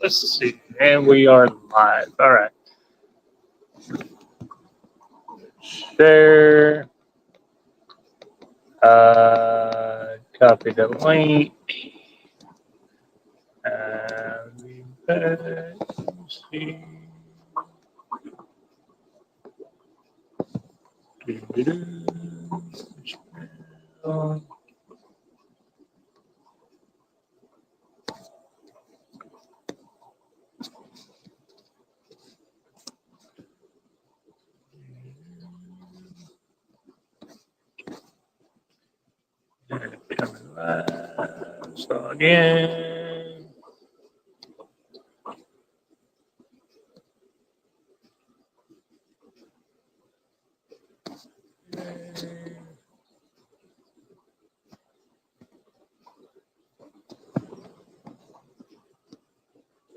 Let's see. And we are live. All right. Share. Copy the link. Let's see. Coming live. So again.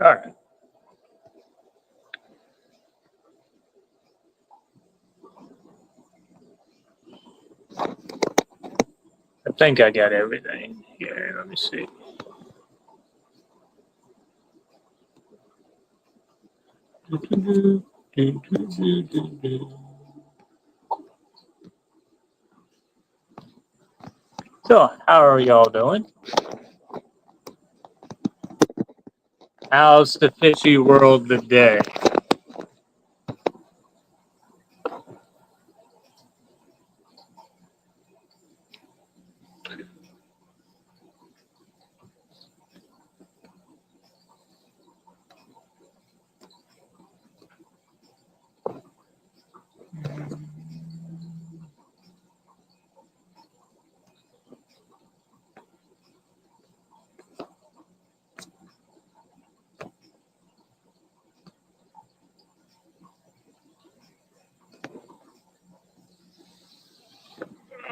All right. I think I got everything here. Let me see. So, how are y'all doing? How's the fishy world today?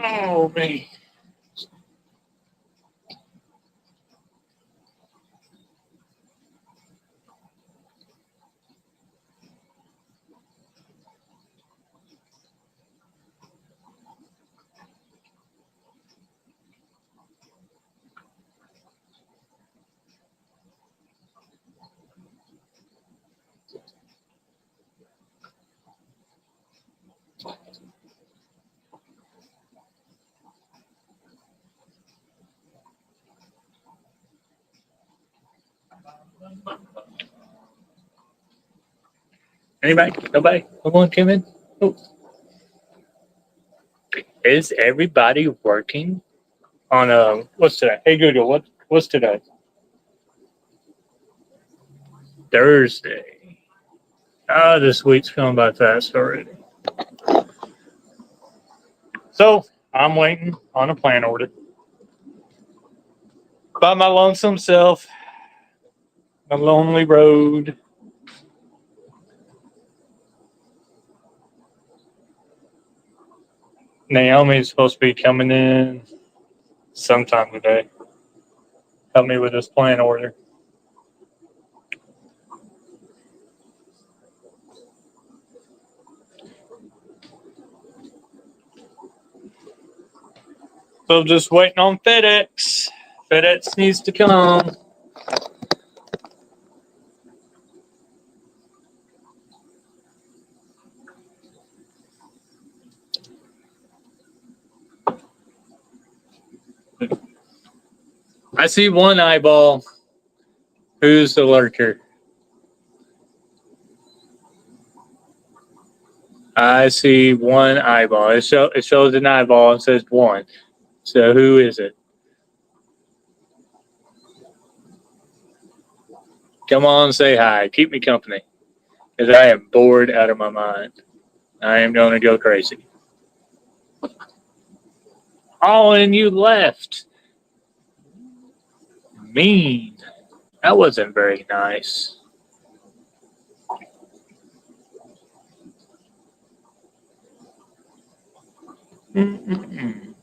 Oh, me. Anybody? Nobody? No one came in? Oh. Is everybody working on what's today? Hey Google, what's today? Thursday. Oh, this week's going by fast already. So I'm waiting on a plant order. By my lonesome self, a lonely road. Naomi's supposed to be coming in sometime today. Help me with this plant order. So just waiting on FedEx. FedEx needs to come. I see one eyeball. Who's the lurker? I see one eyeball. It shows an eyeball and says one. So who is it? Come on, say hi. Keep me company. Because I am bored out of my mind. I am going to go crazy. Oh, and you left. Mean. That wasn't very nice. Mm-mm-mm.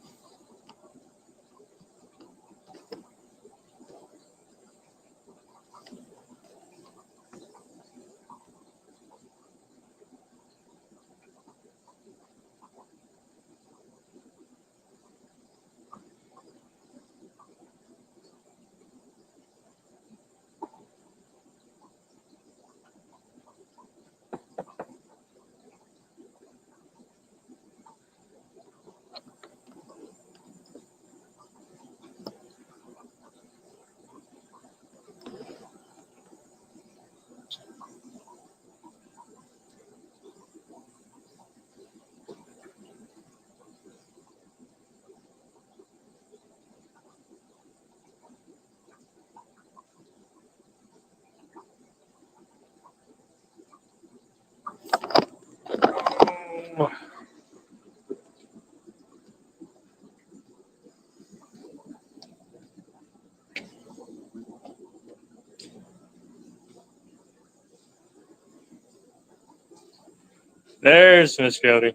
There's Miss Jody.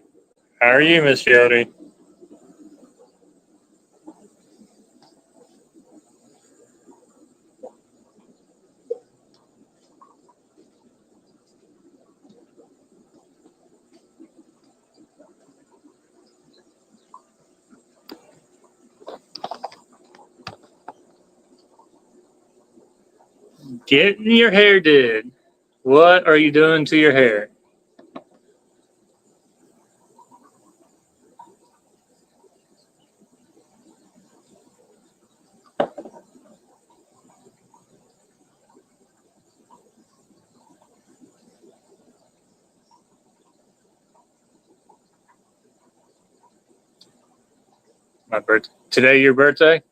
How are you, Miss Jody? Getting your hair did. What are you doing to your hair? My birthday. Today your birthday?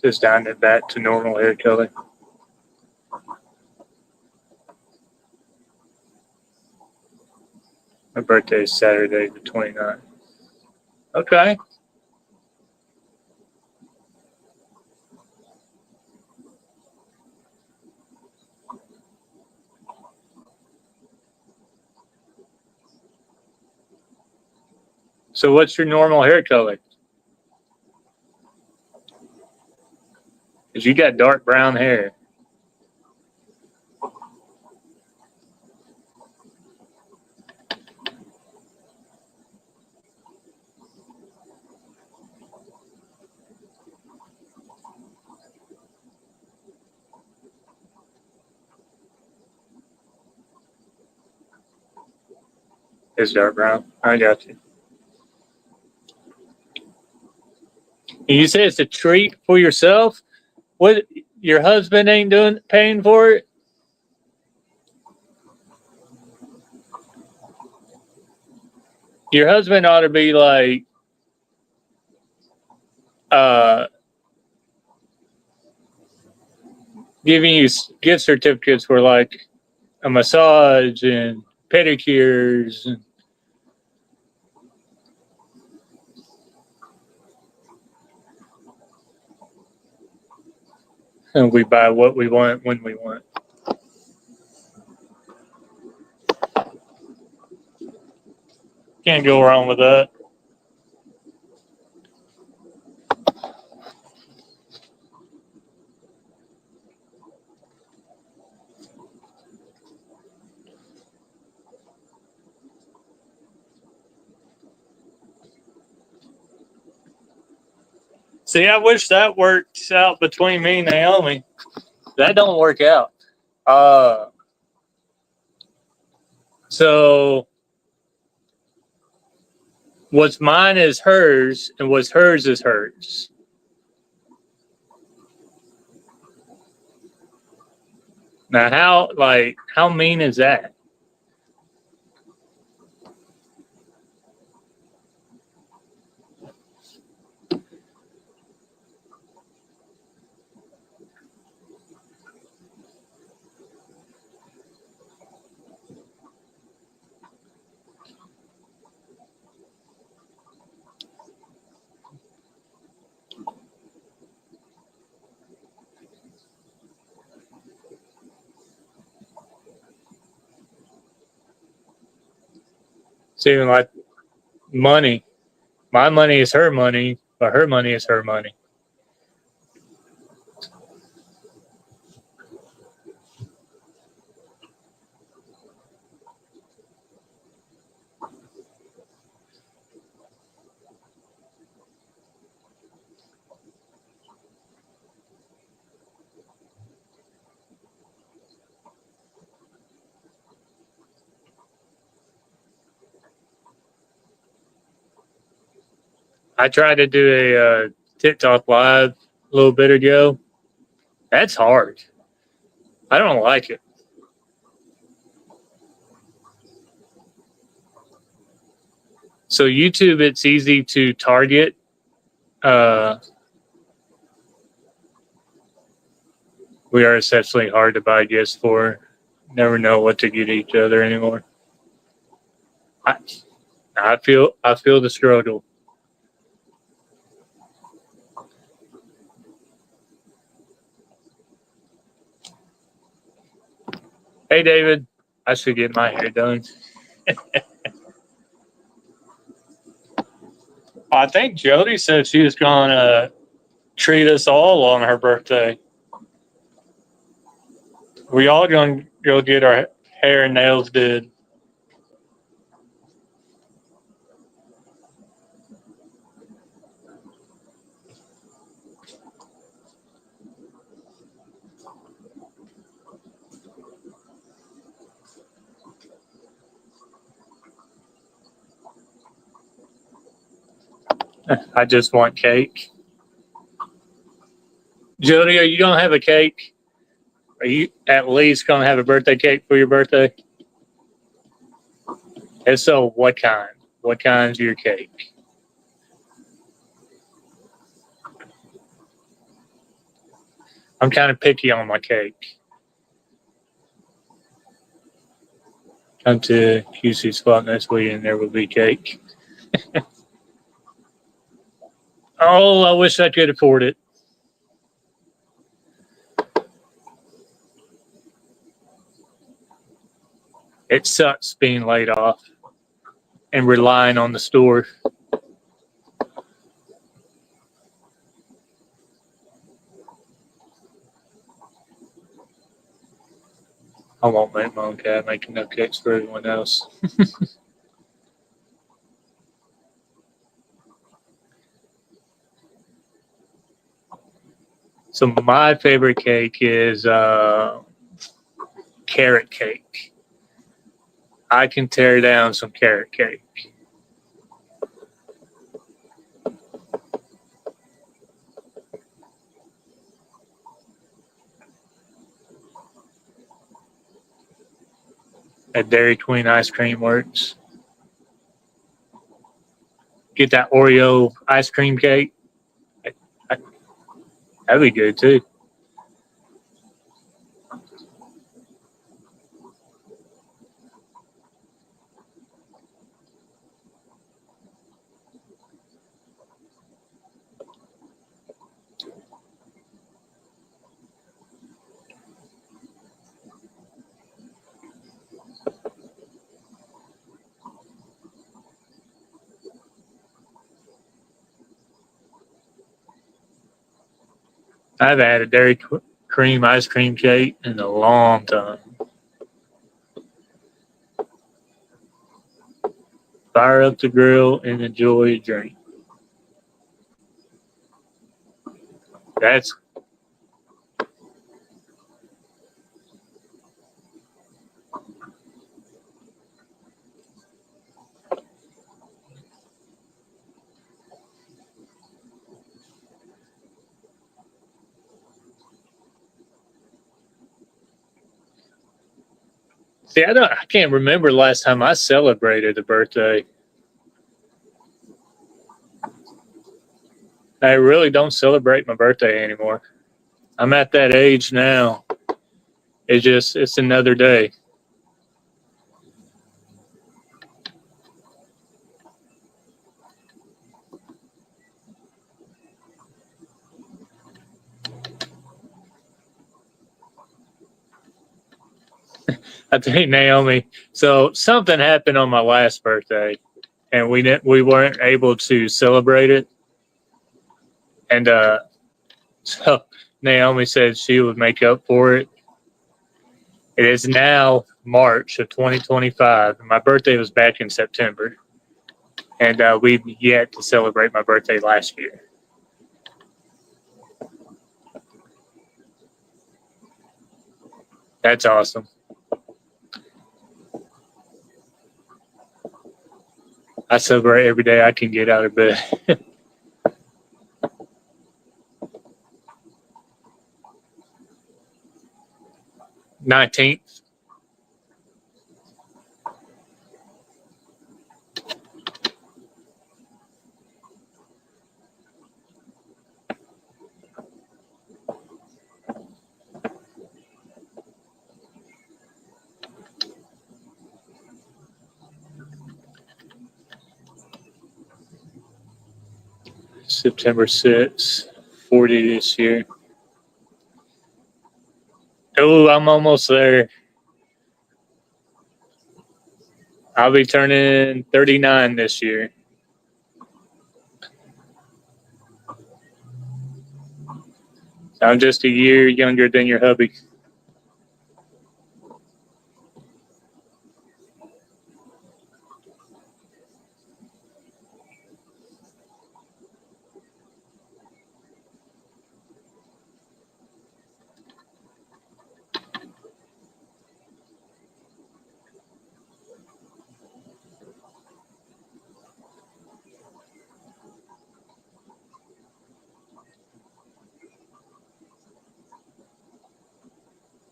Just down it back to normal hair color. My birthday is Saturday the 29th. Okay. So what's your normal hair color? Because you got dark brown hair. It's dark brown. I got you. And you say it's a treat for yourself? What, your husband ain't doing paying for it? Your husband ought to be like uh giving you gift certificates for like a massage and pedicures and we buy what we want when we want. Can't go wrong with that. See, I wish that works out between me and Naomi. That don't work out. Uh, so what's mine is hers, and what's hers is hers. Now, how mean is that? It's even like money. My money is her money, but her money is her money. I tried to do a TikTok live a little bit ago. That's hard. I don't like it. So YouTube, it's easy to target. We are essentially hard to buy gifts for. Never know what to get each other anymore. I feel the struggle. Hey David, I should get my hair done. I think Jody said she was gonna treat us all on her birthday. We all gonna go get our hair and nails did. I just want cake. Jody, are you gonna have a cake? Are you at least gonna have a birthday cake for your birthday? If so, what kind? What kind's your cake? I'm kind of picky on my cake. Come to QC spot next week and there will be cake. Oh, I wish I could afford it. It sucks being laid off and relying on the store. I won't make my own cat making no cakes for everyone else. So my favorite cake is carrot cake. I can tear down some carrot cake. At Dairy Queen ice cream works. Get that Oreo ice cream cake. That'd be good too. I've had a Dairy Cream ice cream cake in a long time. Fire up the grill and enjoy a drink. That's see, I can't remember the last time I celebrated a birthday. I really don't celebrate my birthday anymore. I'm at that age now. It's another day. I think Naomi. So something happened on my last birthday, and we weren't able to celebrate it. And so Naomi said she would make up for it. It is now March of 2025. My birthday was back in September, and we've yet to celebrate my birthday last year. That's awesome. I celebrate every day I can get out of bed. 19th. September 6th, 40 this year. Oh, I'm almost there. I'll be turning 39 this year. I'm just a year younger than your hubby.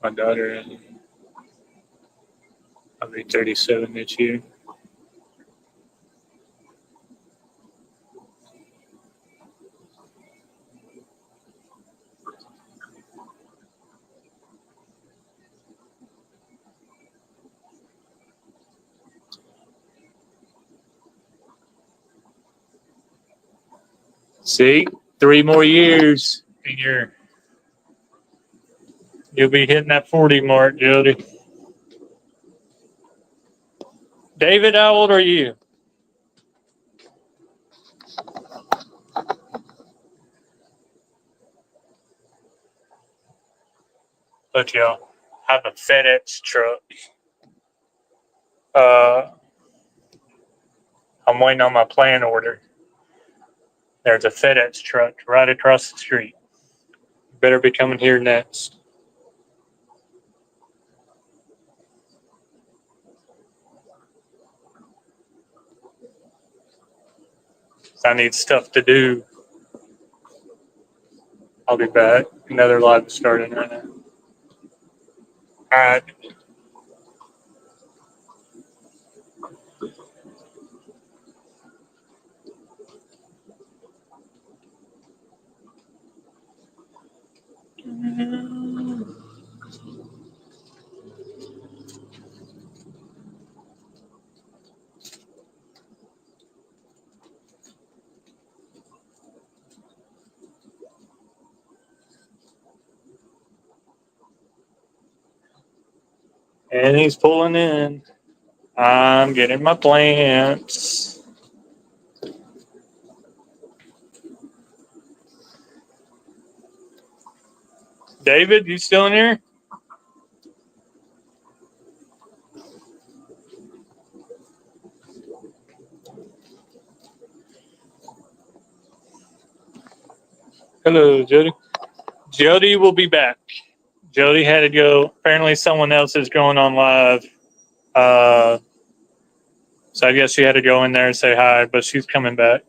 My daughter, I'll be 37 this year. See, 3 more years and you'll be hitting that 40 mark, Jody. David, how old are you? Look, y'all, I have a FedEx truck. I'm waiting on my plan order. There's a FedEx truck right across the street. Better be coming here next. I need stuff to do. I'll be back. Another live is starting right now. All right. And he's pulling in. I'm getting my plants. David, you still in here? Hello, Jody. Jody will be back. Jody had to go. Apparently, someone else is going on live. So I guess she had to go in there and say hi, but she's coming back.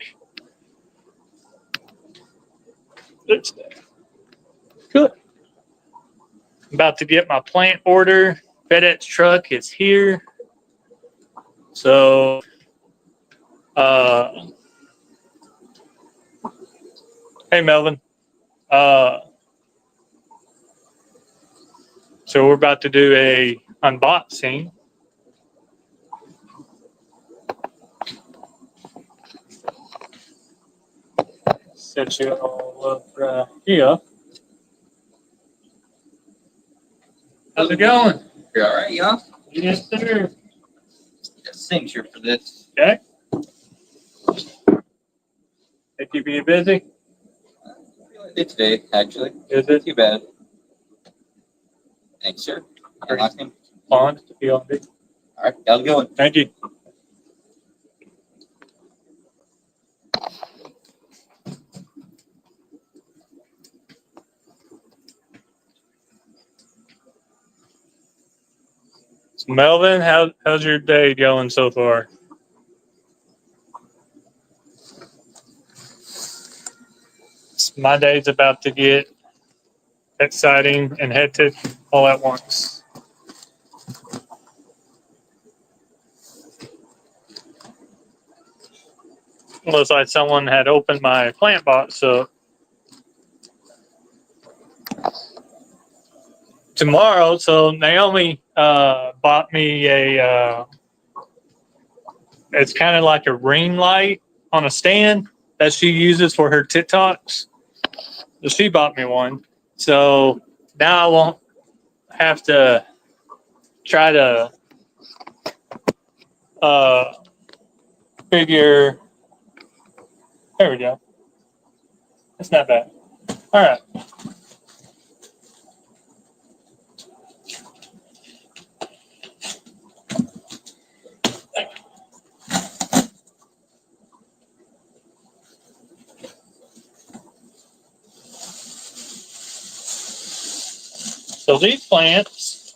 Good. About to get my plant order. FedEx truck is here. So, hey, Melvin. So we're about to do a unboxing. Set you all up right here. How's it going? You all right, y'all? Yes, sir. Got signature for this. Okay. They keep you busy? It's today, actually. Is it? Too bad. Thanks, sir. Unlocking. On. All right, how's it going? Thank you. So Melvin, how's your day going so far? My day's about to get exciting and hectic all at once. Looks like someone had opened my plant box up. Tomorrow, so Naomi bought me a. It's kind of like a ring light on a stand that she uses for her TikToks. So she bought me one. So now I won't have to try to figure. There we go. It's not bad. All right. So these plants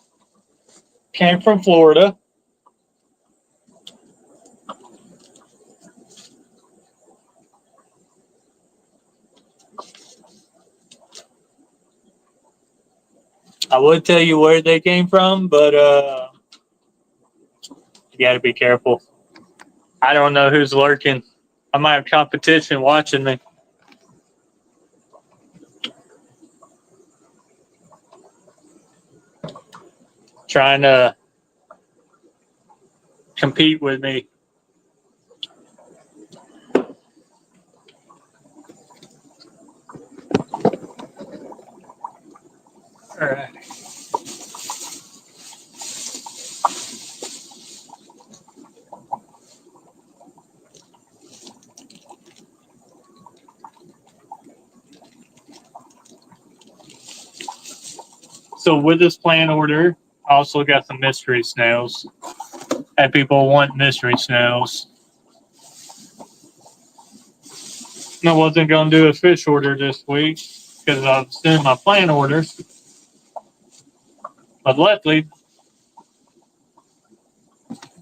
came from Florida. I would tell you where they came from, but you got to be careful. I don't know who's lurking. I might have competition watching me. Trying to compete with me. All right. So with this plant order, I also got some mystery snails. Had people want mystery snails. I wasn't going to do a fish order this week because I was doing my plant orders. But luckily,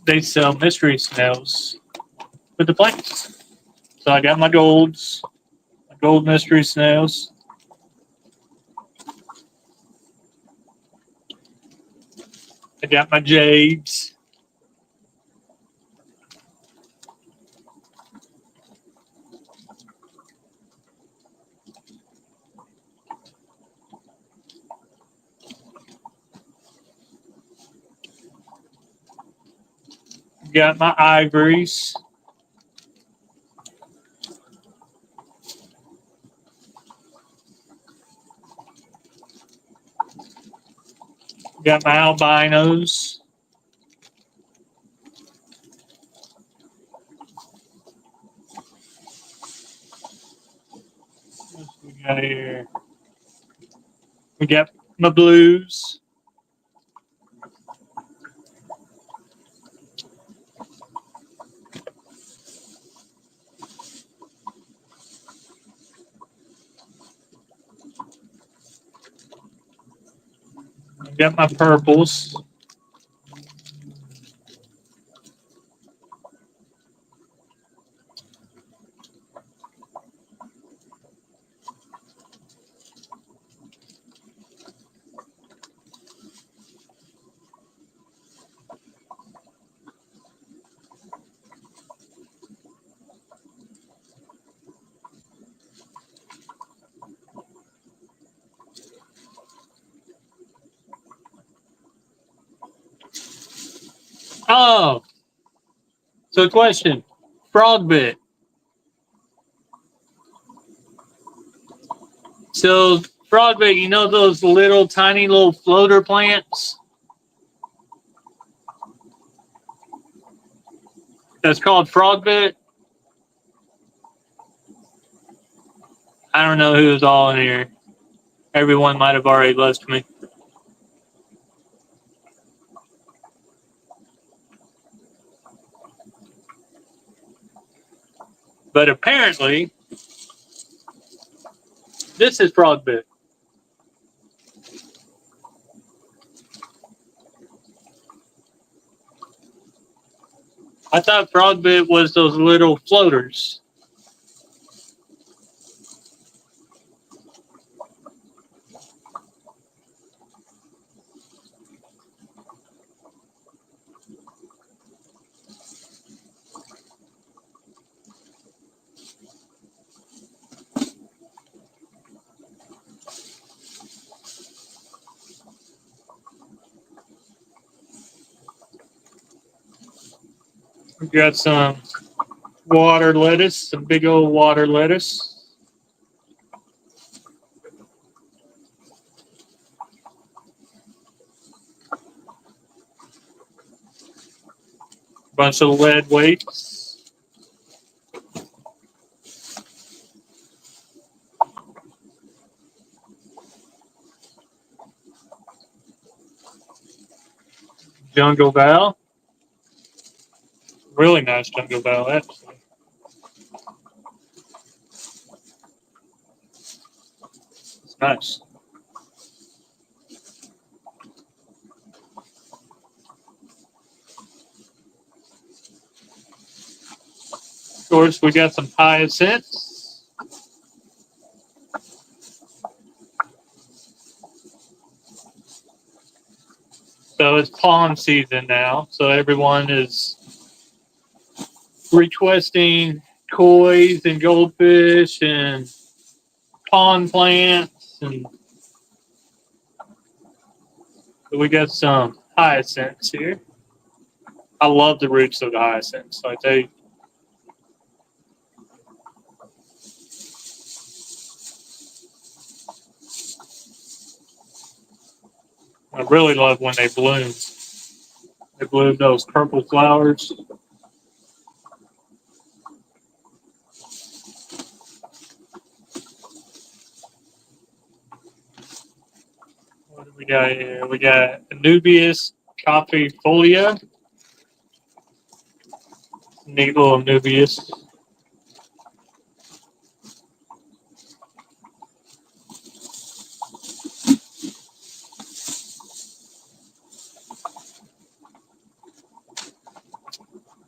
they sell mystery snails with the plants. So I got my golds, my gold mystery snails. I got my jades. Got my ivories. Got my albinos. What we got here? We got my blues. Got my purples. Oh, so question. Frog bit. So frog bait, you know those little tiny little floater plants? That's called frog bait. I don't know who's all in here. Everyone might have already left me. But apparently, this is frog bait. I thought frog bait was those little floaters. We've got some water lettuce, some big old water lettuce. Bunch of lead weights. Jungle Val. Really nice Jungle Val, actually. It's nice. Of course, we got some hyacinths. So it's pond season now. So everyone is requesting koi's and goldfish and pond plants. And so we got some hyacinths here. I love the roots of the hyacinths. So I tell you. I really love when they bloom. They bloom those purple flowers. What do we got here? We got Anubias coffeefolia. Neat little Anubias.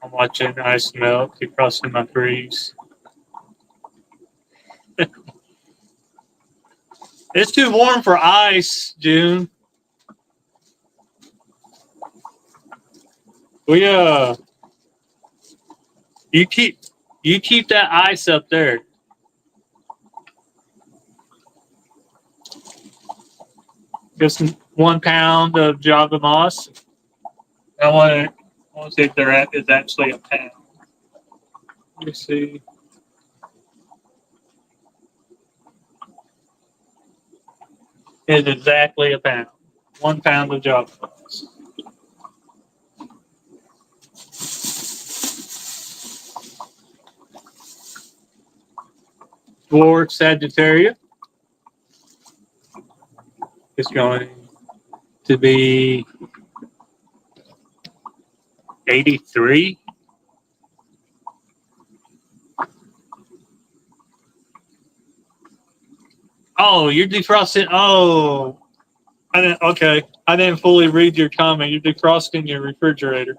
I'm watching ice melt across my freeze. It's too warm for ice, June. You keep that ice up there. Just 1 pound of Java moss. I want to see if is actually a pound. Let me see. It's exactly a pound. 1 pound of Java moss. Dwarf Sagittaria is going to be 83. Oh, you're defrosting. Oh, okay. I didn't fully read your comment. You're defrosting your refrigerator.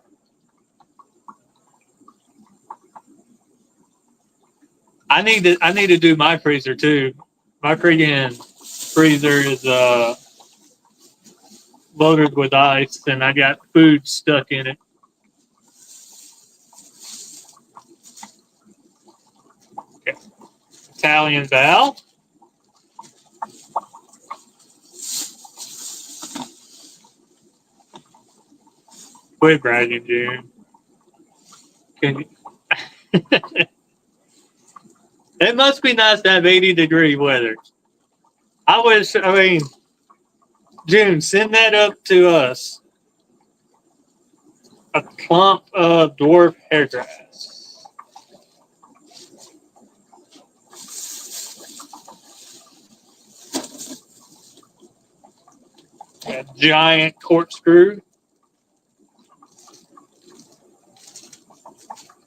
I need to do my freezer too. My freaking freezer is loaded with ice, and I got food stuck in it. Okay. Italian Val. Quit bragging, June. Can you? It must be nice to have 80-degree weather. I mean, June, send that up to us. A clump of dwarf hairgrass. A giant corkscrew,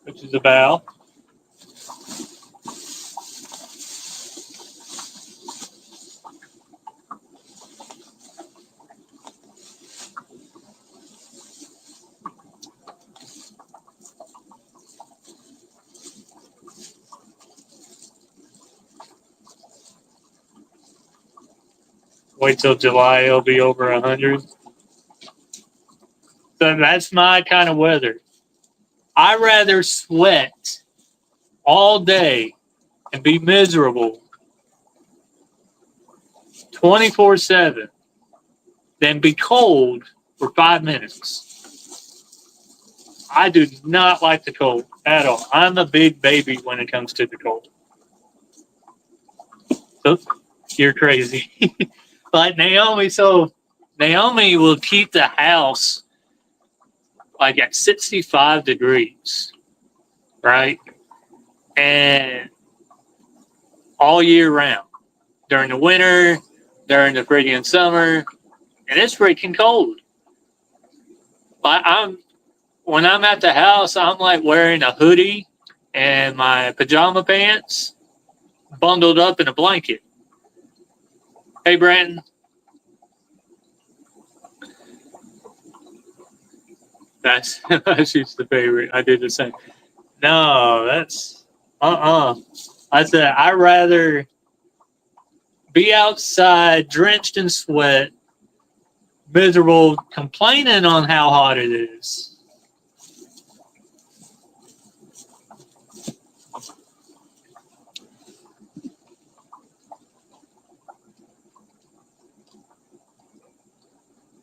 which is a bow. Wait till July, it'll be over 100. So that's my kind of weather. I rather sweat all day and be miserable 24/7 than be cold for 5 minutes. I do not like the cold at all. I'm a big baby when it comes to the cold. So you're crazy. But Naomi will keep the house like at 65 degrees, right? And all year round. During the winter, during the freaking summer, and it's freaking cold. But when I'm at the house, I'm like wearing a hoodie and my pajama pants bundled up in a blanket. Hey, Brandon. She's the favorite. I did the same. No, that's I said I'd rather be outside drenched in sweat, miserable, complaining on how hot it is.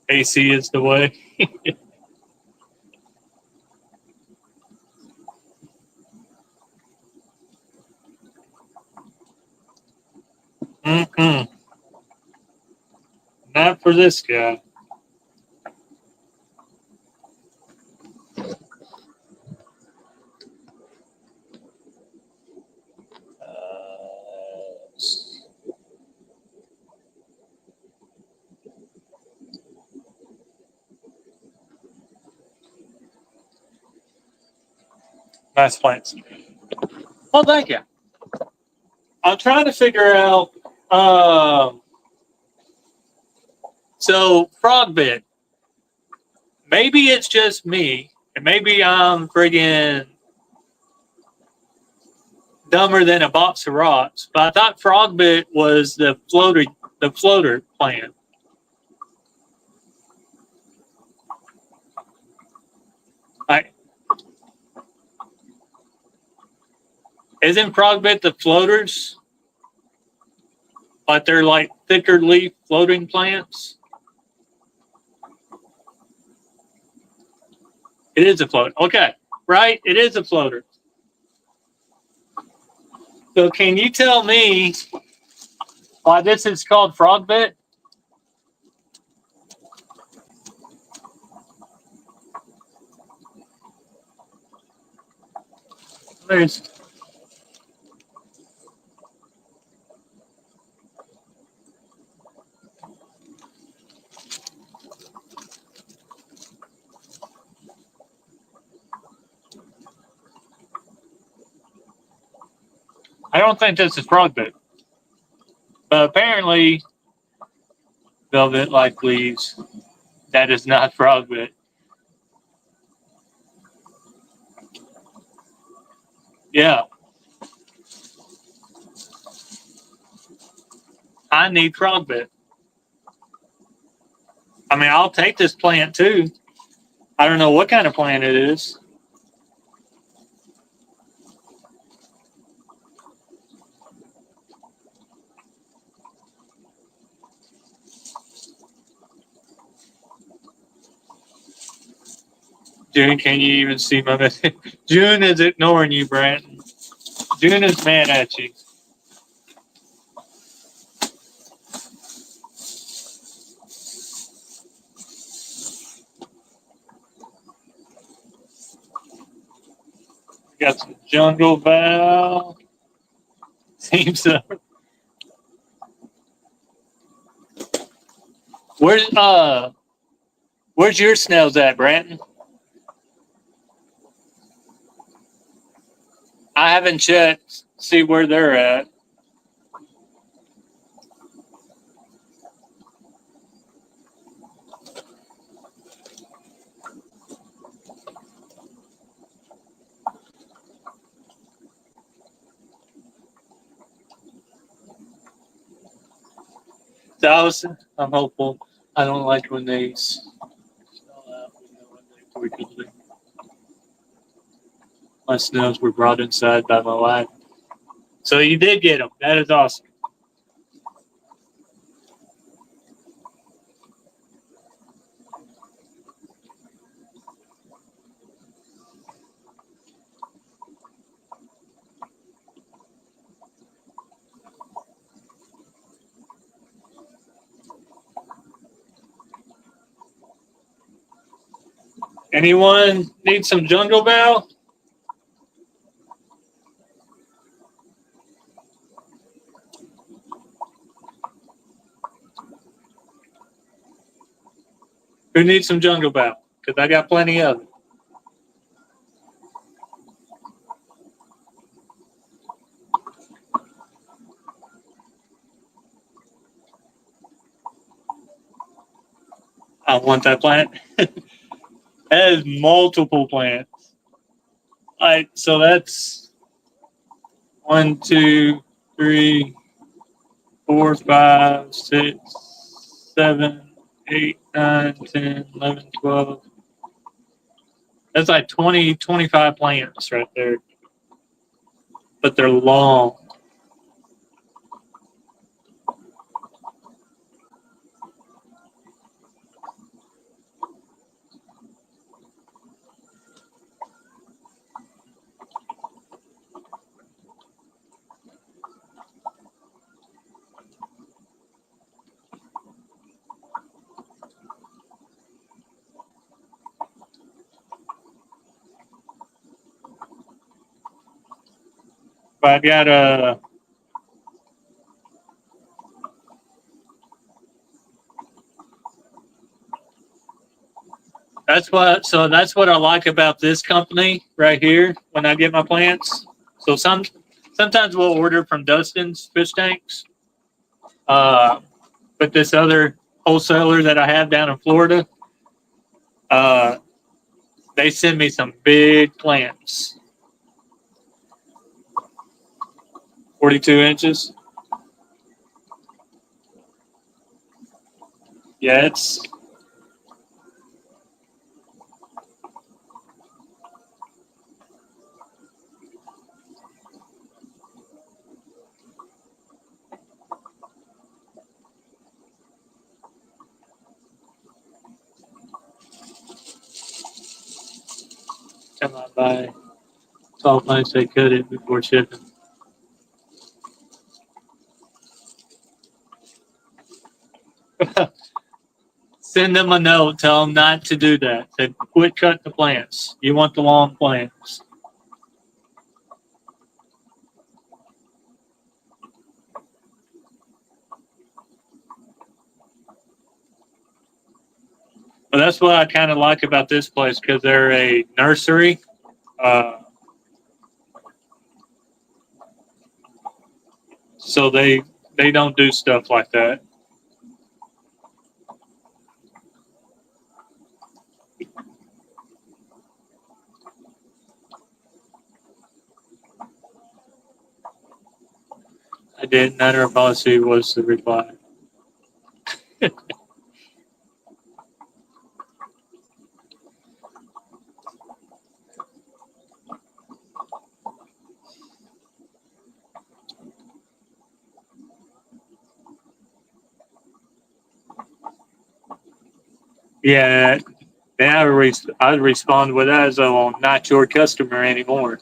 AC is the way. Mm-mm. Not for this guy. Nice plants. Well, thank you. I'm trying to figure out. So frog bit. Maybe it's just me, and maybe I'm friggin' dumber than a box of rocks. But I thought frog bit was the floater plant. Isn't frog bit the floaters? But they're like thicker leaf floating plants. It is a floater. Okay, right? It is a floater. So can you tell me why this is called frog bit? There's I don't think this is frog bit. But apparently velvet like leaves. That is not frog bit. Yeah. I need frog bit. I mean, I'll take this plant too. I don't know what kind of plant it is. June, can you even see my message? June is ignoring you, Brandon. June is mad at you. Got some jungle val. Seems so. Where's your snails at, Brandon? I haven't checked. See where they're at. I'm hopeful. I don't like when they smell out when they quickly. My snails were brought inside by my wife. So you did get them. That is awesome. Anyone need some Jungle Bell? Who needs some Jungle Bell? Because I got plenty of it. I want that plant. It has multiple plants. Like, so that's 1, 2, 3, 4, 5, 6, 7, 8, 9, 10, 11, 12. That's like 20, 25 plants right there. But they're long. But I got a. That's what I like about this company right here when I get my plants. So sometimes we'll order from Dustin's fish tanks. But this other wholesaler that I have down in Florida, they send me some big plants. 42 inches. Yeah, it's come on by 12 months they cut it before shipping. Send them a note, tell them not to do that. Say, quit cutting the plants. You want the long plants. But that's what I kind of like about this place because they're a nursery. So they don't do stuff like that. I didn't. Not our policy was the reply. Yeah, now I respond with that as though I'm not your customer anymore.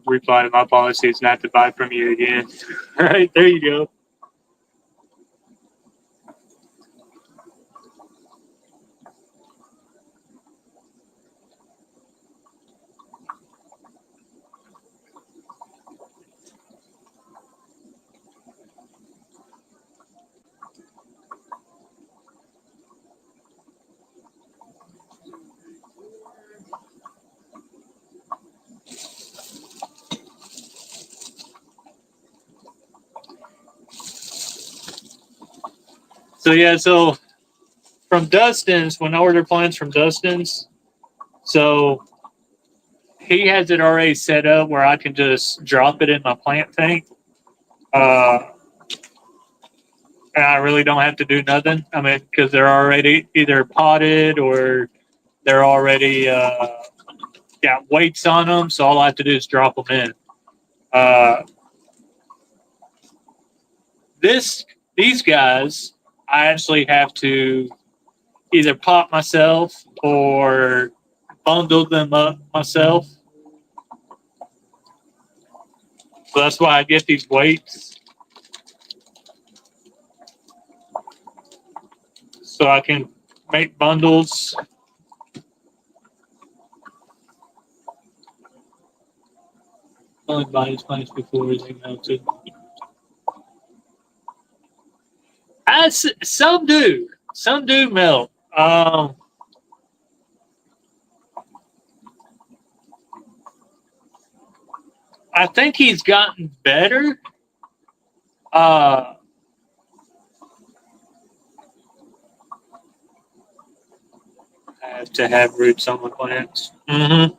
Reply to my policy is not to buy from you again. All right, there you go. So yeah, so from Dustin's, when I order plants from Dustin's, so he has it already set up where I can just drop it in my plant tank. And I really don't have to do nothing. I mean, because they're already either potted or they're already got weights on them. So all I have to do is drop them in. These guys, I actually have to either pop myself or bundle them up myself. So that's why I get these weights. So I can make bundles. Only buy these plants before they melted. Some do. Some do melt. I think he's gotten better. I have to have roots on my plants. Mm-hmm.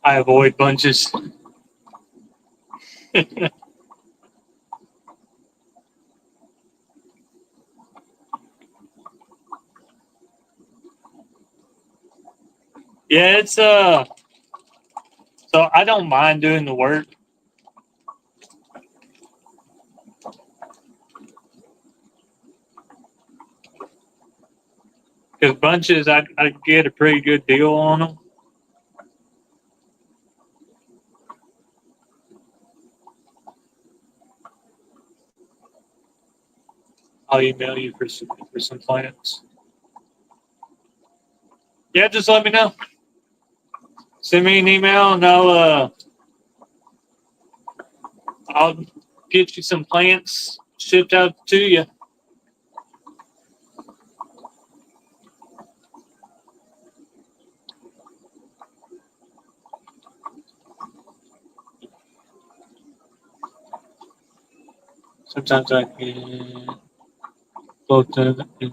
I avoid bunches. Yeah, it's so I don't mind doing the work. Because bunches, I get a pretty good deal on them. I'll email you for some plants. Yeah, just let me know. Send me an email and I'll get you some plants shipped out to you. Sometimes I can both them and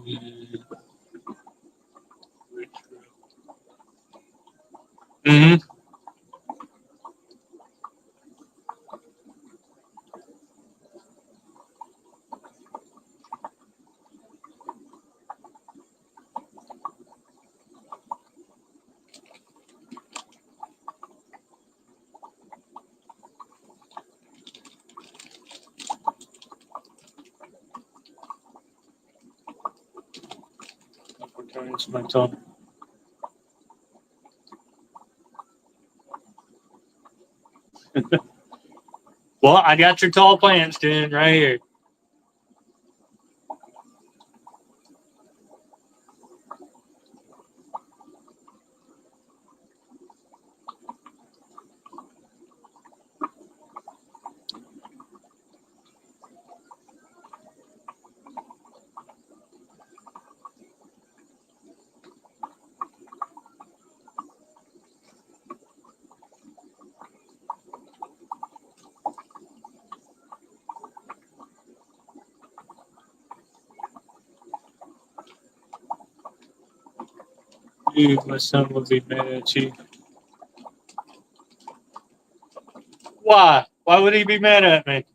mm-hmm. It's my tongue. Well, I got your tall plants, dude, right here. Dude, my son would be mad at you. Why? Why would he be mad at me?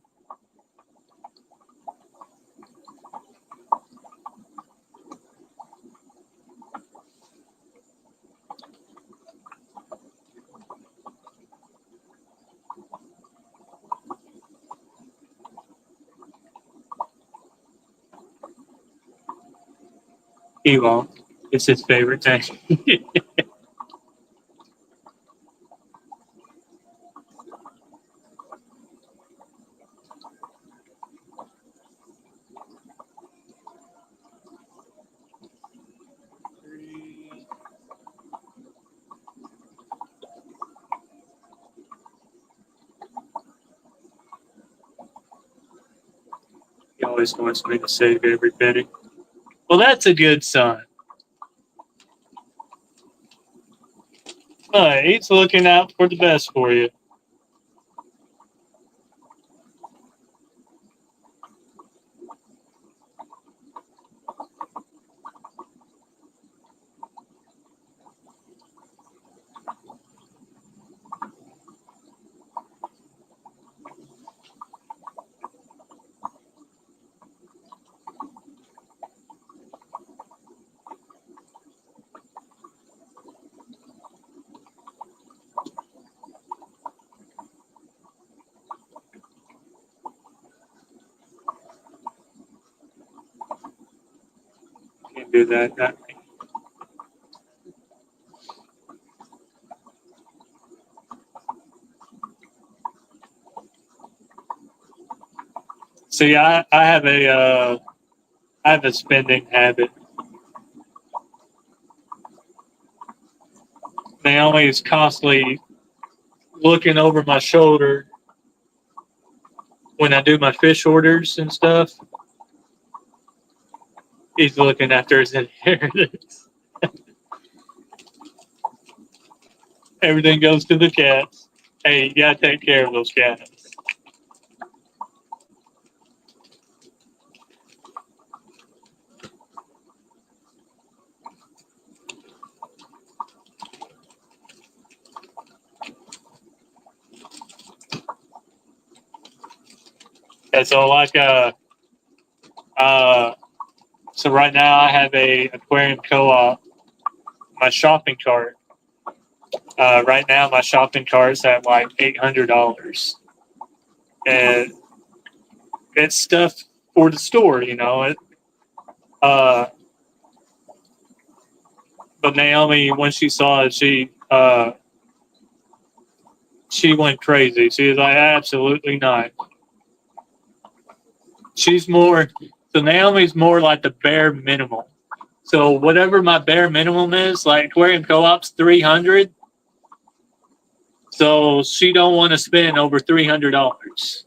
He won't. It's his favorite thing. always wants me to save every penny. Well, that's a good sign. He's looking out for the best for you. Can't do that. Not me. See, I have a spending habit. Naomi is constantly looking over my shoulder when I do my fish orders and stuff. He's looking after his inheritance. Everything goes to the cats. Hey, you gotta take care of those cats. And so so right now I have a aquarium co-op. My shopping cart. Right now my shopping cart's at like $800, and it's stuff for the store, you know. But Naomi, when she saw it, she went crazy. She was like, absolutely not. She's more, so Naomi's more like the bare minimum. So whatever my bare minimum is, like aquarium co-op's 300. So she don't want to spend over $300.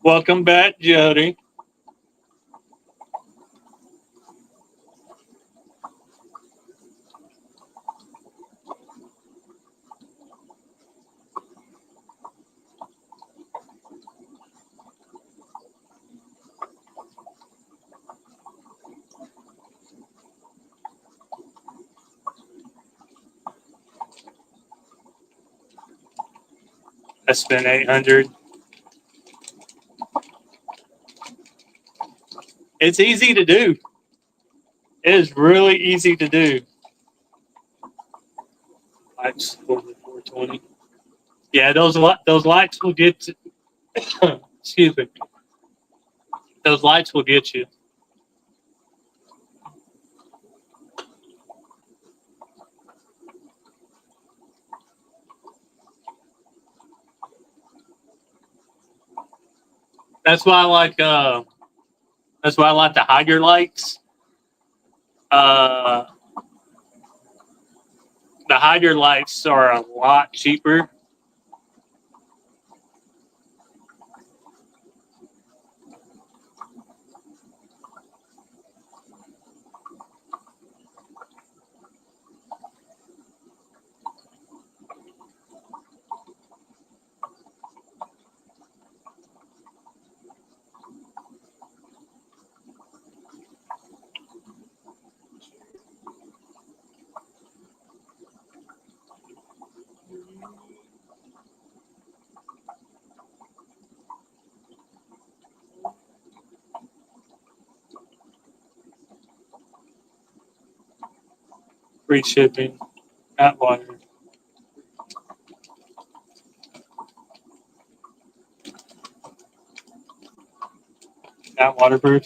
Welcome back, Jody. I spent 800. It's easy to do. It is really easy to do. Lights over 420. Yeah, those lights will get. Excuse me. Those lights will get you. That's why I like. That's why I like the Hydra lights. The Hydra lights are a lot cheaper. Free shipping, not water. Not waterproof.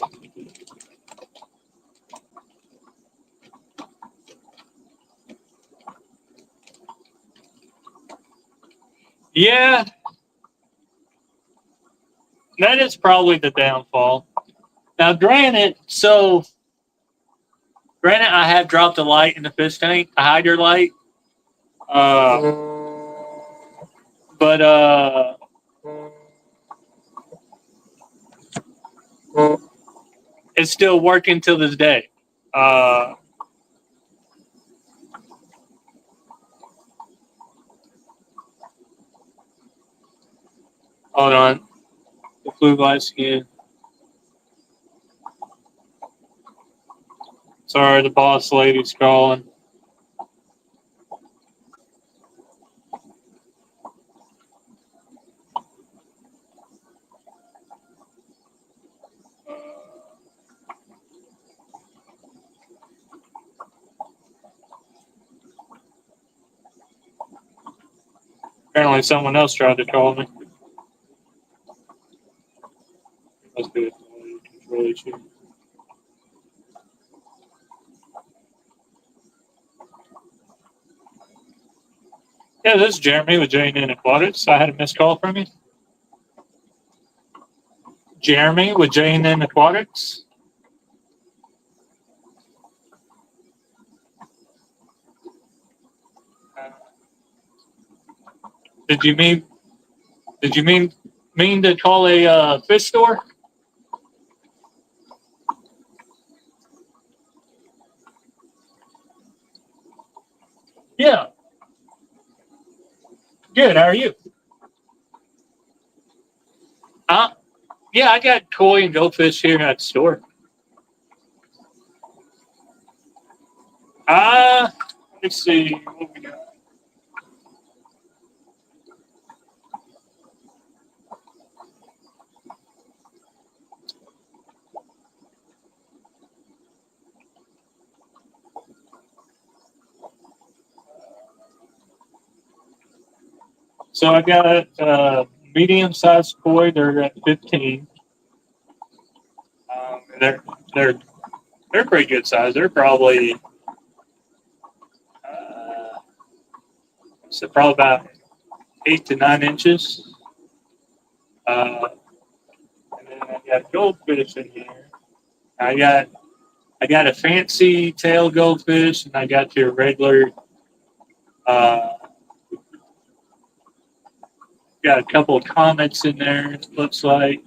Yeah, that is probably the downfall. Now, granted, so Granted, I have dropped a light in the fish tank, a hydro light. But it's still working till this day. Hold on. The blue lights again. Sorry, the boss lady's calling. Apparently someone else tried to call me. Must be a control issue. Yeah, this is Jeremy with J&N Aquatics. I had a missed call from you. Jeremy with J&N Aquatics. Did you mean to call a fish store? Yeah. Good. How are you? Yeah, I got koi and goldfish here at the store. Let me see what we got. So I got medium-sized koi. They're at 15. They're pretty good size. They're probably probably about 8 to 9 inches. And then I got goldfish in here. I got a fancy tail goldfish, and I got your regular. Got a couple of comets in there. It looks like.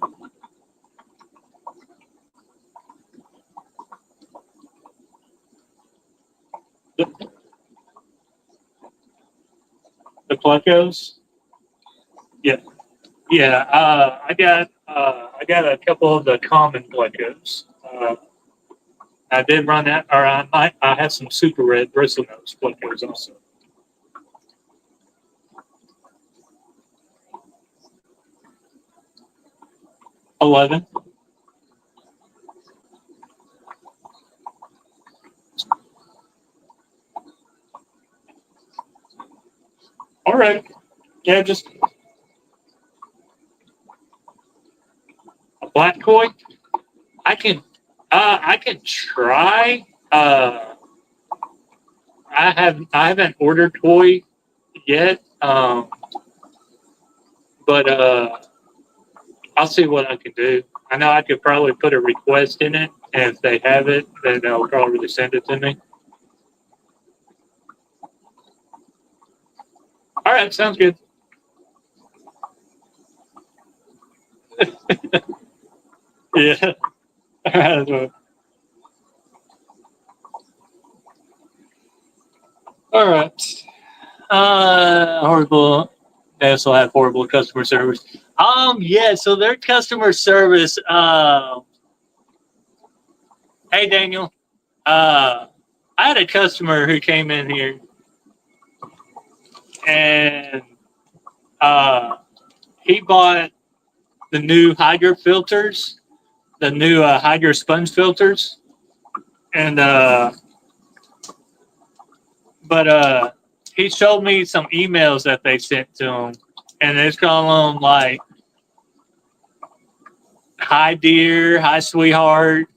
The plecos. Yeah. I got a couple of the common plecos. I did run that, or I have some super red bristlenose plecos also. $11. All right. Yeah, just a black koi. I can try. I haven't ordered koi yet. But I'll see what I can do. I know I could probably put a request in it, and if they have it, then they'll probably send it to me. All right, sounds good. Yeah. All right. Horrible. They also have horrible customer service. Yeah. So their customer service. Hey, Daniel. I had a customer who came in here, and he bought the new Hydro filters, the new Hydro sponge filters, and but he showed me some emails that they sent to him, and it's calling them like "Hi dear," "Hi sweetheart,"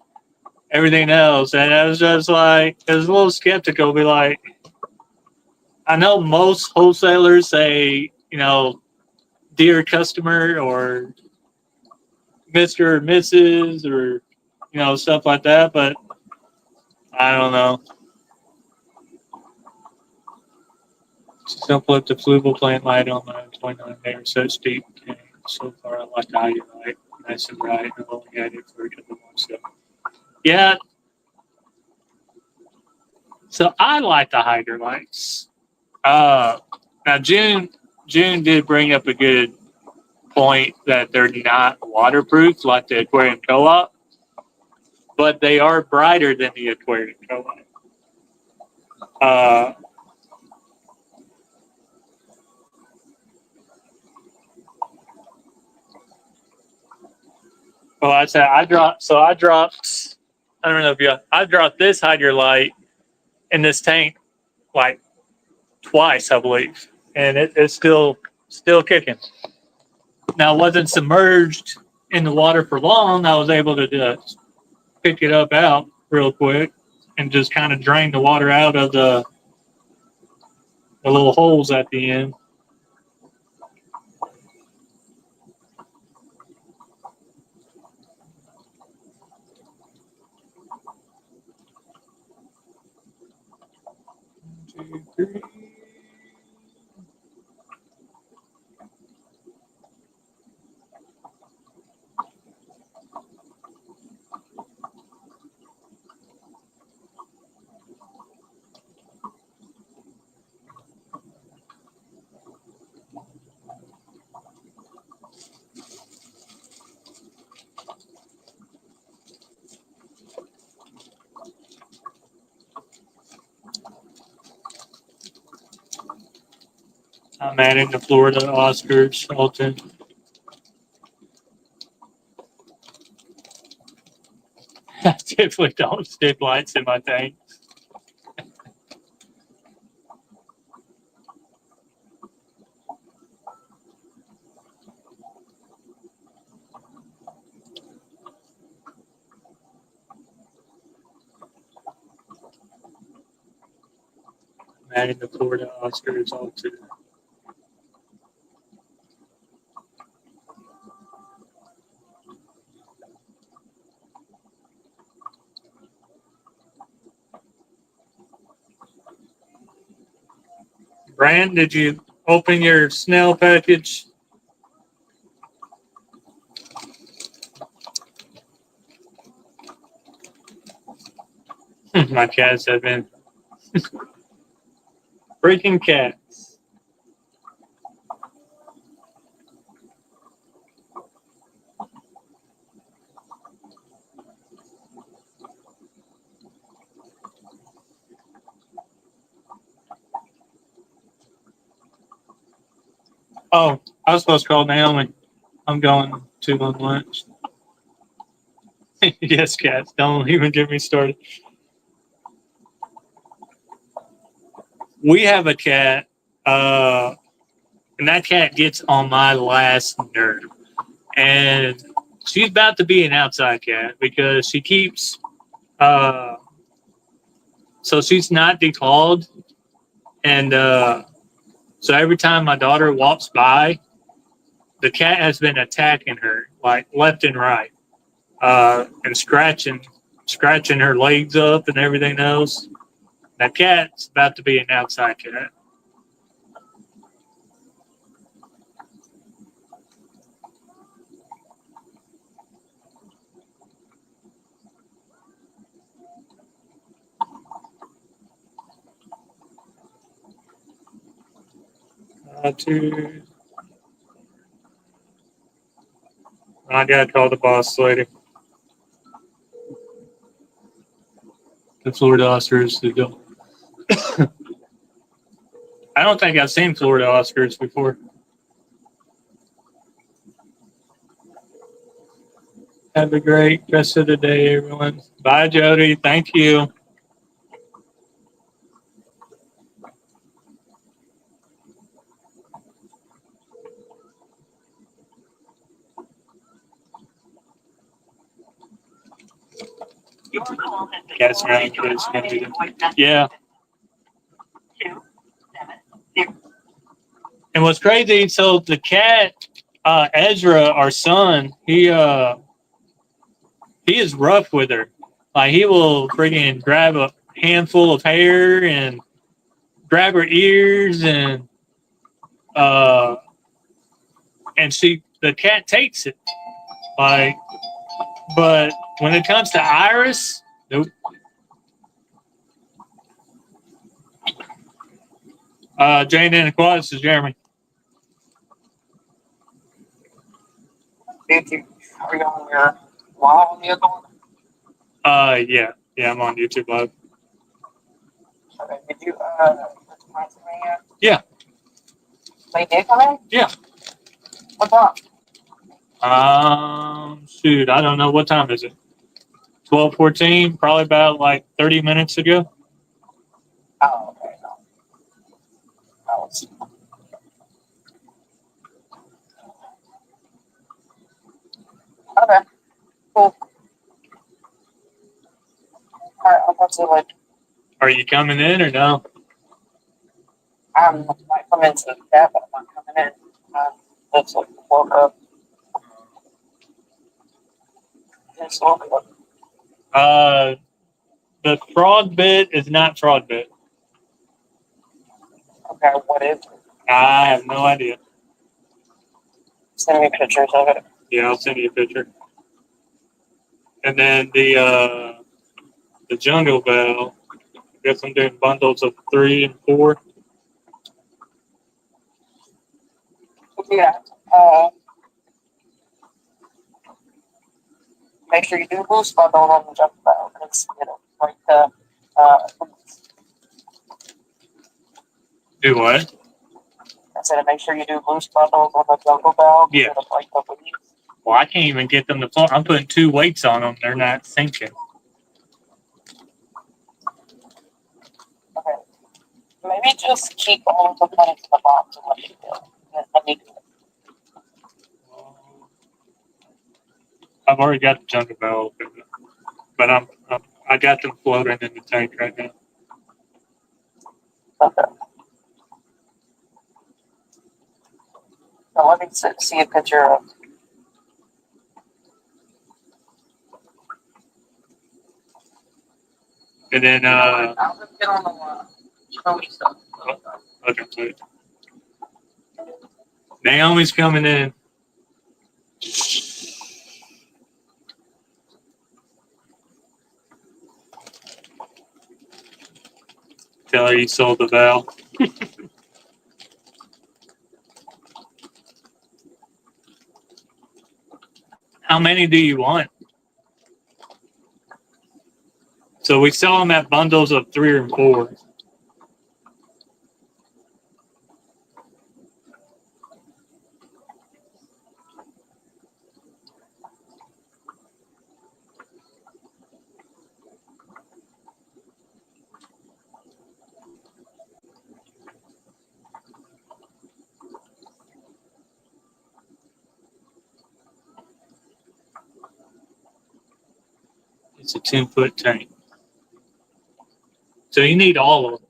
everything else, and I was just like, I was a little skeptical. Be like, I know most wholesalers say, dear customer or Mr. or Mrs. or stuff like that, but I don't know. Don't flip the fluval plant light on my 29 or such deep. Okay. So far, I like how you light. Nice and bright. I've only had it for a couple months. So. Yeah. So I like the Hydralites. Now June did bring up a good point that they're not waterproof like the Aquarium Co-op, but they are brighter than the Aquarium Co-op. Well, I said I dropped. So I dropped. I don't know if I dropped this Hydralite in this tank like twice, I believe, and it's still kicking. Now, it wasn't submerged in the water for long. I was able to just pick it up out real quick and just kind of drain the water out of the little holes at the end. One, two, three. I'm adding the Florida Oscars, Alton. I typically don't stick lights in my tank. I'm adding the Florida Oscars, Alton. Brand, did you open your snail package? My cats have been freaking cats. Oh, I was supposed to call Naomi. I'm going to on lunch. Yes, cats. Don't even get me started. We have a cat, and that cat gets on my last nerve. And she's about to be an outside cat because she keeps, so she's not declawed. And so every time my daughter walks by, the cat has been attacking her, like left and right, and scratching her legs up and everything else. That cat's about to be an outside cat. I gotta call the boss lady. The Florida Oscars to go. I don't think I've seen Florida Oscars before. Have a great rest of the day, everyone. Bye, Jody. Thank you. Cats around kids. Yeah. And what's crazy, so the cat, Ezra, our son, he is rough with her. Like he will friggin' grab a handful of hair and grab her ears and the cat takes it. Like, but when it comes to Iris, nope. Jane and the quad, this is Jeremy. Are you on your live on the other one? Yeah, I'm on YouTube Live. Okay, did you, my man? Yeah. They did come in? Yeah. What's up? Shoot, I don't know. What time is it? 12:14, probably about like 30 minutes ago. Oh, okay, no. Oh, it's- Okay, cool. Alright, I'll talk to you later. Are you coming in or no? I might come into the chat, but I'm not coming in. Just like woke up. Just woke up. The fraud bit is not fraud bit. Okay, what is it? I have no idea. Send me pictures of it. Yeah, I'll send you a picture. And then the Jungle Bell, I guess I'm doing bundles of 3 and 4. Yeah. Make sure you do boost bundle on the jump bell. It's, like the, Do what? I said make sure you do boost bundles on the jungle bell. Yeah. Like the leaves. Well, I can't even get them to float. I'm putting 2 weights on them. They're not sinking. Okay. Maybe just keep all of the money to the box and let you do. And you do. I've already got the Jungle Bell open, but I got them floating in the tank right now. Okay. Now let me see a picture of. And then I'll just get on the line. Show me stuff. okay. Naomi's coming in. Tell her you sold the Val. How many do you want? So we sell them at bundles of 3 and 4. It's a 10-foot tank. So you need all of them.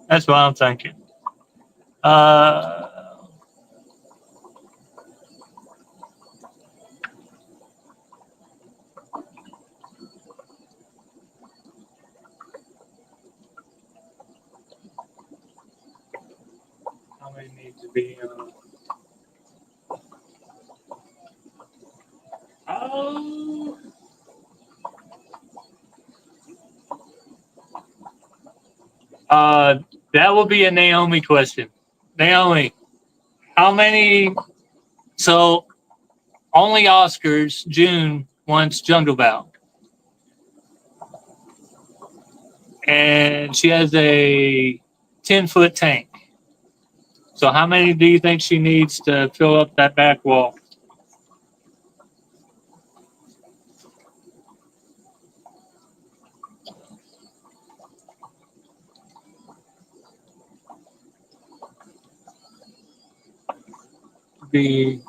That's what I'm thinking. How many need to be? That will be a Naomi question. Naomi, how many? So only Oscars. June wants Jungle Bell, and she has a 10-foot tank. So how many do you think she needs to fill up that back wall? Be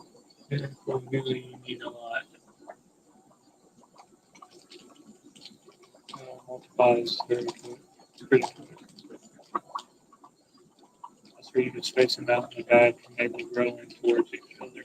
really you need a lot. Multiplies very pretty good. That's where you can space them out in the back and maybe rolling towards each other.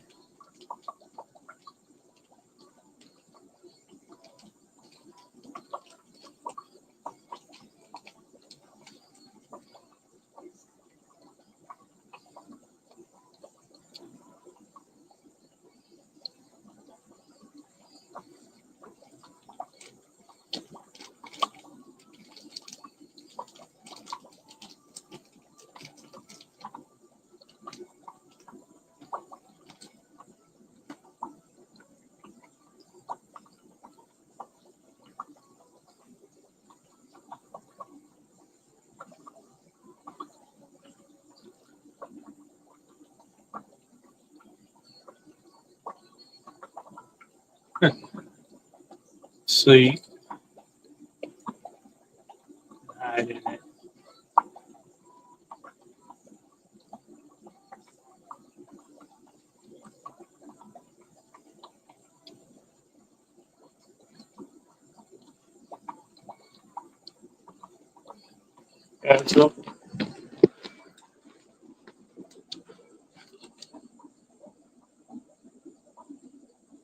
usually hide in it. So,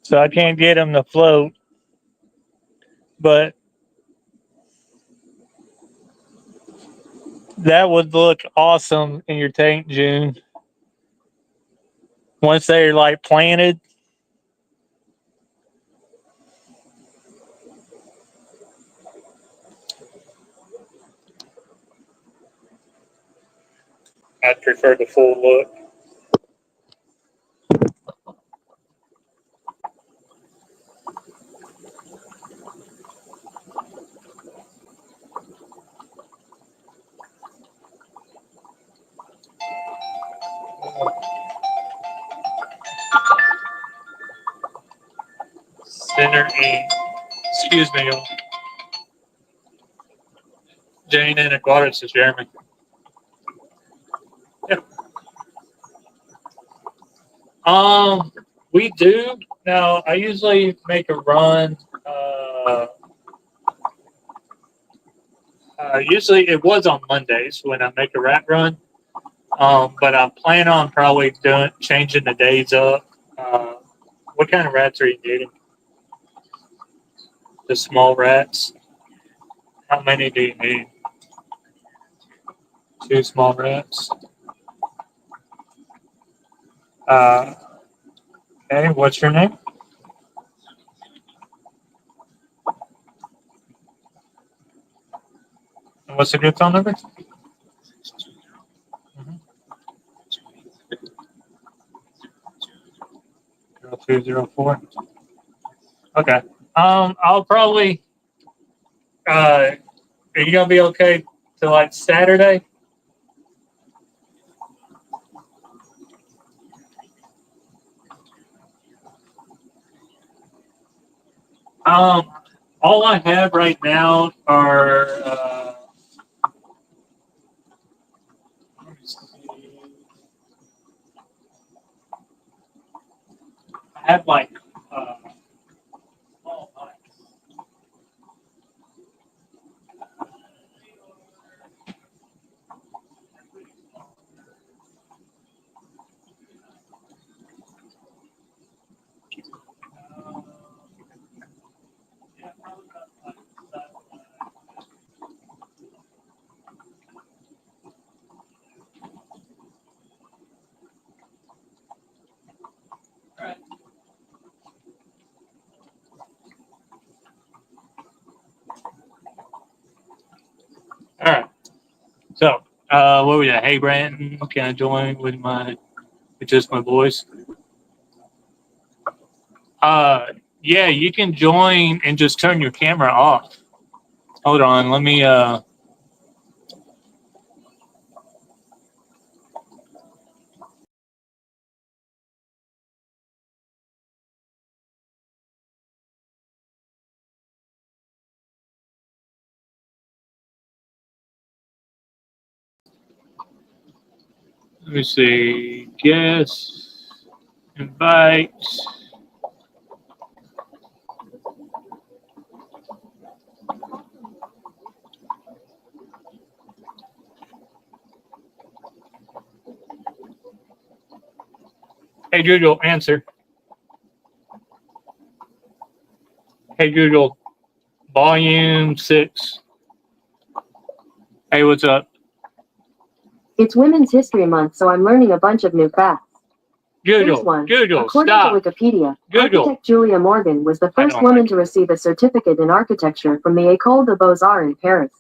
so I can't get them to float, but that would look awesome in your tank, June. Once they're like planted. I'd prefer the full look. Center E. Excuse me, y'all. Jane and Aquatics is Jeremy. Yep. We do. Now, I usually make a run. Usually it was on Mondays when I make a rat run. But I plan on probably changing the days up. What kind of rats are you getting? The small rats. How many do you need? 2 small rats. Okay, what's your name? And what's the good phone number? 0204. Okay. I'll probably. Are you gonna be okay to like Saturday? All I have right now are. Let me see. I have like. Small mics. Yeah, probably about like all right. All right. So, what was that? Hey, Brandon, can I join with just my voice? Yeah, you can join and just turn your camera off. Hold on, let me see. Guest, invite. Hey Google, answer. Hey Google, volume 6. Hey, what's up? It's Women's History Month, so I'm learning a bunch of new facts. Here's Google, one. Google, According stop. to Wikipedia, Google. architect Julia Morgan was the first don't woman like to receive a certificate in architecture from the École des Beaux-Arts in Paris.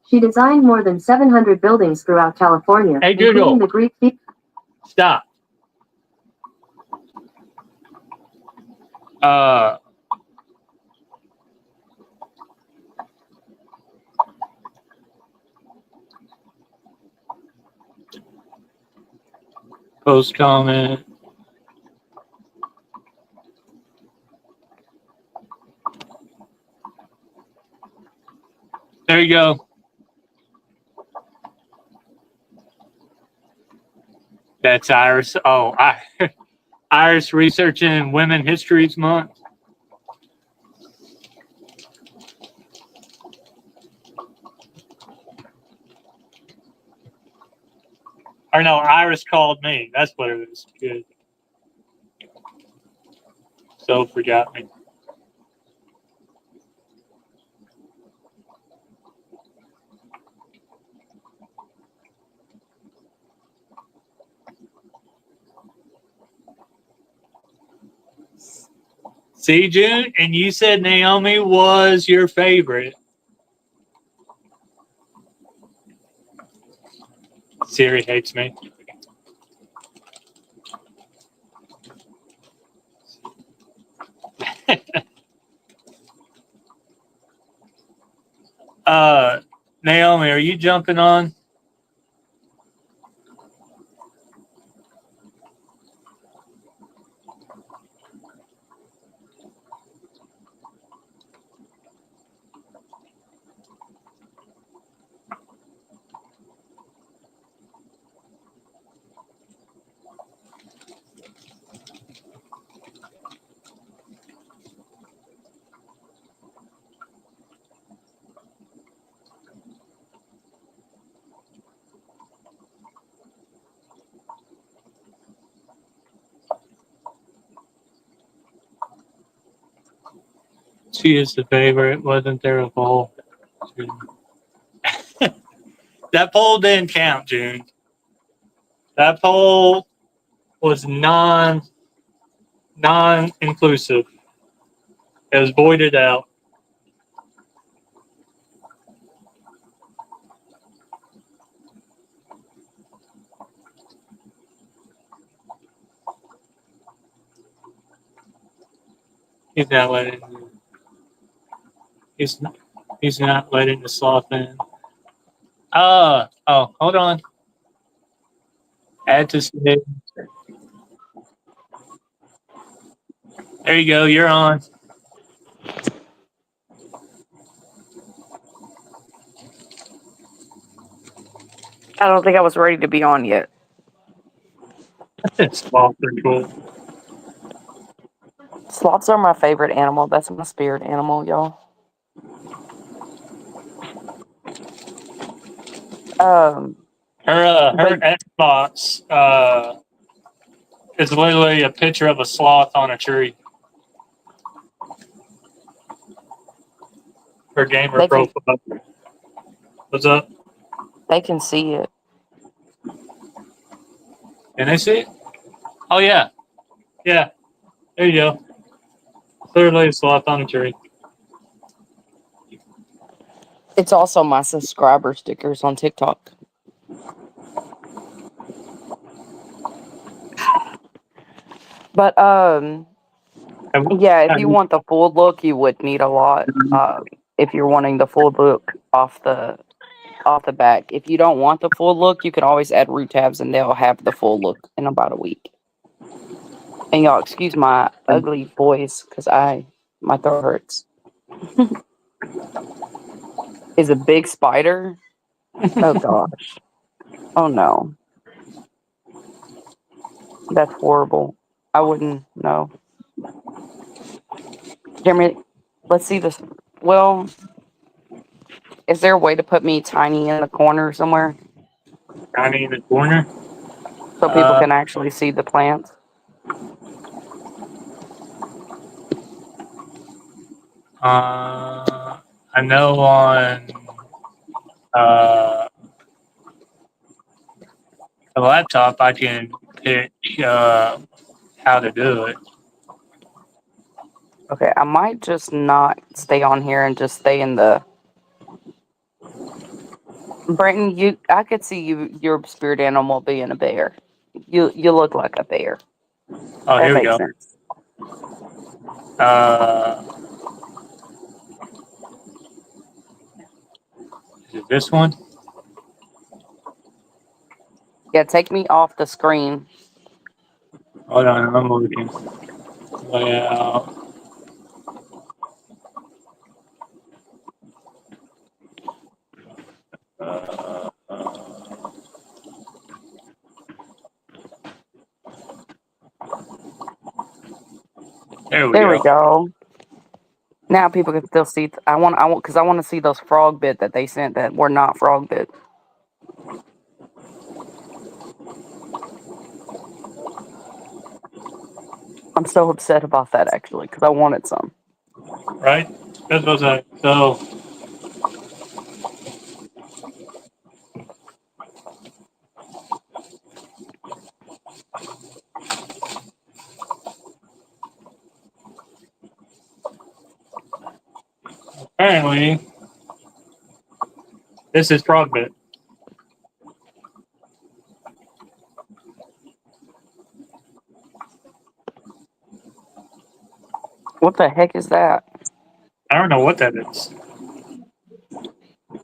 She designed more than 700 buildings throughout California, Hey, Google. including the Greek Theatre. Stop. Post comment. There you go. That's Iris. Oh, Iris researching Women Histories Month. Or no, Iris called me. That's what it was. Good. So forgot me. See, June, and you said Naomi was your favorite. Siri hates me. Naomi, are you jumping on? She is the favorite. Wasn't there a poll? That poll didn't count, June. That poll was non-inclusive. It was voided out. He's not letting. He's not letting the sloth in. Oh, hold on. Add to submit. There you go. You're on. I don't think I was ready to be on yet. Sloths are cool. Sloths are my favorite animal. That's my spirit animal, y'all. Her Xbox is literally a picture of a sloth on a tree. Her gamer profile. What's up? They can see it. Can they see it? Oh yeah, yeah. There you go. Clearly a sloth on a tree. It's also my subscriber stickers on TikTok. But yeah, if you want the full look, you would need a lot. If you're wanting the full look off the back. If you don't want the full look, you can always add root tabs and they'll have the full look in about a week. And y'all excuse my ugly voice because my throat hurts. Is a big spider? Oh gosh. Oh no. That's horrible. I wouldn't know. Jeremy, let's see this. Well, is there a way to put me tiny in the corner somewhere Tiny in the corner. so people can actually see the plants? I know on the laptop I can pick how to do it. Okay, I might just not stay on here and just stay in the. Brenton, I could see your spirit animal being a bear. You look like a bear. Oh, That here we makes go. sense. Is it this one? Yeah, take me off the screen. Hold on, I'm looking. Layout. There we There we go. go. Now people can still see. I want, because I want to see those frog bit that they sent that were not frog bit. I'm so upset about that actually, because I wanted some. Right? That's what I so. Apparently, this is Frogbit. What the heck is that? I don't know what that is.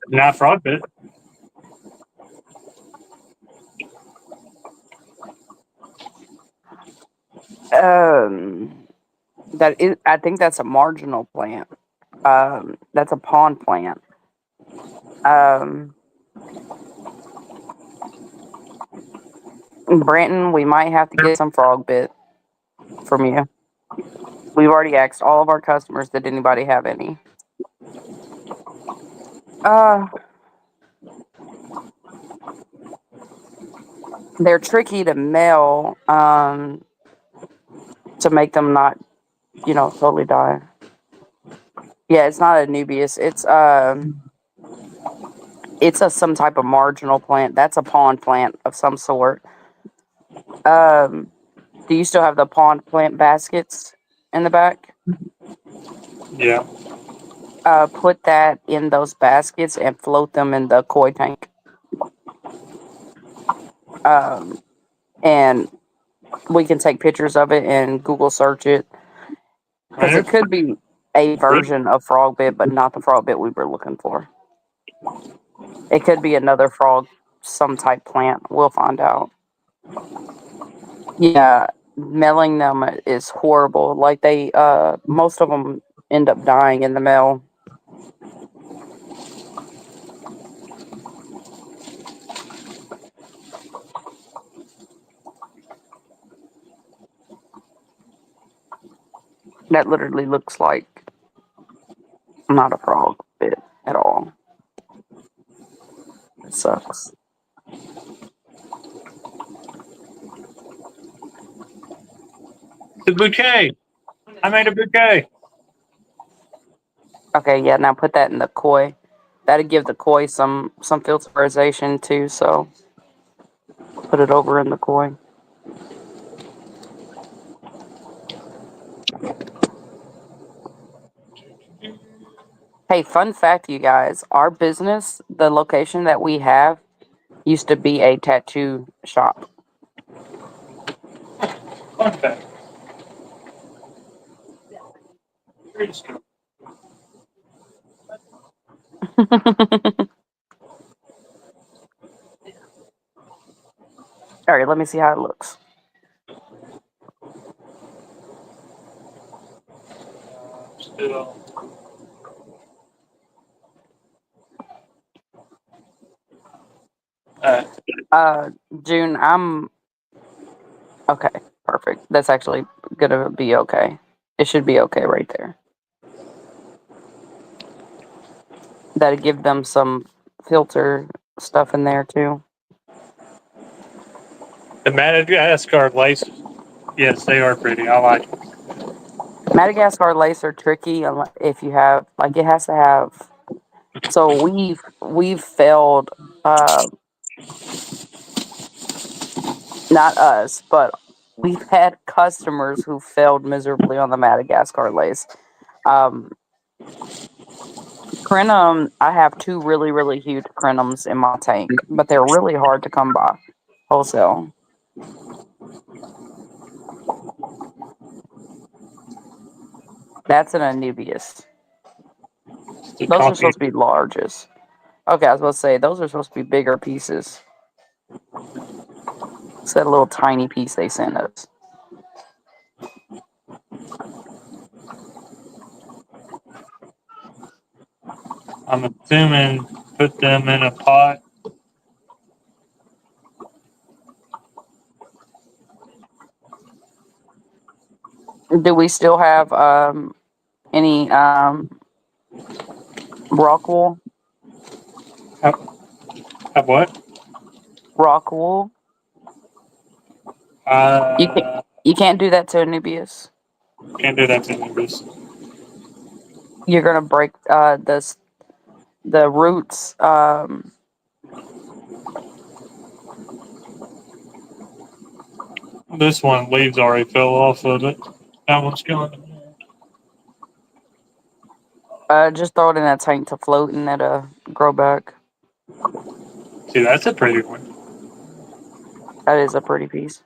Not Frogbit. That is. I think that's a marginal plant. That's a pond plant. Branton, we might have to get some frog bit from you. We've already asked all of our customers, did anybody have any? They're tricky to mail, to make them not, totally die. Yeah, it's not a Nubius. It's some type of marginal plant. That's a pond plant of some sort. Do you still have the pond plant baskets in the back? Yeah. Put that in those baskets and float them in the koi tank. And we can take pictures of it and Google search it. Because it could be a version of frog bit, but not the frog bit we were looking for. It could be another frog, some type plant. We'll find out. Yeah, mailing them is horrible. Like most of them end up dying in the mail. That literally looks like not a frog bit at all. It sucks. The bouquet. I made a bouquet. Okay, yeah, now put that in the koi. That'd give the koi some filterization too, so put it over in the koi. Hey, fun fact, you guys, our business, the location that we have, used to be a tattoo shop. Fun fact. All right, let me see how it looks. Still. June, okay, perfect. That's actually gonna be okay. It should be okay right there. That'd give them some filter stuff in there too. The Madagascar lace. Yes, they are pretty. I like it. Madagascar lace are tricky if you have, like, it has to have. So we've failed. Not us, but we've had customers who failed miserably on the Madagascar lace. Crenum, I have two really, really huge crenums in my tank, but they're really hard to come by wholesale. That's an Anubius. Those are supposed to be largest. Okay, I was about to say, those are supposed to be bigger pieces. It's that little tiny piece they sent us. I'm assuming put them in a pot. Do we still have any rock wool? Have what? Rock wool? You can't do that to Anubius. Can't do that to neighbors. You're gonna break the roots. This one, leaves already fell off of it. That one's gone. Just throw it in that tank to float and it'll grow back. See, that's a pretty one. That is a pretty piece.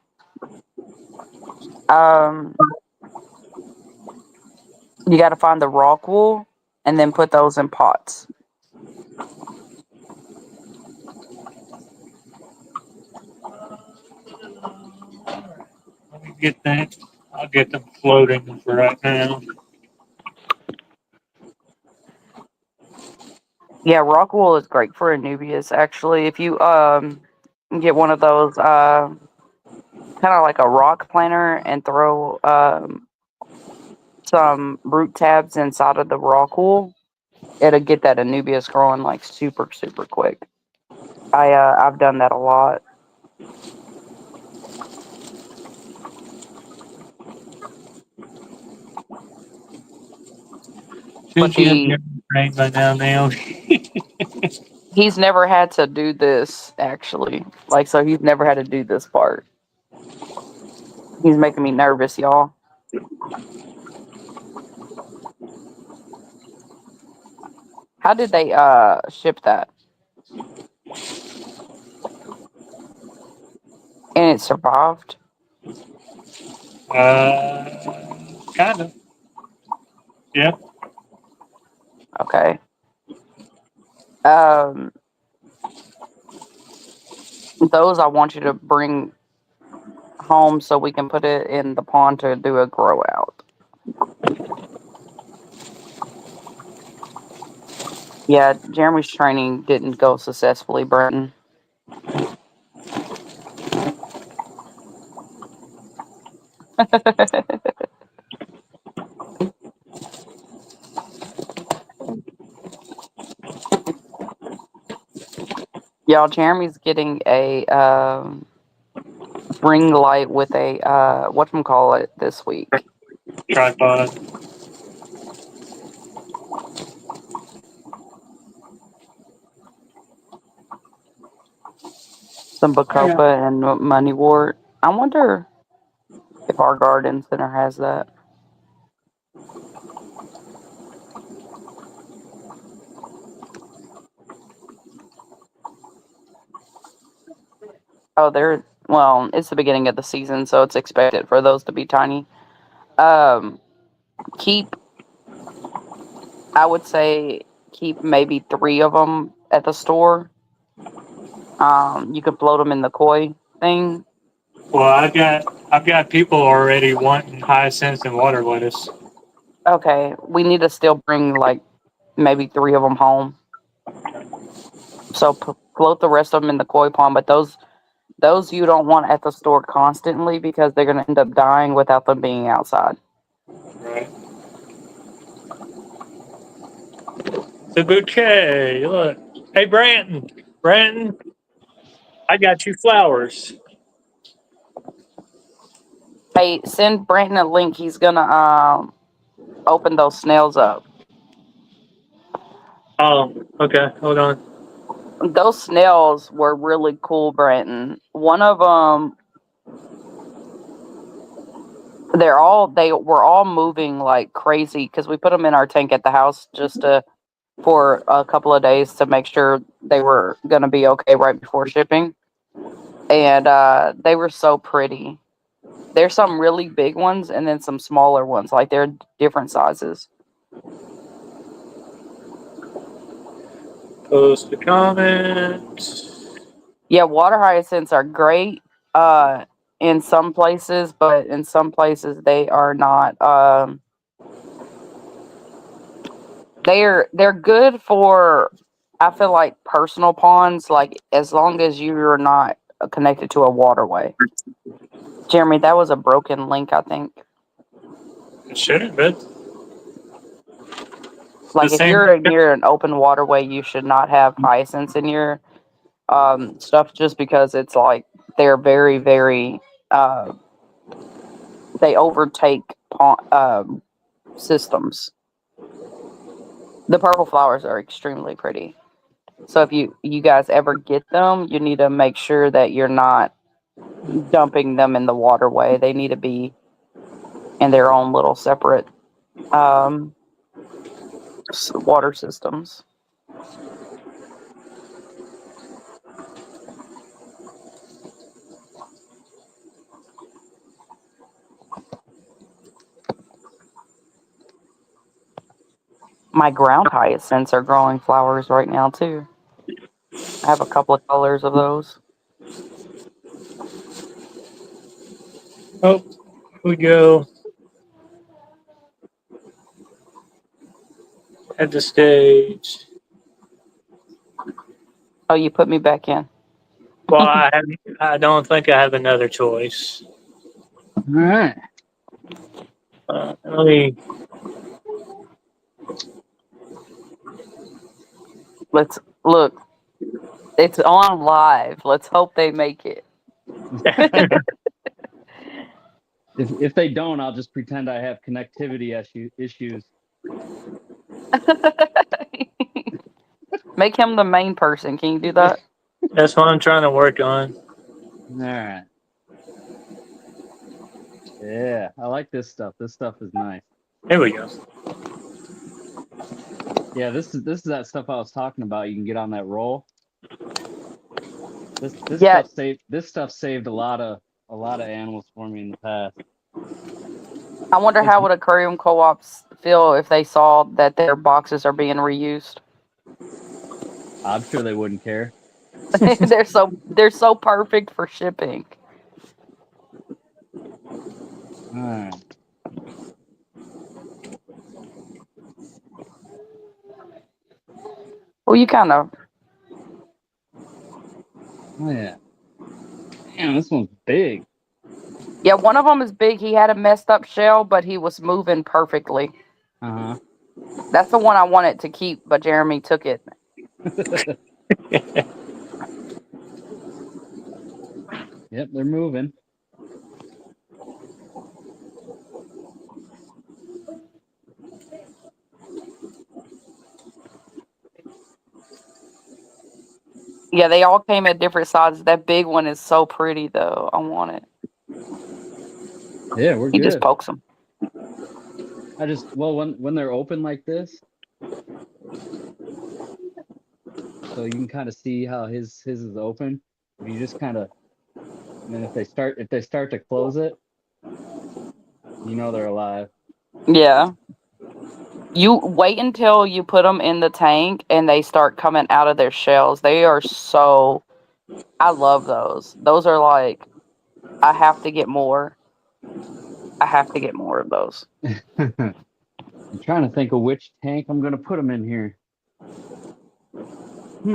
You got to find the rock wool and then put those in pots. Let me get that. I'll get them floating for right now. Yeah, rock wool is great for Anubias. Actually, if you get one of those kind of like a rock planter and throw some root tabs inside of the rock wool, it'll get that Anubias growing like super quick. I've done that a lot. But Shouldn't you have trained by now, Nail? he's never had to do this actually. Like, so he's never had to do this part. He's making me nervous, y'all. How did they ship that? And it survived? Kind of. Yeah. Okay. Those I want you to bring home so we can put it in the pond to do a grow out. Yeah, Jeremy's training didn't go successfully, Brenton. Y'all, Jeremy's getting a ring light with a whatchamacallit this week. Tripod. Some Bacopa and Moneywort. I wonder if our garden center has that. Oh, well, it's the beginning of the season, so it's expected for those to be tiny. I would say keep maybe 3 of them at the store. You could float them in the koi thing. Well, I've got people already wanting hyacinths and water lettuce. Okay, we need to still bring like maybe 3 of them home. So float the rest of them in the koi pond, but those you don't want at the store constantly because they're going to end up dying without them being outside. Right. The bouquet. Look. Hey, Brandon, I got you flowers. Hey, send Brandon a link. He's going to open those snails up. Oh, okay. Hold on. Those snails were really cool, Brandon. One of them, they were all moving like crazy because we put them in our tank at the house just for a couple of days to make sure they were going to be okay right before shipping. And they were so pretty. There's some really big ones and then some smaller ones. Like they're different sizes. Post a comment. Yeah, water hyacinths are great in some places, but in some places they are not. They're good for, I feel like, personal ponds, like as long as you're not connected to a waterway. Jeremy, that was a broken link, I think. It shouldn't, but Like if same. you're near an open waterway, you should not have hyacinths in your stuff just because it's like they're very, very they overtake systems. The purple flowers are extremely pretty. So if you guys ever get them, you need to make sure that you're not dumping them in the waterway. They need to be in their own little separate water systems. My ground hyacinths are growing flowers right now too. I have a couple of colors of those. Oh, here we go. At the stage. Oh, you put me back in. Well, I don't think I have another choice. All right. Let me. Let's look. It's on live. Let's hope they make it. If they don't, I'll just pretend I have connectivity issues. Make him the main person. Can you do that? That's what I'm trying to work on. All right. Yeah, I like this stuff. This stuff is nice. Here we go. Yeah, this is that stuff I was talking about. You can get on that roll. This Yeah. stuff saved a lot of animals for me in the past. I wonder how would aquarium co-ops feel if they saw that their boxes are being reused. I'm sure they wouldn't care. they're so perfect for shipping. All right. Well, you kind of. Oh yeah. Damn, this one's big. Yeah, one of them is big. He had a messed up shell, but he was moving perfectly. Uh That's the one I wanted to keep, but Jeremy took it. huh. Yep, they're moving. Yeah, they all came at different sizes. That big one is so pretty, though. I want it. Yeah, we're He good. just pokes them. When they're open like this, so you can kind of see how his is open. If you just kind of, and then if they start to close it, you know they're alive. Yeah. You wait until you put them in the tank and they start coming out of their shells. They are so. I love those. Those are like. I have to get more. I have to get more of those. I'm trying to think of which tank I'm gonna put them in here. I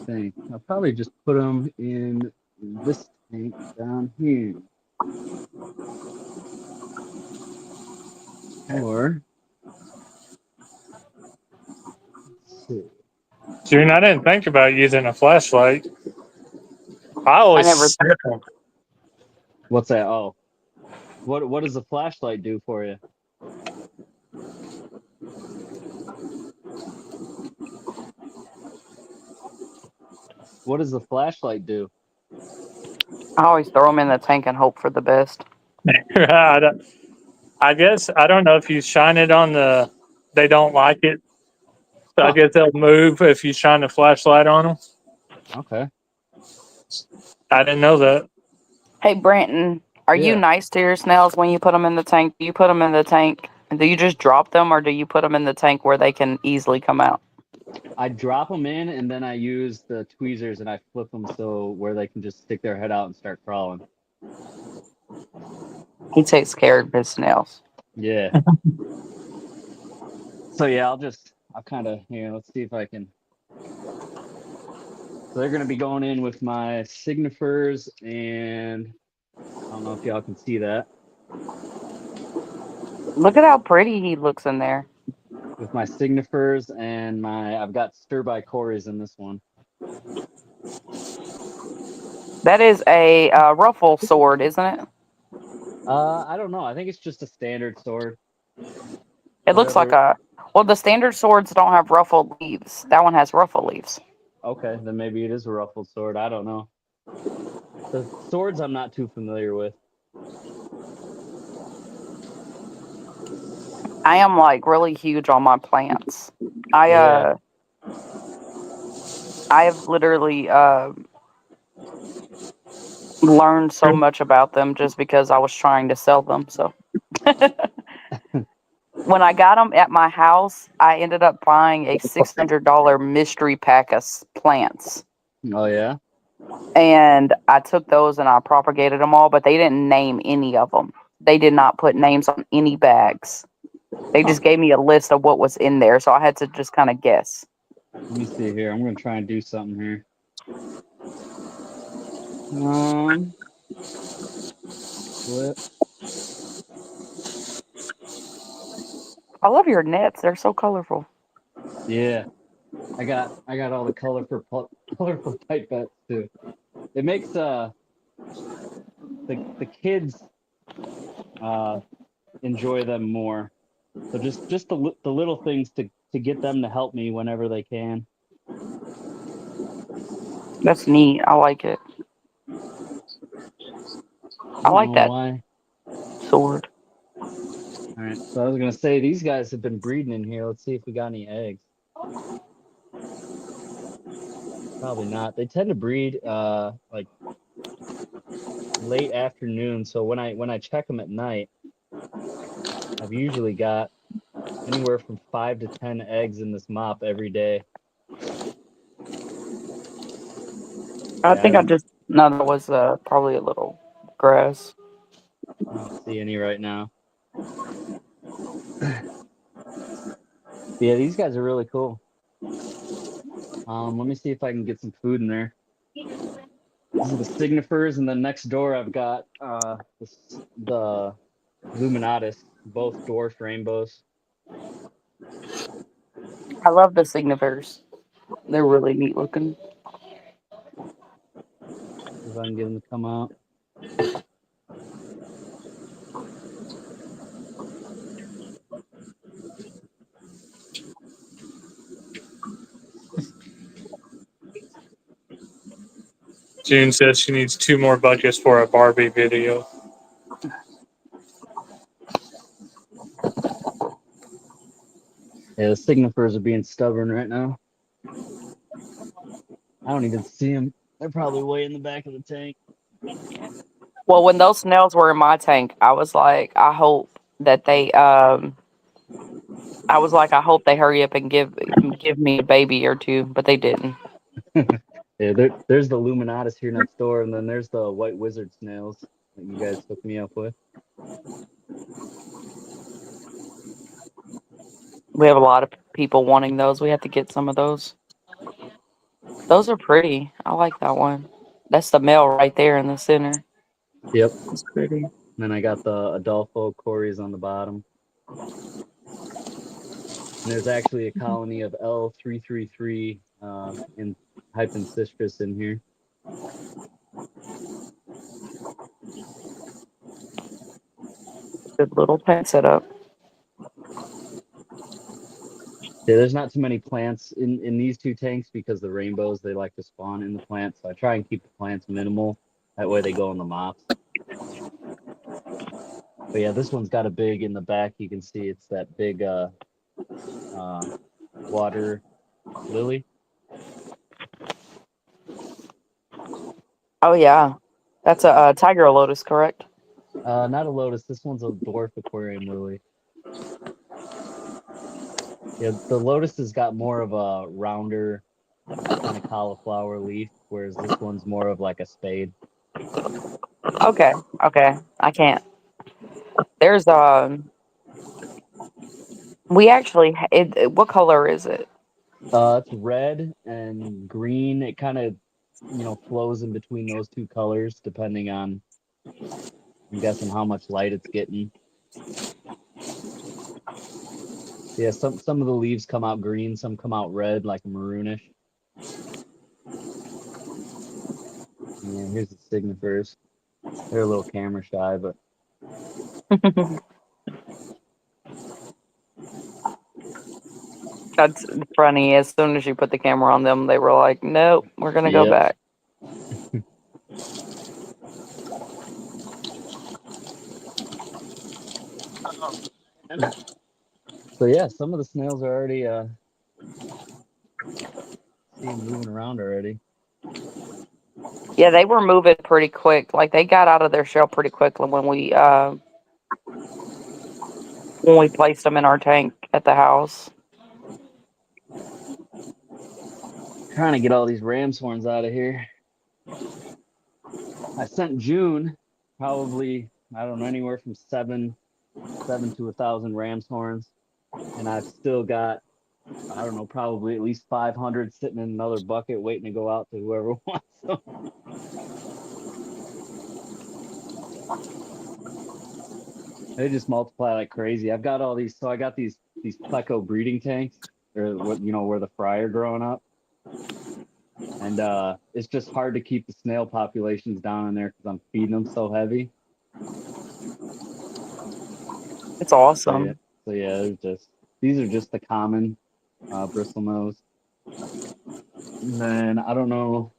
think I'll probably just put them in this tank down here. Or let's see. June, I didn't think about using a flashlight. I always never- sniff them. What's that? Oh, what does the flashlight do for you? What does the flashlight do? I always throw them in the tank and hope for the best. I guess I don't know if you shine it on the. They don't like it, so I guess they'll move if you shine a flashlight on them. Okay. I didn't know that. Hey, Branton, are you Yeah. nice to your snails when you put them in the tank? Do you put them in the tank? Do you just drop them, or do you put them in the tank where they can easily come out? I drop them in and then I use the tweezers and I flip them so where they can just stick their head out and start crawling. He takes care of his snails. Yeah. So yeah, I'll kind of, let's see if I can. So they're going to be going in with my signifers and don't know if y'all can see that. Look at how pretty he looks in there. With my signifers and I've got stir-by Corys in this one. That is a ruffle sword, isn't it? I don't know. I think it's just a standard sword. It looks like a. Well, the standard swords don't have ruffled leaves. That one has ruffle leaves. Okay, then maybe it is a ruffled sword. I don't know. The swords I'm not too familiar with. I am like really huge on my plants. Yeah. I have literally learned so much about them just because I was trying to sell them. So when I got them at my house, I ended up buying a $600 mystery pack of plants. Oh yeah. And I took those and I propagated them all, but they didn't name any of them. They did not put names on any bags. They just gave me a list of what was in there, so I had to just kind of guess. Let me see here. I'm gonna try and do something here. Flip. I love your nets; they're so colorful. Yeah. I got all the colorful pipettes too. It makes the kids enjoy them more. So just the little things to get them to help me whenever they can. That's neat. I like it. I like that Why. sword. All right. So I was gonna say these guys have been breeding in here. Let's see if we got any eggs. Probably not. They tend to breed like late afternoon. So when I check them at night, I've usually got anywhere from 5 to 10 eggs in this mop every day. I think I just no, that was probably a little grass. I don't see any right now. Yeah, these guys are really cool. Let me see if I can get some food in there. These are the signifers, and then next door I've got the Luminatus, both dwarf rainbows. I love the signifers. They're really neat looking. If I can get them to come out. June says she needs 2 more buckets for a Barbie video. Yeah, the signifers are being stubborn right now. I don't even see them. They're probably way in the back of the tank. Well, when those snails were in my tank, I was like, I hope that they I was like, I hope they hurry up and give me a baby or two, but they didn't. Yeah, there's the Luminatus here next door, and then there's the white wizard snails that you guys hooked me up with. We have a lot of people wanting those. We have to get some of those. Those are pretty. I like that one. That's the male right there in the center. Yep. It's pretty. And then I got the Adolfo Corys on the bottom. And there's actually a colony of L333 in Hypancistris in here. Good little pet setup. Yeah, there's not too many plants in these 2 tanks because the rainbows, they like to spawn in the plants. So I try and keep the plants minimal. That way they go in the mops. But yeah, this one's got a big in the back. You can see it's that big water lily. Oh yeah, that's a tiger lotus, correct? Not a lotus. This one's a dwarf aquarium lily. Yeah, the lotus has got more of a rounder kind of cauliflower leaf, whereas this one's more of like a spade. Okay, I can't. There's we actually what color is it? It's red and green. It kind of flows in between those 2 colors depending on I'm guessing how much light it's getting. Yeah, some of the leaves come out green, some come out red, like maroonish. Yeah, here's the signifers. They're a little camera shy, but That's funny. As soon as you put the camera on them, they were like, "Nope, we're gonna go Yep. back." So yeah, some of the snails are already see 'em moving around already. Yeah, they were moving pretty quick. Like they got out of their shell pretty quickly when we placed them in our tank at the house. Trying to get all these ram's horns out of here. I sent June probably, I don't know, anywhere from seven to 1,000 ram's horns, and I've still got, I don't know, probably at least 500 sitting in another bucket waiting to go out to whoever wants them. They just multiply like crazy. I've got all these, so I got these pleco breeding tanks, or what, you know, where the fry are growing up. And it's just hard to keep the snail populations down in there because I'm feeding them so heavy. It's awesome. So yeah, these are just the common bristlenose. And then I don't know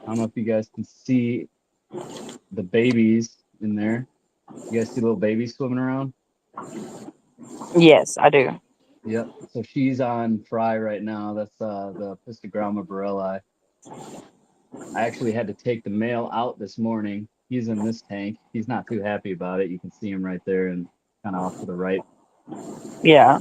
if you guys can see the babies in there. You guys see little babies swimming around? Yes, I do. Yep. So she's on fry right now. That's the Pistogramma borelli. I actually had to take the male out this morning. He's in this tank. He's not too happy about it. You can see him right there and kind of off to the right. Yeah.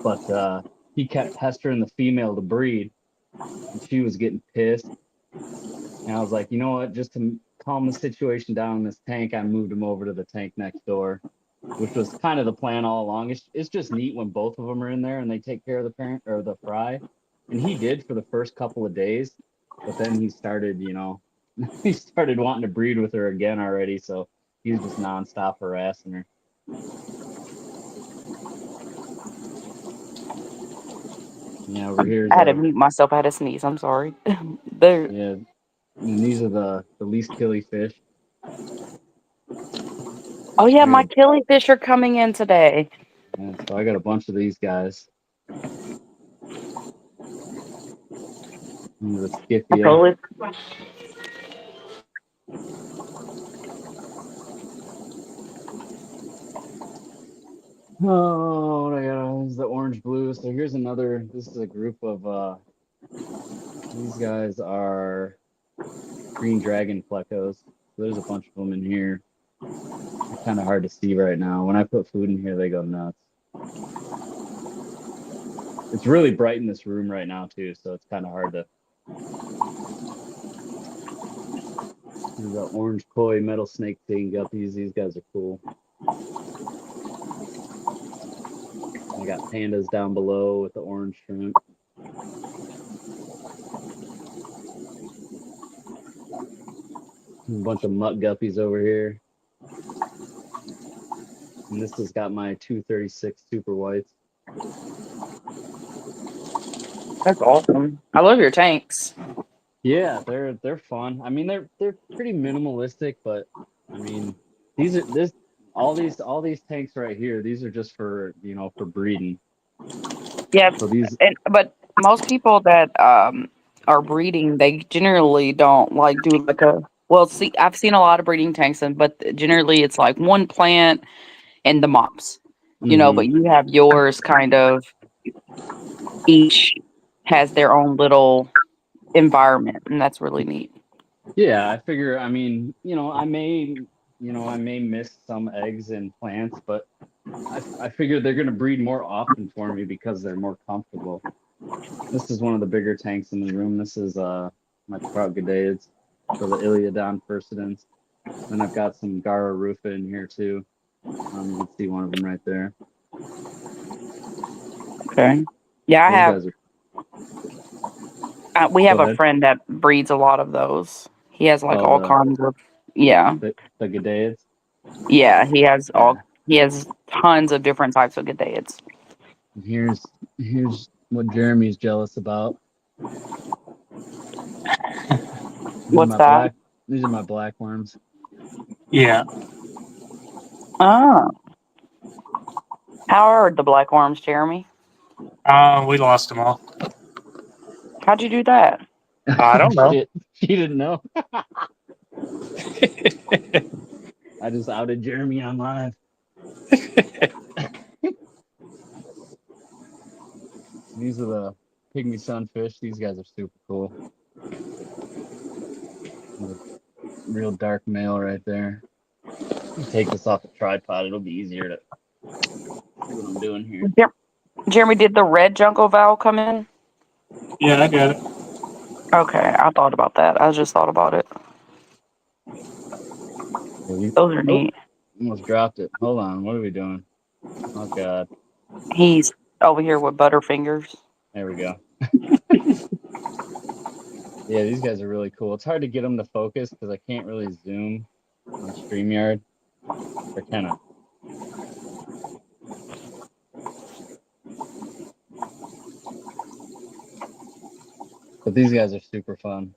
But he kept pestering the female to breed, and she was getting pissed. And I was like, you know what? Just to calm the situation down in this tank, I moved him over to the tank next door, which was kind of the plan all along. It's just neat when both of them are in there and they take care of the parent or the fry. And he did for the first couple of days, but then he started, you know, he started wanting to breed with her again already. So he was just nonstop harassing her. Yeah, over here. I had to mute myself. I had to sneeze. I'm sorry. They're Yeah, and these are the least killifish. Oh yeah, my killifish are coming in today. Yeah, so I got a bunch of these guys. The Skiffia. Oh, what I got is the orange blue. So here's another. This is a group of. These guys are green dragon plecos. So there's a bunch of them in here. It's kind of hard to see right now. When I put food in here, they go nuts. It's really bright in this room right now too, so it's kind of hard to. There's the orange koi metal snake tail guppies. These guys are cool. I got pandas down below with the orange shrimp. A bunch of mutt guppies over here. And this has got my 236 super whites. That's awesome. I love your tanks. Yeah, they're fun. I mean, they're pretty minimalistic, but I mean, all these tanks right here. These are just for, you know, for breeding. Yeah, so these, but most people that are breeding, they generally don't like do like a. Well, see, I've seen a lot of breeding tanks, but generally it's like one plant and the mops, you know. But you have yours kind of. Each has their own little environment, and that's really neat. Yeah, I figure. I mean, you know, I may miss some eggs in plants, but I figure they're going to breed more often for me because they're more comfortable. This is one of the bigger tanks in the room. This is my Troutgadeids for the Iliodon furcidans. Then I've got some Gara rufa in here too. You can see one of them right there. Okay. Yeah, we have a friend that breeds a lot of those. He has like all kinds of Yeah, The G'dayids. yeah. He has tons of different types of G'dayids. Here's what Jeremy's jealous about. What's that? These are my black worms. Yeah. Oh, how are the black worms, Jeremy? We lost them all. How'd you do that? I don't know. Shit, you didn't know. I just outed Jeremy on live. These are the pygmy sunfish. These guys are super cool. Real dark male right there. Take this off the tripod. It'll be easier to see what I'm doing here. Jeremy, did the red jungle vowel come in? Yeah, I got it. Okay, I thought about that. I just thought about it. Those are neat. Almost dropped it. Hold on. What are we doing? Oh, God. He's over here with Butterfingers. There we go. Yeah, these guys are really cool. It's hard to get them to focus because I can't really zoom on StreamYard. They're kind of... But these guys are super fun.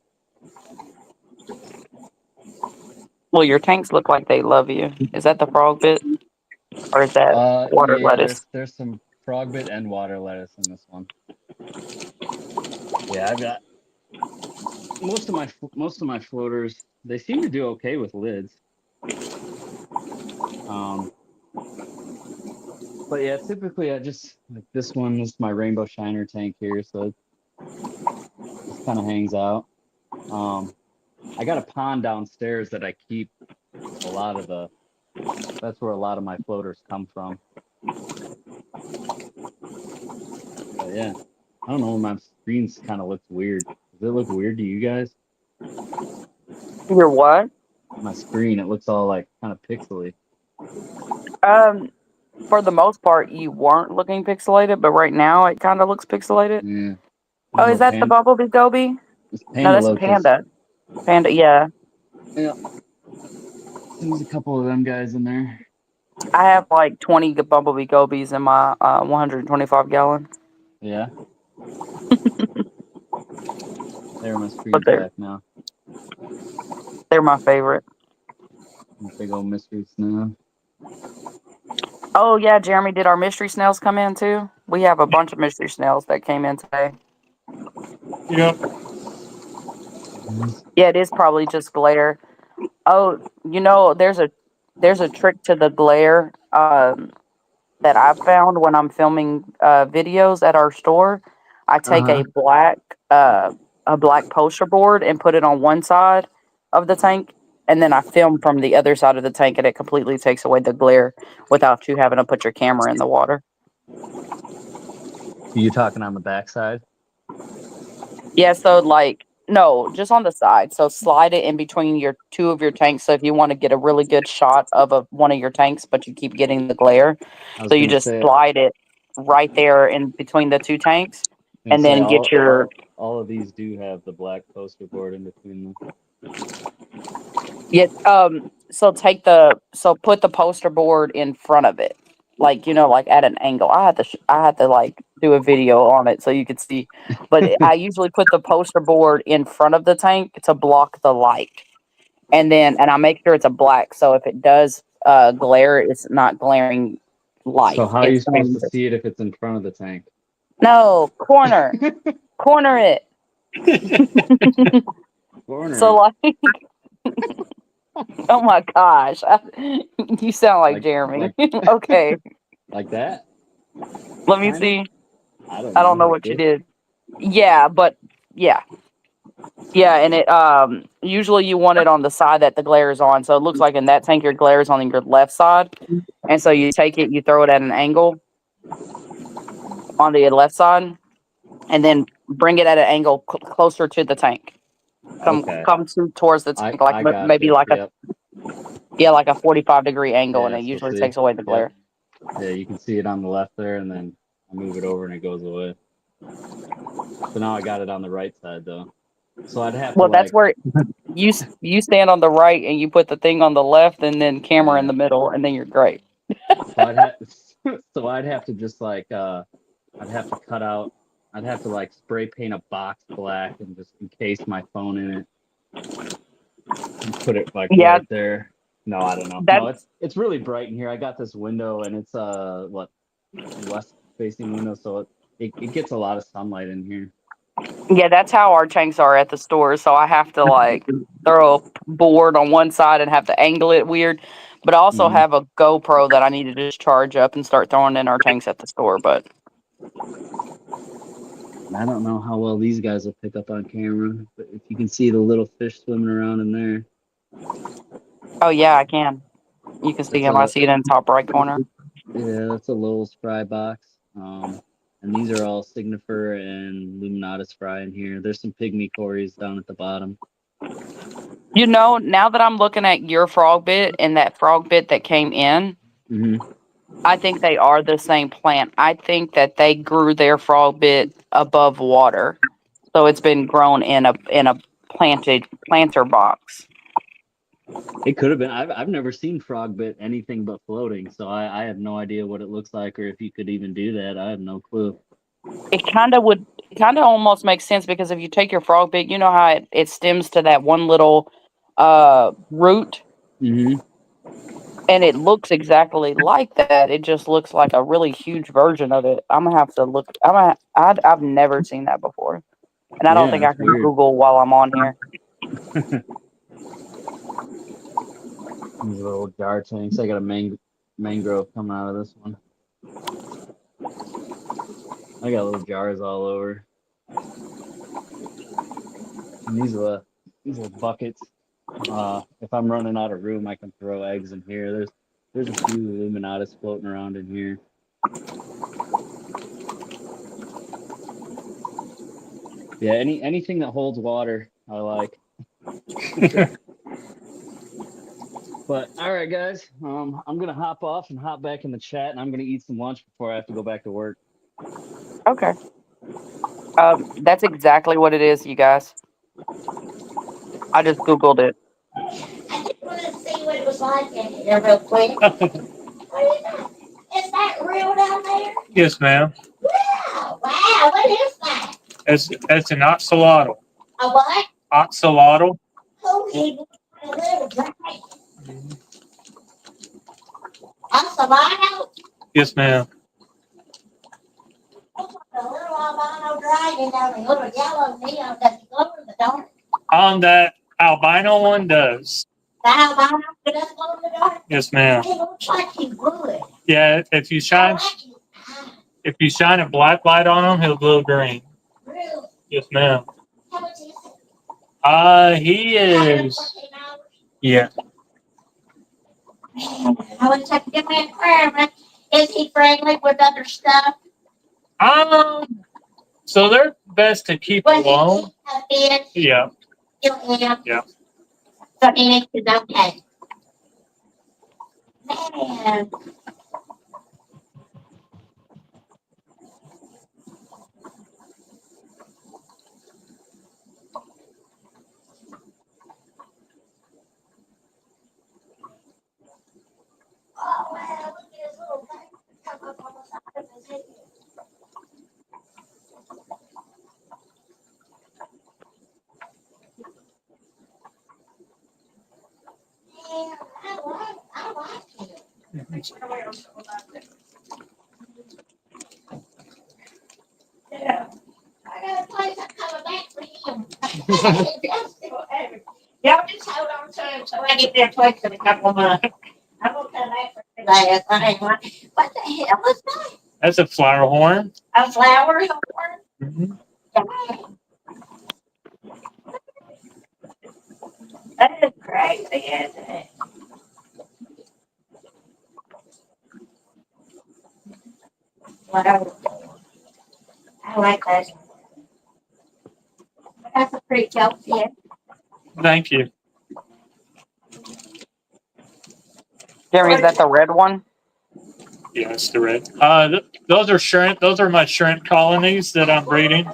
Well, your tanks look like they love you. Is that the frog bit? Or is that water lettuce? There's some frog bit and water lettuce in this one. Yeah, I've got most of my floaters. They seem to do okay with lids. But yeah, typically I just like this one. This is my rainbow shiner tank here, so it just kind of hangs out. I got a pond downstairs that I keep a lot of the. That's where a lot of my floaters come from. But yeah, I don't know. My screen kind of looks weird. Does it look weird to you guys? Your what? My screen, it looks all like kind of pixely. For the most part, you weren't looking pixelated, but right now it kind of looks pixelated. Yeah. Oh, is that the Bumblebee Goby? No, that's a Locust. panda. Panda, yeah. Yeah. There's a couple of them guys in there. I have like 20 Bumblebee Gobies in my 125 gallon. Yeah. They're my screen back now. They're my favorite. Big old mystery snail. Oh yeah, Jeremy, did our mystery snails come in too? We have a bunch of mystery snails that came in today. Yep. Yeah, it is probably just glare. Oh, you know, there's a trick to the glare that I've found when I'm filming videos at our store. I take a black poster board and put it on one side of the tank, and then I film from the other side of the tank, and it completely takes away the glare without you having to put your camera in the water. Are you talking on the back side? Yeah, so no, just on the side. So slide it in between your two of your tanks. So if you want to get a really good shot of one of your tanks, but you keep getting the glare, so you just slide it right there in between the two tanks, and then get your. All of these do have the black poster board in between them. Yeah. So put the poster board in front of it, like at an angle. I had to like do a video on it so you could see, but I usually put the poster board in front of the tank to block the light, and I make sure it's a black, so if it does glare, it's not glaring light. So how are you supposed to see it if it's in front of the tank? No, corner it. Corner. So like. Oh my gosh. You sound like Jeremy. Okay. Like that? Let me see. I don't know what you did. Yeah, but yeah. Yeah, and it usually you want it on the side that the glare is on. So it looks like in that tank your glare is on your left side. And so you take it, you throw it at an angle on the left side, and then bring it at an angle closer to the tank. Come towards the tank, maybe like a 45-degree angle, and it usually takes away the glare. Yeah, you can see it on the left there, and then I move it over and it goes away. So now I got it on the right side though. So I'd have Well, to that's like, where you stand on the right and you put the thing on the left and then camera in the middle and then you're great. so I'd have, so I'd have to just like, I'd have to cut out, I'd have to like spray paint a box black and just encase my phone in it and put it like Yeah, right there. No, I don't know. that No, it's really bright in here. I got this window and it's what, west facing window, so it gets a lot of sunlight in here. yeah, that's how our tanks are at the store. So I have to like throw a board on one side and have to angle it weird. But I also Mhm. have a GoPro that I need to just charge up and start throwing in our tanks at the store. But I don't know how well these guys will pick up on camera, but if you can see the little fish swimming around in there, oh yeah, I can. You can see that's him. I a see it in the top right corner. yeah, that's a Lowell's fry box. And these are all Signifer and Luminatus fry in here. There's some pygmy cories down at the bottom. You know, now that I'm looking at your frog bit and that frog bit that came in, Mm-hmm. I think they are the same plant. I think that they grew their frog bit above water, so it's been grown in a planter box. It could have been. I've never seen frog bit anything but floating, so I have no idea what it looks like or if you could even do that. I have no clue. It kind of almost makes sense because if you take your frog bit, you know how it stems to that one little root, Mm-hmm. and it looks exactly like that. It just looks like a really huge version of it. I'm gonna have to look. I've never seen that before, and I don't Yeah, think I that's can weird. Google while I'm on here. These little jar tanks. I got a mangrove coming out of this one. I got little jars all over. And these little buckets. If I'm running out of room, I can throw eggs in here. There's a few Illuminatus floating around in here. Yeah, anything that holds water, I like. But all right, guys, I'm gonna hop off and hop back in the chat, and I'm gonna eat some lunch before I have to go back to work. Okay. That's exactly what it is, you guys. I just Googled it. I just wanted to see what it was like in here real quick. What is that? Is that real down there? Yes, ma'am. Wow, wow, what is that? That's an oxalotl. A what? Oxalotl. Oh, he a little dragon. Ocelotto? Yes, ma'am. Looks like a little albino dragon down the little yellow neon. Does it glow in the dark? On that albino one does. The albino does glow in the dark? Yes, ma'am. It looks like he would. Yeah, if you I shine like his eye. if you shine a black light on him, he'll glow green. Really? Yes, ma'am. How much is it? He is. $14. Yeah. I would take to get me an aquarium. Is he friendly with other stuff? So they're best to keep Was alone. he a fish? Yeah. Yeah. Yeah. So he is okay. Man. Oh, wow, look at his little thing. Come up on the side of his head. Yeah, I like him. Yeah. I got a place I'm coming back for him. Y'all just hold on to him till I get their place in a couple of months. I'm gonna come back for his ass. I ain't like, what the hell was that? That's a flower horn. A flower horn? Mhm. Dang. That is crazy, isn't it? Flower horn. I like that. That's a pretty joke, yeah. Thank you. Jeremy, is that the red one? Yeah, it's the red. Those are shrimp. Those are my shrimp colonies that I'm breeding.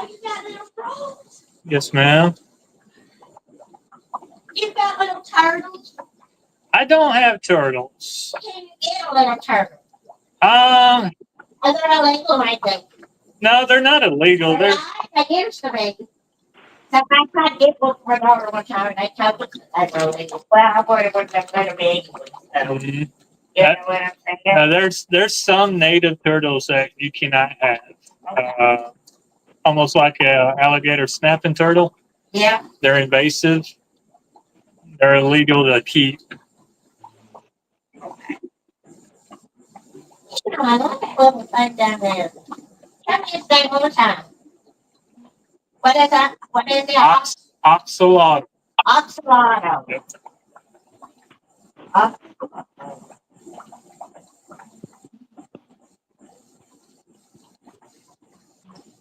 Oh, you got little frogs? Yes, ma'am. You got little turtles? I don't have turtles. Can you get a little turtle? Um, Are they illegal, I think? no, they're not illegal. They're I used to be. So I tried to get one for daughter one time, and they told me that they were illegal. Well, I worried about them little big ones, so, Mhm. you know what I'm saying? there's some native turtles that you cannot have. Almost like a alligator snapping turtle. Yeah, They're invasive. They're illegal to keep. you know, I love that little thing down there. Tell me his name one more time. What is that? What is it? Oxalotl. Oxalotl. Yep.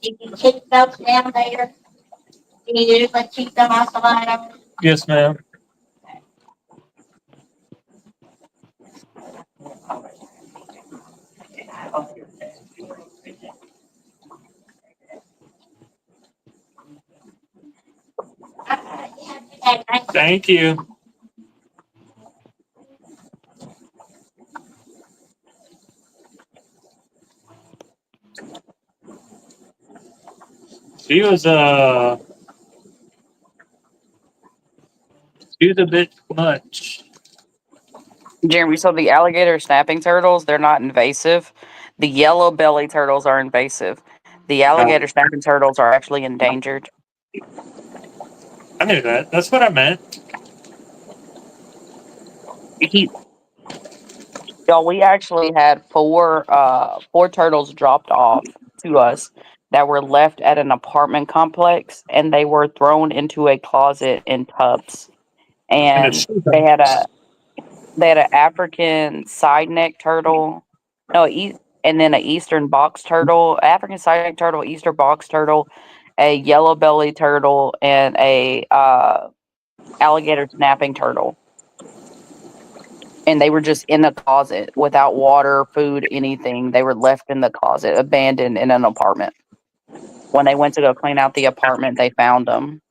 You can keep those down there. You usually keep them oxalotl. Yes, ma'am. Thank you. She was a bit much. Jeremy, so the alligator snapping turtles, they're not invasive. The yellow belly turtles are invasive. The alligator snapping turtles are actually endangered. I knew that. That's what I meant. Y'all, we actually had four turtles dropped off to us that were left at an apartment complex, and they were thrown into a closet in tubs. And they had an African side neck turtle, no, and then an eastern box turtle, African side neck turtle, eastern box turtle, a yellow belly turtle, and a alligator snapping turtle. And they were just in the closet without water, food, anything. They were left in the closet, abandoned in an apartment. When they went to go clean out the apartment, they found them.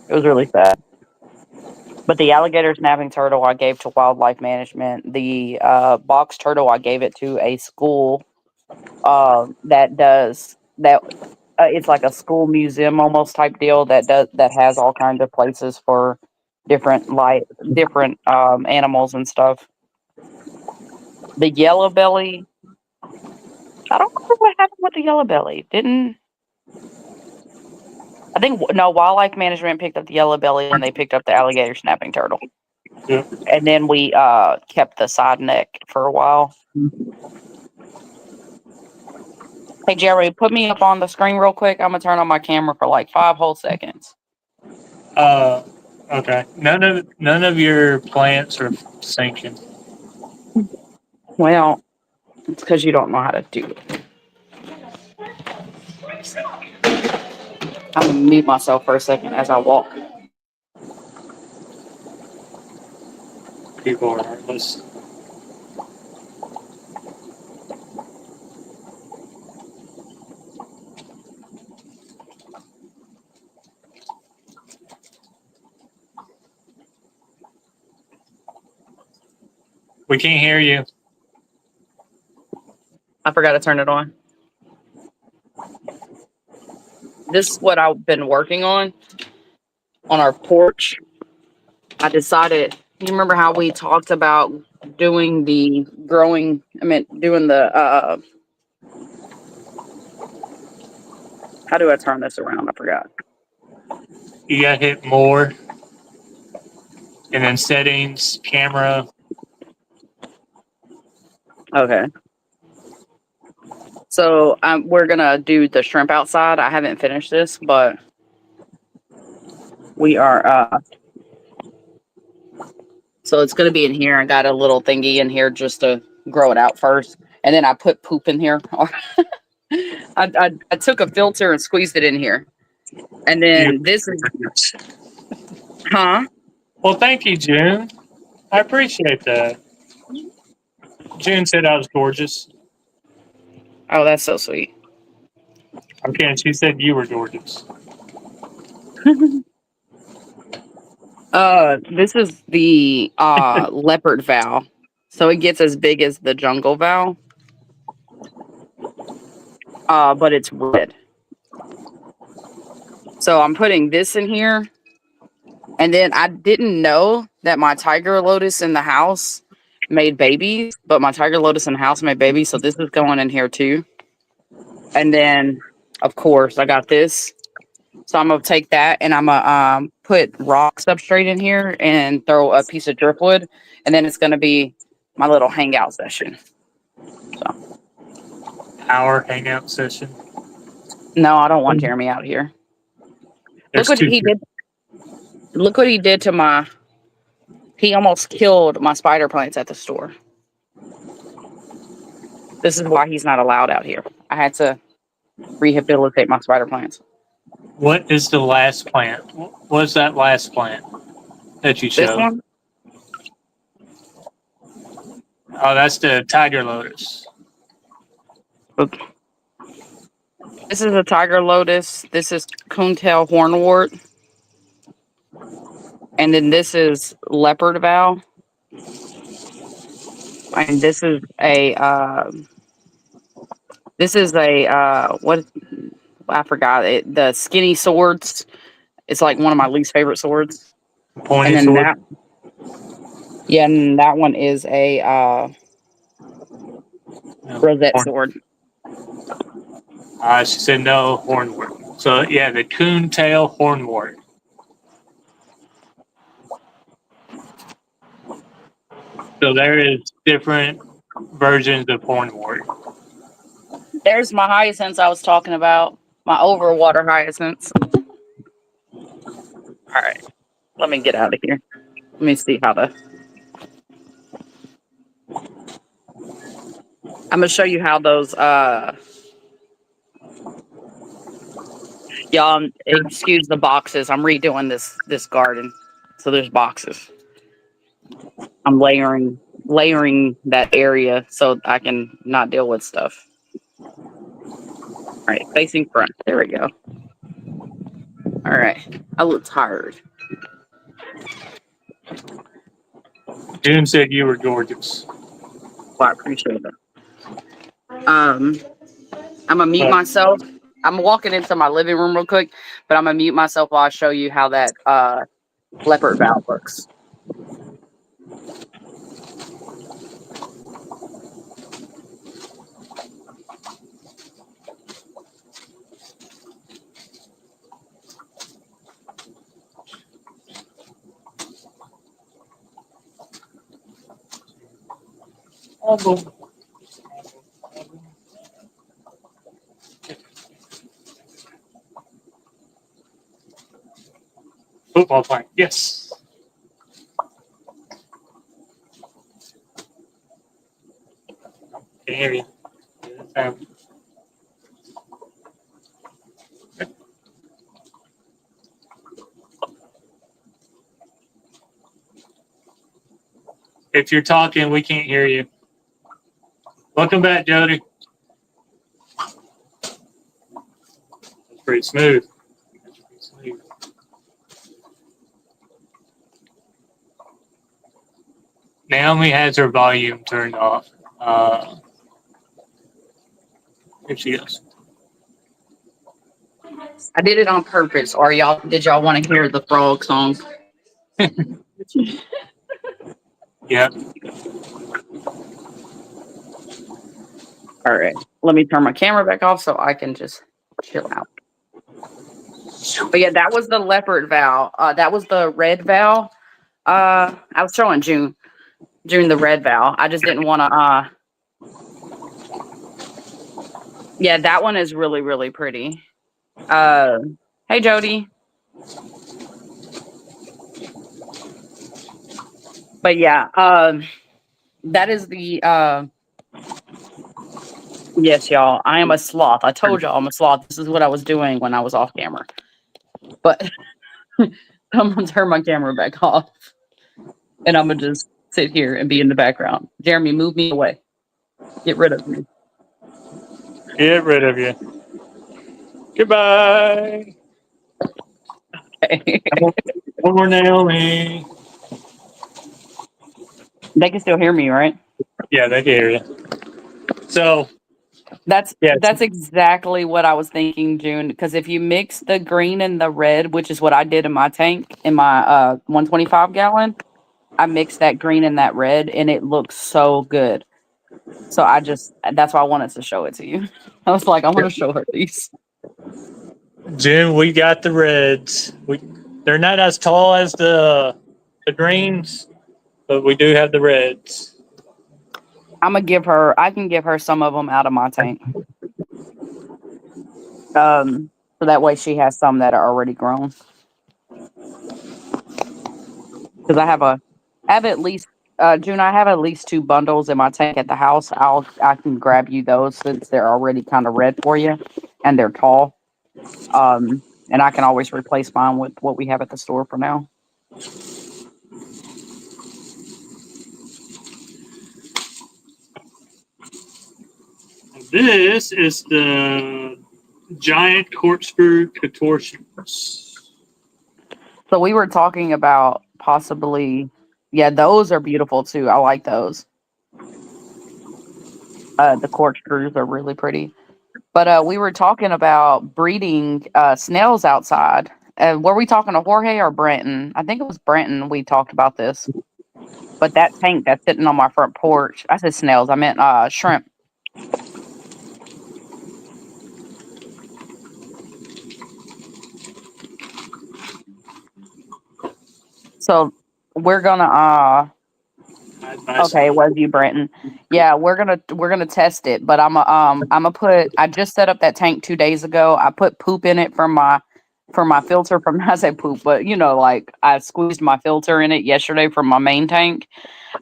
It was really sad. But the alligator snapping turtle I gave to wildlife management. The box turtle I gave it to a school that does that. It's like a school museum almost type deal that has all kinds of places for different animals and stuff. The yellow belly, I don't remember what happened with the yellow belly. I think no, wildlife management picked up the yellow belly and they picked up the alligator snapping turtle. Yeah. And then we kept the side neck for a while. Hey Jerry, put me up on the screen real quick. I'm gonna turn on my camera for like 5 whole seconds. Okay. None of your plants are sinking. Well, it's because you don't know how to do it. I'm gonna mute myself for a second as I walk. People are heartless. We can't hear you. I forgot to turn it on. This is what I've been working on our porch. I decided, you remember how we talked about doing the how do I turn this around? I forgot. You got to hit more. And then settings, camera. Okay. So we're gonna do the shrimp outside. I haven't finished this, but we are. So it's gonna be in here. I got a little thingy in here just to grow it out first, and then I put poop in here. I took a filter and squeezed it in here, and then this is, huh? Well, thank you, June. I appreciate that. June said I was gorgeous. Oh, that's so sweet. Okay, and she said you were gorgeous. This is the leopard vow. So it gets as big as the jungle vow. But it's red. So I'm putting this in here. And then I didn't know that my tiger lotus in the house made babies, but my tiger lotus in the house made babies. So this is going in here too. And then, of course, I got this. So I'm going to take that and I'm going to put rock substrate in here and throw a piece of driftwood. And then it's going to be my little hangout session. Our hangout session. No, I don't want Jeremy out here. There's Look what two. he did. Look what he did to my... He almost killed my spider plants at the store. This is why he's not allowed out here. I had to rehabilitate my spider plants. What is the last plant? What's that last plant that you This showed? one, Oh, that's the tiger lotus. this is a tiger lotus. This is coontail hornwort. And then this is leopard vow. And this is a what I forgot it. The skinny swords. It's like one of my least favorite swords. Pointy And then sword. and that one is a rosette Horn- sword. She said no hornwort. So yeah, the coontail hornwort. So there is different versions of hornwort. There's my hyacinths I was talking about. My overwater hyacinths. All right, let me get out of here. Let me see how to. I'm gonna show you how those. Y'all, excuse the boxes. I'm redoing this garden, so there's boxes. I'm layering that area so I can not deal with stuff. All right, facing front. There we go. All right, I look tired. June said you were gorgeous. Well, I appreciate it. I'm gonna mute myself. I'm walking into my living room real quick, but I'm gonna mute myself while I show you how that leopard valve works. Football playing. Yes. Can hear you. If you're talking, we can't hear you. Welcome back, Jody. That's pretty smooth. Naomi has her volume turned off. Here she goes. I did it on purpose. Or did y'all want to hear the frog song? Yep. All right. Let me turn my camera back off so I can just chill out. But yeah, that was the leopard vow. That was the red vow. I was showing June the red vow. I just didn't want to. Yeah, that one is really, really pretty. Hey, Jody. But yeah, that is the. Yes, y'all. I am a sloth. I told y'all I'm a sloth. This is what I was doing when I was off camera. But someone turn my camera back off, and I'm gonna just sit here and be in the background. Jeremy, move me away. Get rid of me. Get rid of you. Goodbye. One more Naomi. They can still hear me, right? Yeah, they can hear you. So That's yeah, that's exactly what I was thinking, June. Because if you mix the green and the red, which is what I did in my tank in my 125 gallon, I mixed that green and that red, and it looks so good. So that's why I wanted to show it to you. I was like, I want to show her these. June, we got the reds. They're not as tall as the greens, but we do have the reds. I can give her some of them out of my tank. So that way she has some that are already grown. Because I have at least June, I have at least 2 bundles in my tank at the house. I can grab you those since they're already kind of red for you and they're tall. And I can always replace mine with what we have at the store for now. This is the giant corkscrew contortions. So we were talking about possibly, yeah, those are beautiful too. I like those. The corkscrews are really pretty. But we were talking about breeding snails outside. Were we talking to Jorge or Brenton? I think it was Brenton. We talked about this. But that tank that's sitting on my front porch, I said snails. I meant shrimp. So we're gonna okay, it was you, Brenton. Yeah, we're gonna test it, but I'm gonna put. I just set up that tank 2 days ago. I put poop in it for my filter from. I say poop, but like I squeezed my filter in it yesterday from my main tank.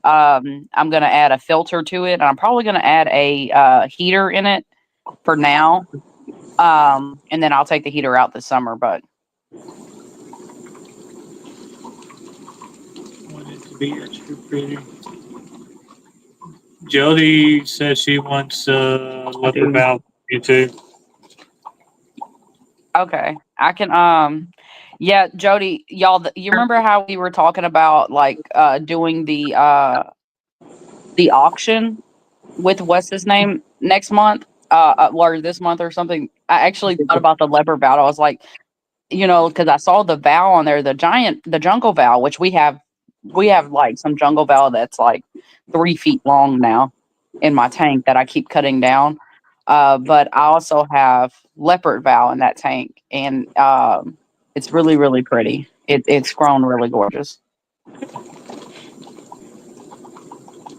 I'm gonna add a filter to it, and I'm probably gonna add a heater in it for now. And then I'll take the heater out this summer. But Want it to be extra pretty. Jody says she wants leopard valve you too. okay, I can. Yeah, Jody, y'all, you remember how we were talking about like doing the auction with what's his name next month, or this month or something? I actually thought about the leopard valve. I was like, because I saw the vow on there, the jungle vow, which we have like some jungle vow that's like 3 feet long now in my tank that I keep cutting down. But I also have leopard vow in that tank, and it's really, really pretty. It's grown really gorgeous.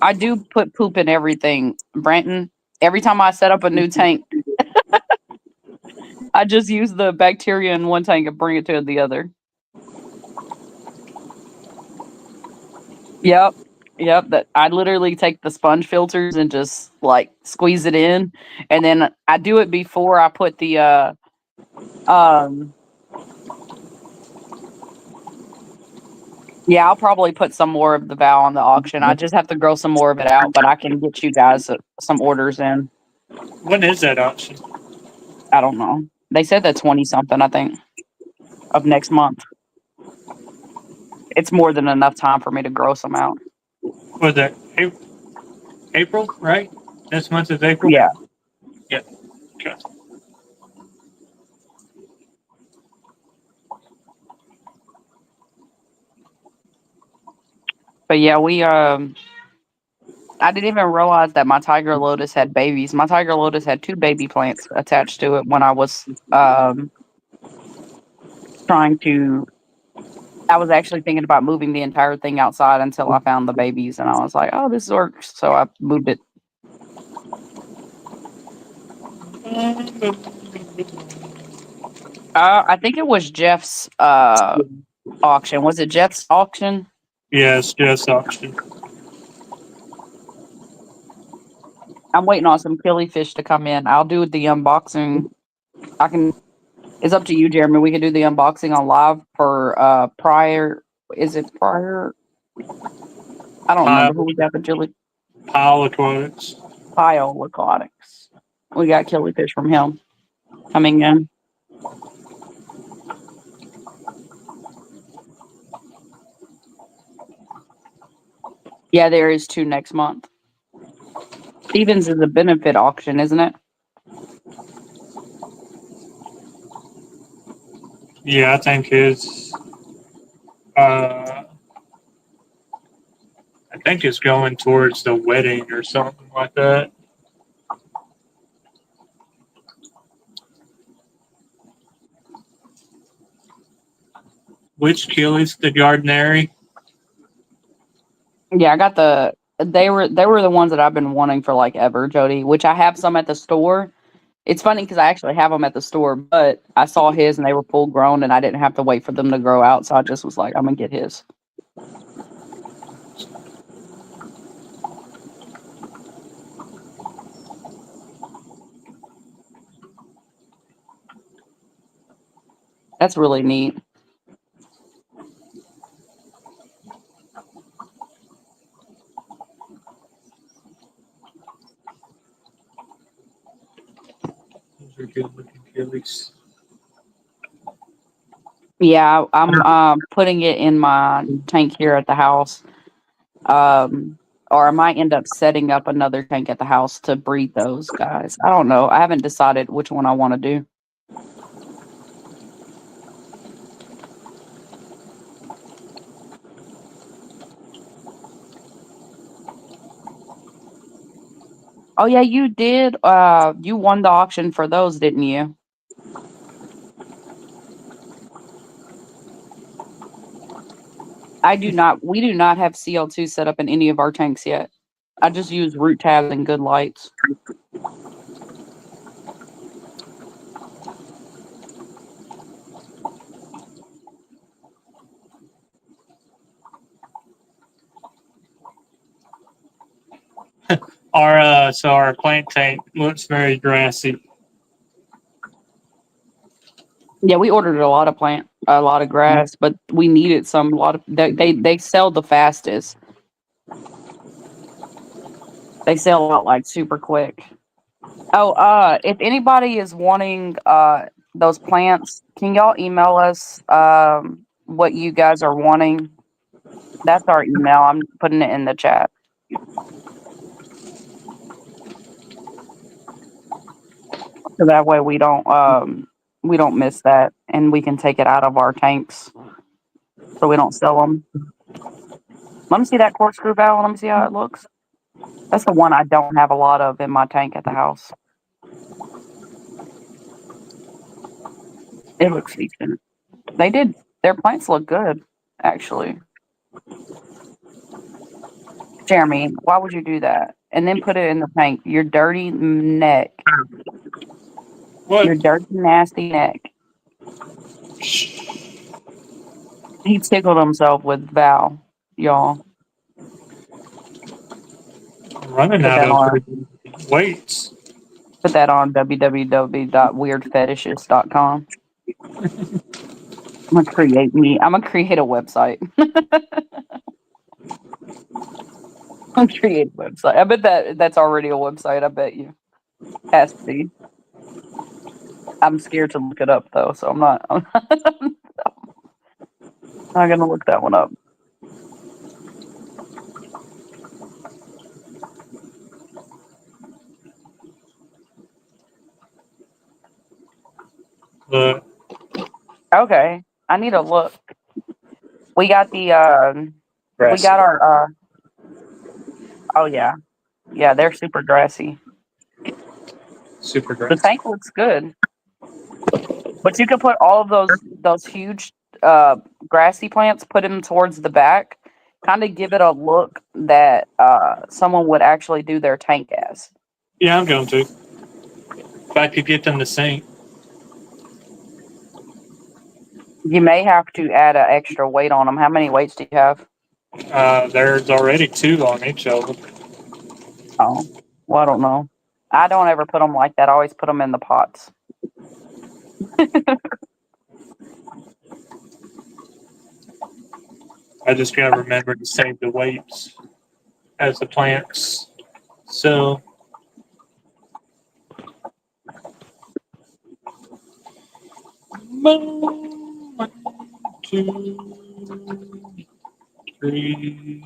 I do put poop in everything, Brenton. Every time I set up a new tank, I just use the bacteria in one tank and bring it to the other. Yep. Yep. That I literally take the sponge filters and just like squeeze it in. And then I do it before I put the yeah, I'll probably put some more of the vow on the auction. I just have to grow some more of it out, but I can get you guys some orders in. When is that auction? I don't know. They said the 20 something, I think, of next month. It's more than enough time for me to grow some out. Was that April, right? This month is April? Yeah. Yeah. Okay. But yeah, I didn't even realize that my Tiger Lotus had babies. My Tiger Lotus had 2 baby plants attached to it when I was I was actually thinking about moving the entire thing outside until I found the babies, and I was like, oh, this works. So I moved it. I think it was Jeff's auction. Was it Jeff's auction? Yes, just auction. I'm waiting on some killifish to come in. I'll do the unboxing. It's up to you, Jeremy. We can do the unboxing on live for Prior. Is it Prior? I don't remember who we got the jelly. Pile Aquatics. Aquatics. We got killifish from him coming in. Yeah, there is 2 next month. Stevens is a benefit auction, isn't it? Yeah, I think it's. I think it's going towards the wedding or something like that. Which Achilles? The Gardneri? Yeah, I got the. They were the ones that I've been wanting for like ever, Jody. Which I have some at the store. It's funny because I actually have them at the store, but I saw his and they were full grown, and I didn't have to wait for them to grow out, so I just was like, I'm gonna get his. That's really neat. Those are good looking Achilles. Yeah, I'm putting it in my tank here at the house. Or I might end up setting up another tank at the house to breed those guys. I don't know. I haven't decided which one I want to do. Oh yeah, you did. You won the auction for those, didn't you? I do not. We do not have CL2 set up in any of our tanks yet. I just use root tabs and good lights. Our plant tank looks very grassy. Yeah, we ordered a lot of grass, but we needed some. A lot of they sell the fastest. They sell out like super quick. Oh, if anybody is wanting those plants, can y'all email us what you guys are wanting? That's our email. I'm putting it in the chat. So that way we don't miss that, and we can take it out of our tanks so we don't sell them. Let me see that corkscrew valve. Let me see how it looks. That's the one I don't have a lot of in my tank at the house. It looks decent. Their plants look good, actually. Jeremy, why would you do that? And then put it in the tank. Your dirty neck. What? Your dirty, nasty neck. He tickled himself with Val, y'all. I'm running Put out that of on. weights. Put that on www.weirdfetishes.com. I'm gonna create a website. I'm gonna create a website. I bet that's already a website. I bet you. Has to be. I'm scared to look it up though, so I'm not gonna look that one up. Look, Okay. I need to look. We got the we grassy. got our oh yeah. Yeah, they're super grassy. Super The grassy. tank looks good. But you could put all of those huge grassy plants, put them towards the back, kind of give it a look that someone would actually do their tank as. Yeah, I'm going to. If I could get them to sink. You may have to add an extra weight on them. How many weights do you have? There's already 2 on each of them. Oh, well, I don't know. I don't ever put them like that. I always put them in the pots. I just gotta remember to save the weights as the plants. So One, two, three.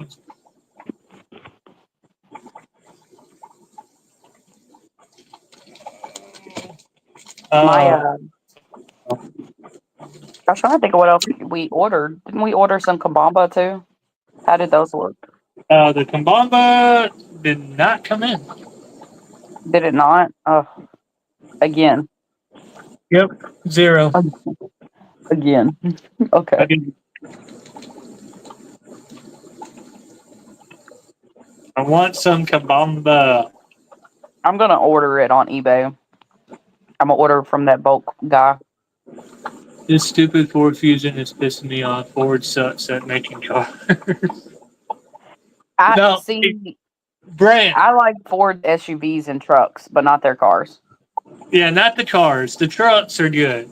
My Uh, I was trying to think of what else we ordered. Didn't we order some kabamba too? How did those look? the Kambamba did not come in. Did it not? Again. Yep, 0. Again. Okay. I want some Kambamba. I'm gonna order it on eBay. I'm gonna order from that bulk guy. This stupid Ford Fusion is pissing me off. Ford sucks at making cars. I No, see. Brand. I like Ford SUVs and trucks, but not their cars. Yeah, not the cars. The trucks are good.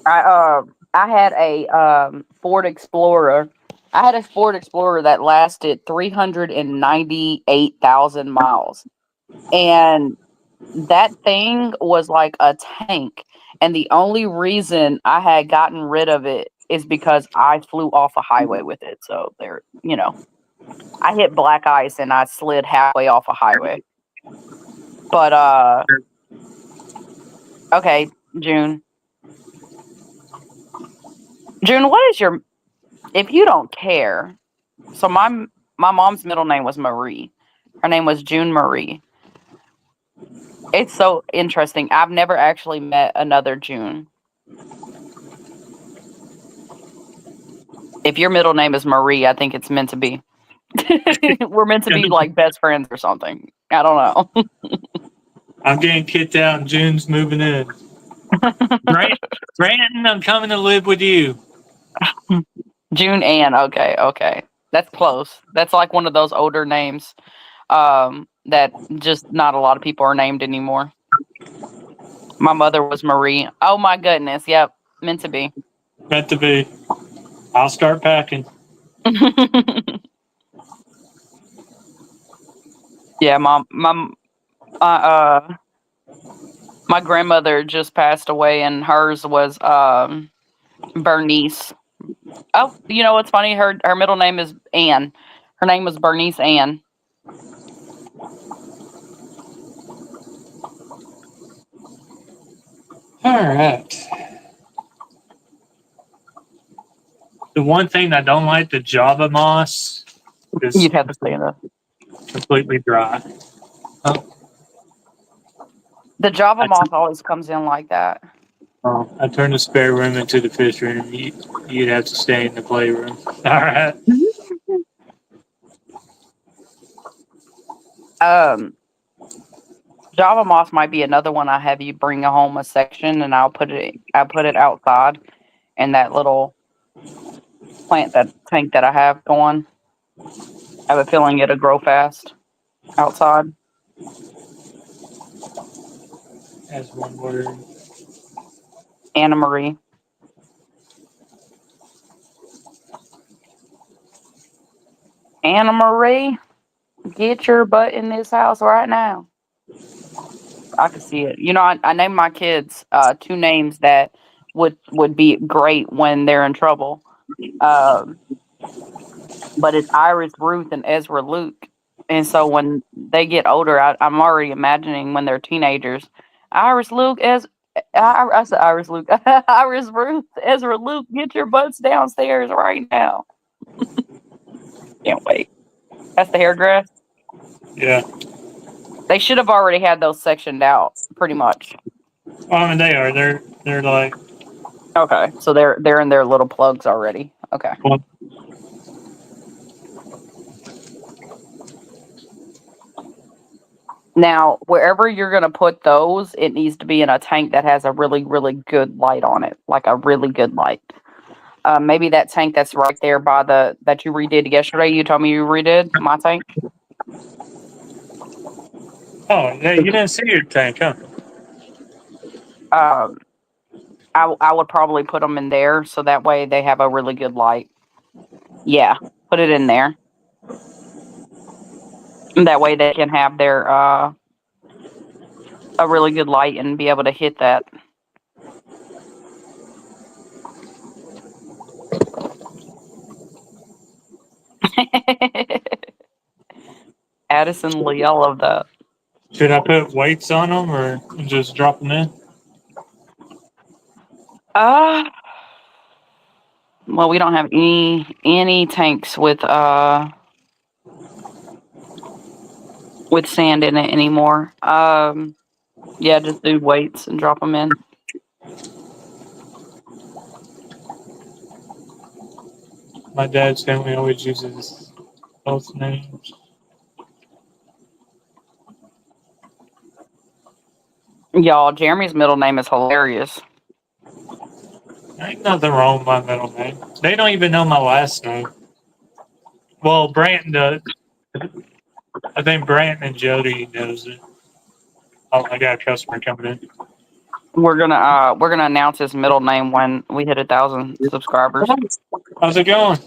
I had a Ford Explorer. I had a Ford Explorer that lasted 398,000 miles, and that thing was like a tank. And the only reason I had gotten rid of it is because I flew off a highway with it. So there, I hit black ice and I slid halfway off a highway. But okay, June. June, what is your, if you don't care? So my mom's middle name was Marie. Her name was June Marie. It's so interesting. I've never actually met another June. If your middle name is Marie, I think it's meant to be. We're meant to be like best friends or something. I don't know. I'm getting kicked out and June's moving in. Brandon, I'm coming to live with you. June Ann. Okay. That's close. That's like one of those older names that just not a lot of people are named anymore. My mother was Marie. Oh my goodness. Yep. Meant to be. Meant to be. I'll start packing. Yeah, my grandmother just passed away, and hers was Bernice. Oh, you know what's funny? Her middle name is Ann. Her name was Bernice Ann. All right. The one thing I don't like, the Java moss, is You'd have to say that. completely dry. The Java moth always comes in like that. I turned the spare room into the fish room. You'd have to stay in the playroom. All right. Java moss might be another one. I have you bring home a section, and I'll put it outside in that little tank that I have going. I have a feeling it'll grow fast outside. As one word. Anna Marie. Anna Marie, get your butt in this house right now. I can see it. I named my kids 2 names that would be great when they're in trouble. But it's Iris Ruth and Ezra Luke. And so when they get older, I'm already imagining when they're teenagers. Iris Luke, I said Iris Luke. Iris Ruth, Ezra Luke, get your butts downstairs right now. Can't wait. That's the hairdress. Yeah. They should have already had those sectioned out, pretty much. I mean, they are. They're like. Okay, so they're in their little plugs already. Okay. Well, Now, wherever you're gonna put those, it needs to be in a tank that has a really, really good light on it, like a really good light. Maybe that tank that's right there by that you redid yesterday. You told me you redid my tank. oh, yeah, you didn't see your tank, huh? I would probably put them in there so that way they have a really good light. Yeah, put it in there. And that way they can have their a really good light and be able to hit that. Madison Lee. I love that. Should I put weights on them or just drop them in? Well, we don't have any tanks with sand in it anymore. Yeah, just do weights and drop them in. My dad's family always uses both names. Y'all, Jeremy's middle name is hilarious. Ain't nothing wrong with my middle name. They don't even know my last name. Well, Brant does. I think Brant and Jody knows it. Oh, I got a customer coming in. We're gonna announce his middle name when we hit 1,000 subscribers. How's it going?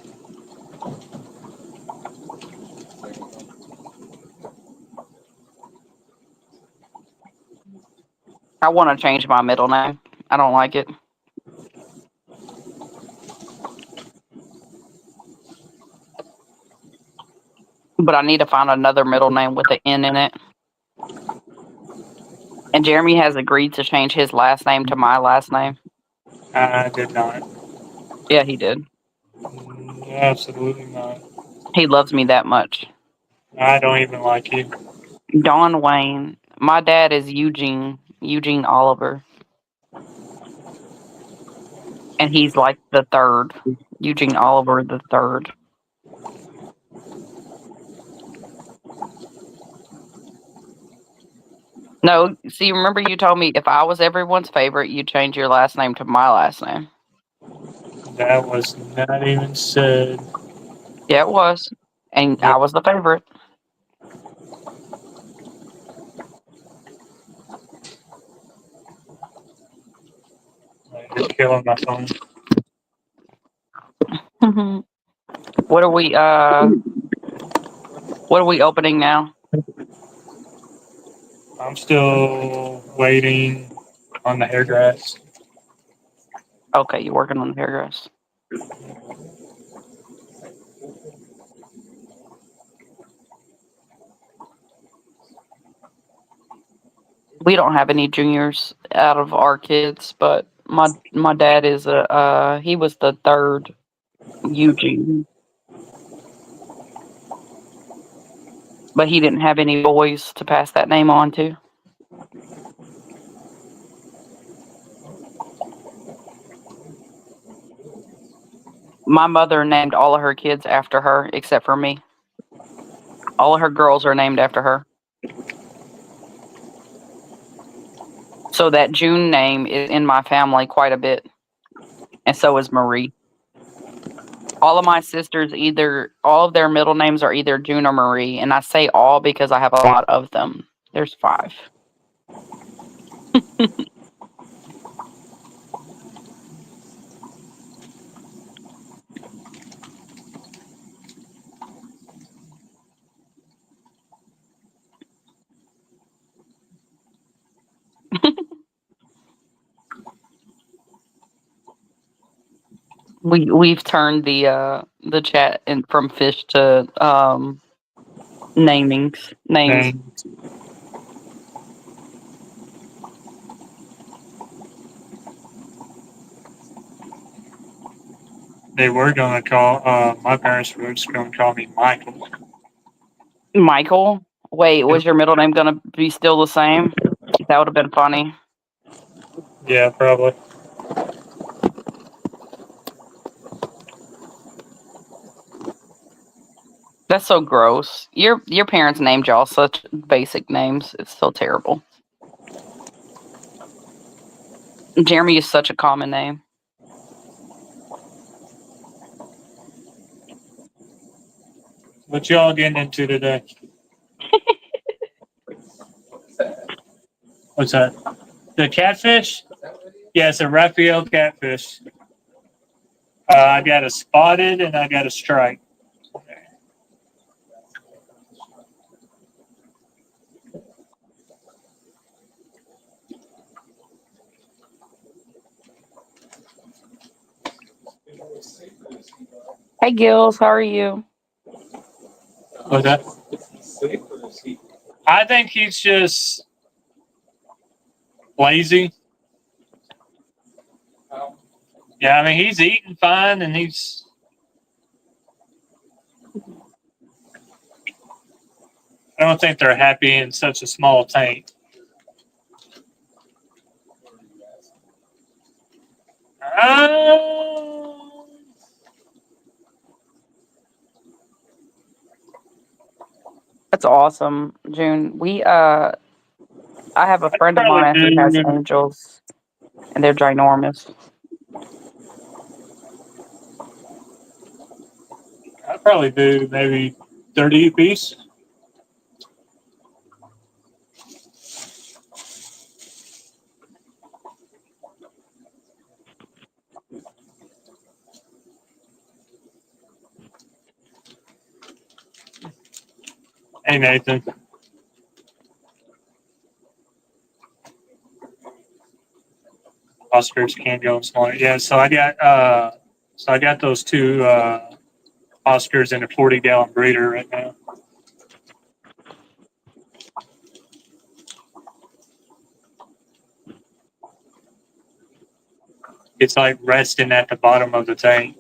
I want to change my middle name. I don't like it. But I need to find another middle name with an N in it. And Jeremy has agreed to change his last name to my last name. I did not. Yeah, he did. Absolutely not. He loves me that much. I don't even like you. Don Wayne. My dad is Eugene Oliver. And he's like the third. Eugene Oliver the third. No, see, remember you told me if I was everyone's favorite, you'd change your last name to my last name. That was not even said. Yeah, it was. And I was the favorite. You're killing my phone. What are we opening now? I'm still waiting on the hair grass. Okay, you're working on the hair grass. We don't have any juniors out of our kids, but my dad is he was the third Eugene. But he didn't have any boys to pass that name on to. My mother named all of her kids after her, except for me. All of her girls are named after her. So that June name is in my family quite a bit. And so is Marie. All of my sisters, all of their middle names are either June or Marie. And I say all because I have a lot of them. There's 5. We've turned the chat from fish to names. They were going to call, my parents were just going to call me Michael. Michael? Wait, was your middle name going to be still the same? That would have been funny. Yeah, probably. That's so gross. Your parents named y'all such basic names. It's so terrible. Jeremy is such a common name. What y'all getting into today? What's that? The catfish? Yeah, it's a Raphael catfish. I got a spotted and I got a striped. Hey, Gills, how are you? What's that? I think he's just lazy. Yeah, I mean, he's eating fine and he's. I don't think they're happy in such a small tank. That's awesome, June. I have a friend of Probably mine who has do. angels, and they're ginormous. I'd probably do maybe 30 apiece. Hey, Nathan. Oscars can't go smaller. Yeah, so I got those two Oscars in a 40-gallon breeder right now. It's like resting at the bottom of the tank.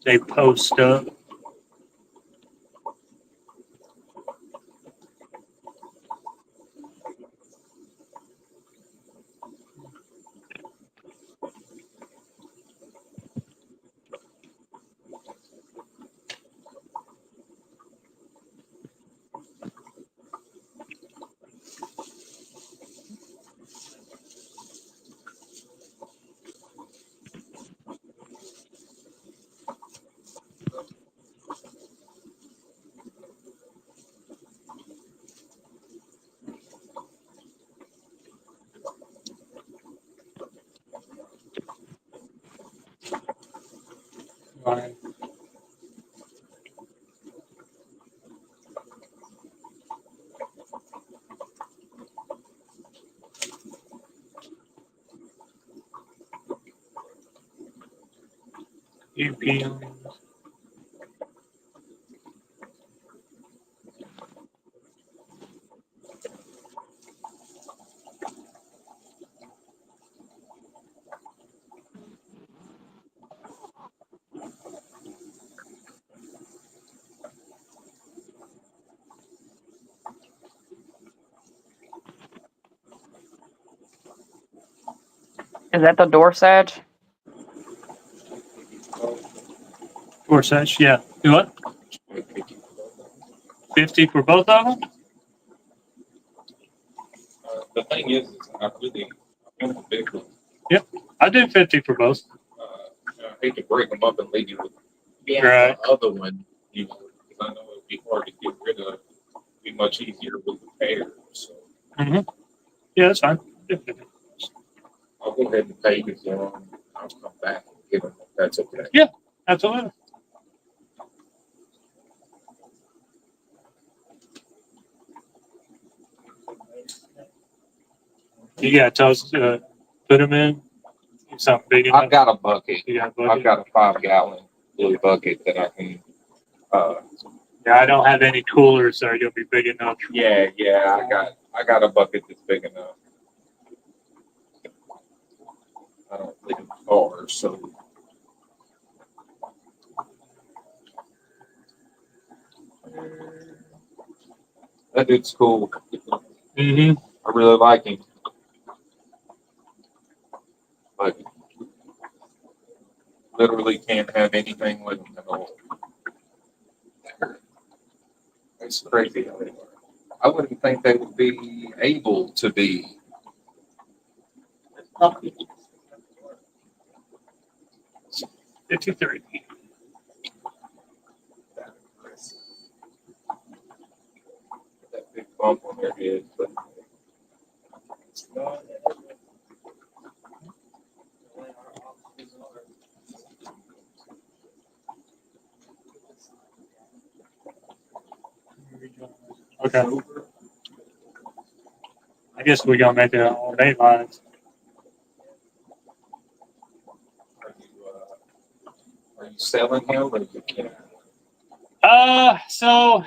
They post up. Fine. UP. Is that the Dorsage? Gorsuch, yeah. Do what? 50 for both of them? The thing is, I want the big one. I do 50 for both. I hate to break them up and leave you with Right. the other one, you know, because I know it'd be hard to get rid of. It'd be much easier with the pair. So Yeah, that's fine. I'll go ahead and pay you for them. I'll come back and give them. That's okay. Absolutely. You got toast put them in? Something big enough? I've got a bucket. You got a I've bucket? got a 5-gallon blue bucket that I can. Yeah, I don't have any coolers that are going to be big enough. Yeah. I got a bucket that's big enough. I don't live far, so. That dude's cool. Mm-hmm. I really like him. But literally can't have anything with him at all. It's crazy how they are. I wouldn't think they would be able to be. 53. That big bump on their head, but it's not. Okay. I guess we're gonna make it on 8 lines. Are you selling him or you can't? So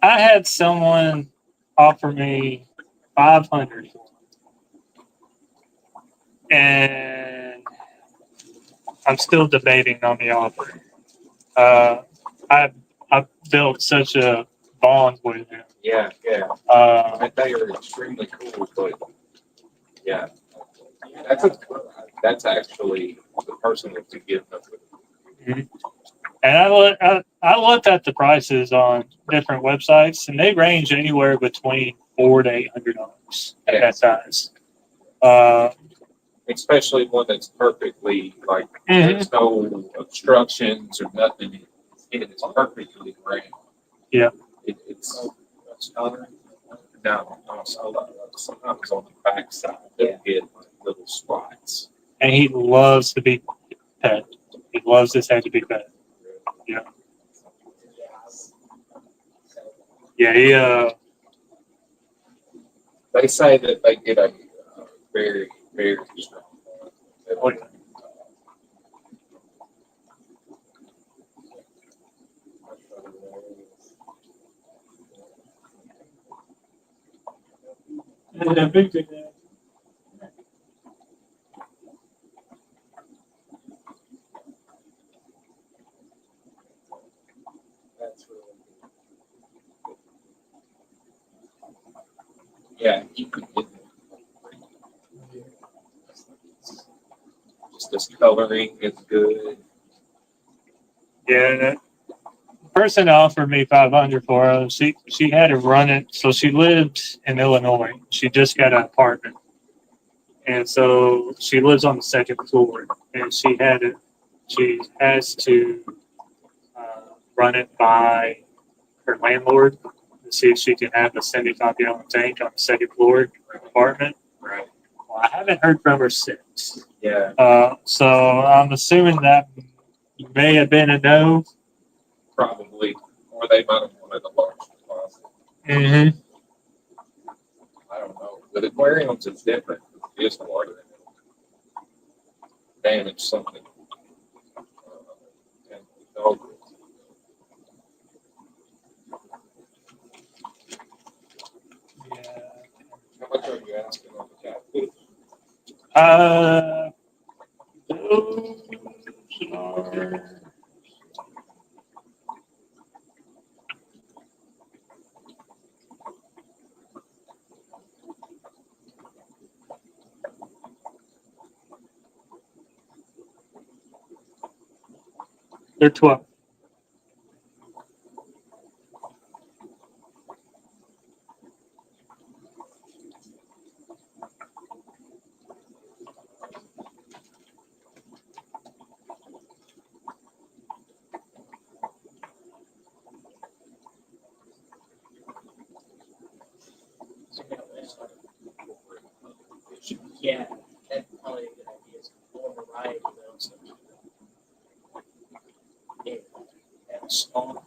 I had someone offer me 500 for it. And I'm still debating on the offer. I've built such a bond with him. Yeah, yeah. Uh, I thought you were extremely cool, but yeah, that's actually the person that you give them with. and I looked at the prices on different websites, and they range anywhere between $400 to $800 at Yeah. that size. Uh, Especially one that's perfectly like Mhm. there's no obstructions or nothing. It is perfectly round. Yeah. It's no, sometimes on the backside they get like little spots. and he loves to be pet. He loves his head to be pet. Yeah. Yeah, They say that they get a very, very strong. Oh, yeah. Yeah, you could get just this coloring is good. Yeah, that person offered me 500 for her. She had to run it. So she lived in Illinois. She just got an apartment, and so she lives on the second floor. And she has to run it by her landlord to see if she can have a 75-gallon tank on the second floor of her apartment. Right. Well, I haven't heard from her since. Yeah. So I'm assuming that may have been a no. Probably. Or they might have wanted a large deposit. Mm-hmm. I don't know. But aquariums is different. It's water. Damage something. And dog. Yeah. How much are you asking on the cat food? Those are. They're 12. Yeah, that's probably a good idea. It's more variety of those. Yeah, and small.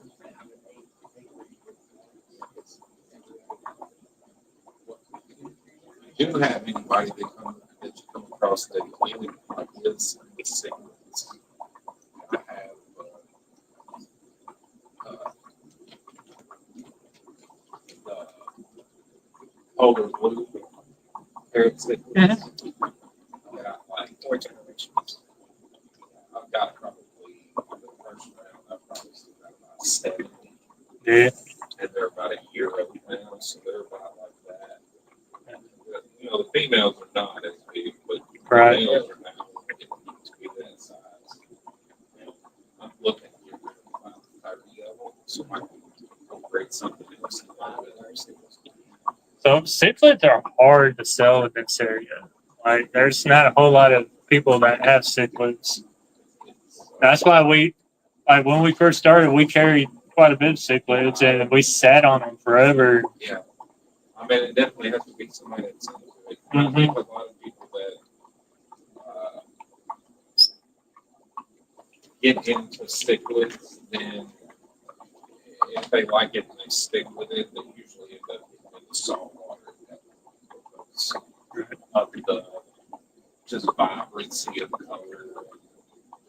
Do you have anybody that you come across that really like this with signals? I have the Polar Blue parrot signals. Yeah, like 4 generations. I've got probably the first round. I've probably still got about 70. Yeah. And they're about a year old now, so they're about like that. You know, the females are not as big, but Right. the males are now getting to be that size. And I'm looking to get rid of about 30 of them, so I can incorporate something else in there. So cichlids are hard to sell in this area. Like, there's not a whole lot of people that have cichlids. That's why like when we first started, we carried quite a bit of cichlids and we sat on them forever. Yeah. I mean, it definitely has to be somebody that's into it. I Mhm. think a lot of people that get into cichlids, then if they like it and they stick with it, they usually end up in the salt water because of the just vibrancy of color,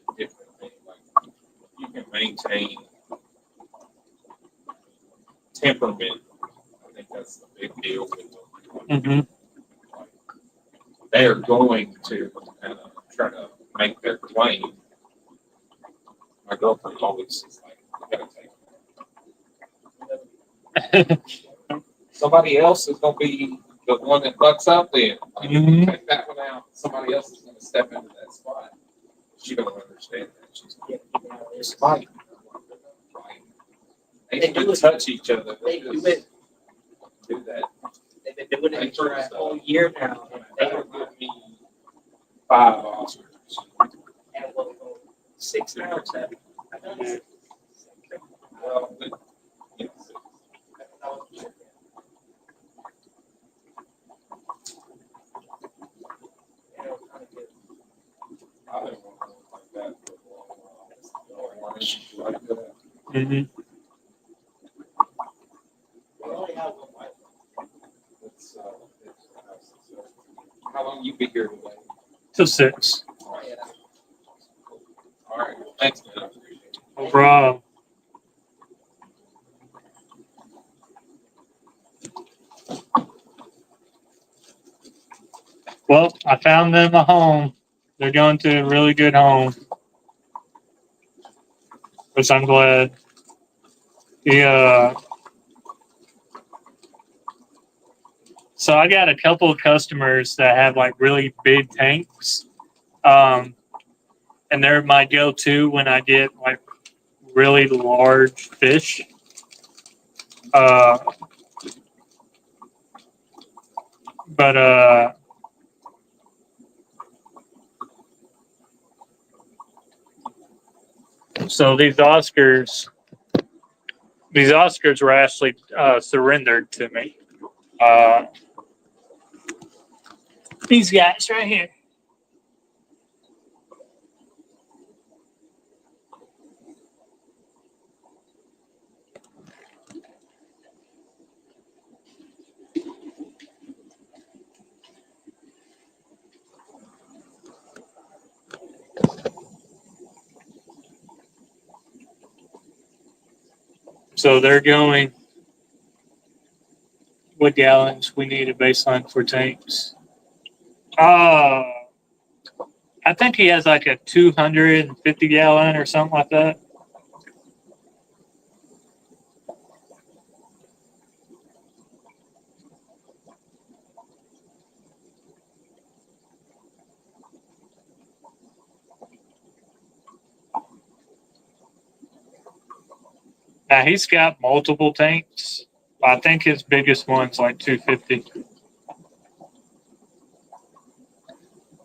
and different things. Like you can maintain temperament. I think that's the big deal with them. Mm-hmm. They are going to try to make their claim. My girlfriend always is like, "You gotta take it." Somebody else is gonna be the one that bucks up then. Like, Mhm. take that one out. Somebody else is gonna step into that spot. She don't understand that. She's like, it's fight. Like, they They need do to it. touch each other. They do just it. Do that. They've been doing it for a whole year now. And they That'll are give me 5 Oscars. and will go 6 hours at it. Well, but, you know, I didn't want to like that for a long while. Orange like that. Mm-hmm. We only have one wife. It's, how long you be here today? Till 6. All right. Thanks, man. I appreciate it. No problem. Well, I found them a home. They're going to a really good home, which I'm glad. Yeah. So I got a couple of customers that have like really big tanks, and they're my go-to when I get like really large fish. Uh, but so these Oscars were actually surrendered to me. These guys right here. So they're going. What gallons we need a baseline for tanks? I think he has like a 250 gallon or something like that. Now he's got multiple tanks. I think his biggest one's like 250.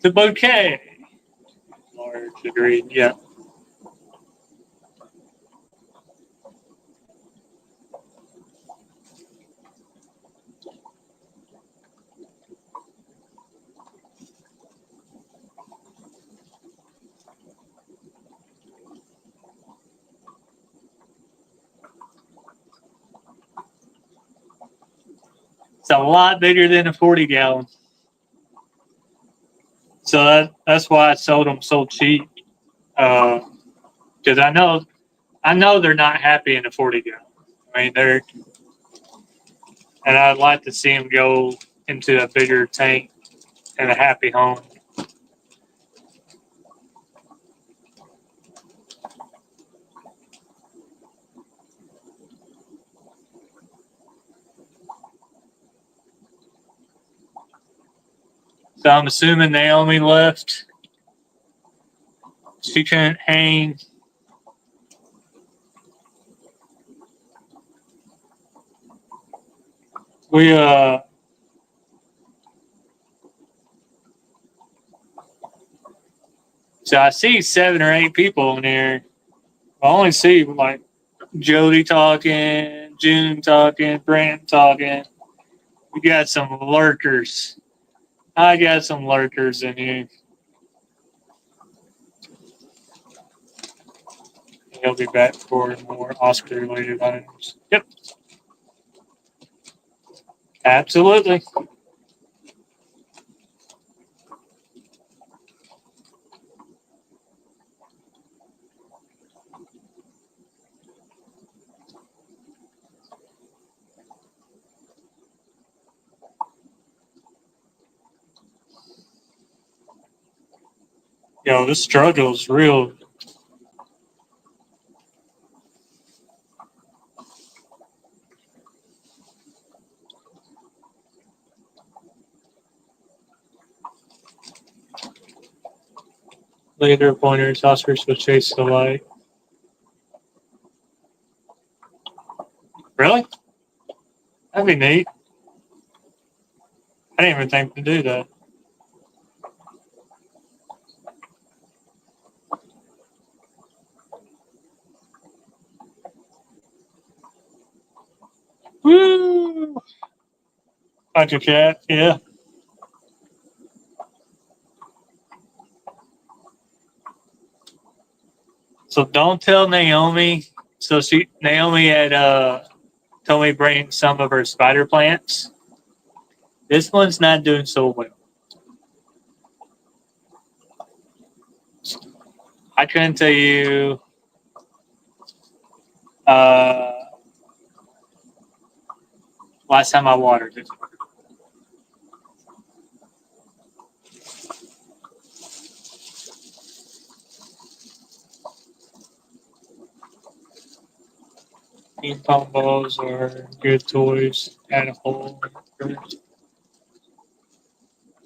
The bouquet. Large, agreed. Yeah. It's a lot bigger than a 40 gallon. So that's why I sold them so cheap. Because I know they're not happy in the 40 gallon. I mean, and I'd like to see them go into a bigger tank and a happy home. So I'm assuming Naomi left. She couldn't hang. We So I see 7 or 8 people in here. I only see like Jody talking, June talking, Brent talking. We got some lurkers. I got some lurkers in here. He'll be back for more Oscar related items. Yep. Absolutely. Yo, this struggle is real. Later pointers, Oscars will chase the light. Really? That'd be neat. I didn't even think to do that. Woo! Like a cat, yeah. So don't tell Naomi. So Naomi had told me bring some of her spider plants. This one's not doing so well. I couldn't tell you last time I watered it. Ping pong balls are good toys. Add a hole.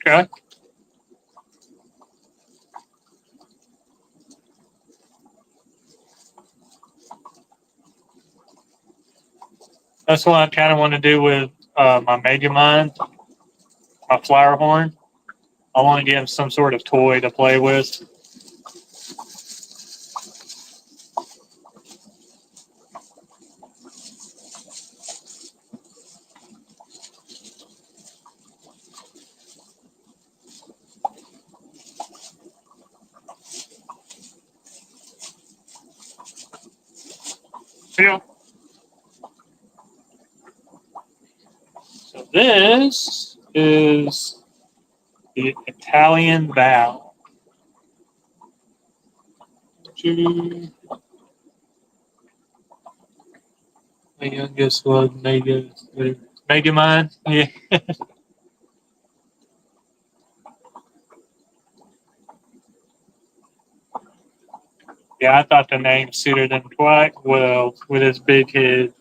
Okay. That's what I kind of want to do with my Megamind, my flower horn. I want to give him some sort of toy to play with. Yeah. So this is the Italian Val. My youngest was Megamind. Yeah. Yeah, I thought the name suited him quite well with his big head.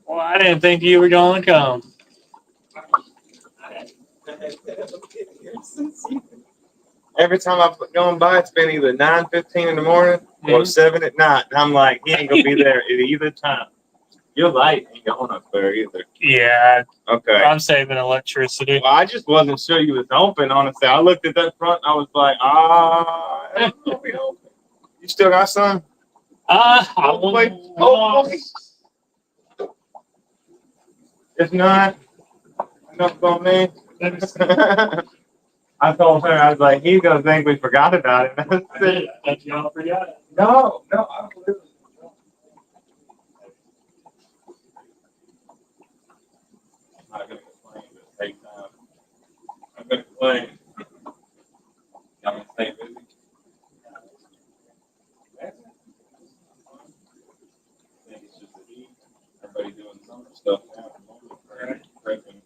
Well, I didn't think you were going to come. Every time I've gone by, it's been either 9:15 in the morning or Mhm. 7 at night. And I'm like, he ain't gonna be there at either time. Your light ain't going up there either. Yeah, Okay. I'm saving electricity. Well, I just wasn't sure you was open, honestly. I looked at that front and I was like, it's gonna be open. You still got some? Hopefully. Hopefully. If not, enough on me. I told her, I was like, he's gonna think we forgot about it. That's it. That's y'all forgot. No, I believe it. I'm not gonna complain, but take time. I'm gonna complain. Y'all gonna stay busy? I think it's just the heat. Everybody doing summer stuff now. Prepping.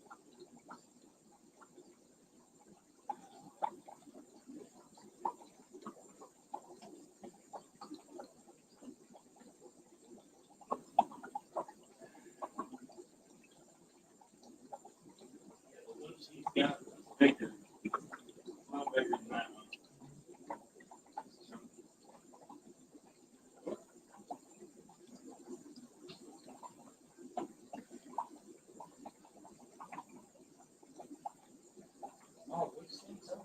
Yeah, bigger. A little bigger than that one. Oh, we've seen some.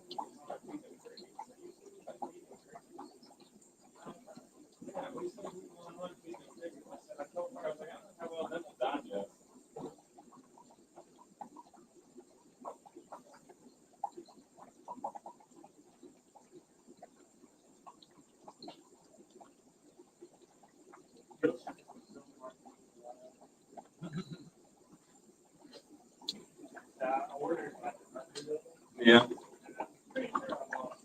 Yeah. Pretty sure I'm off.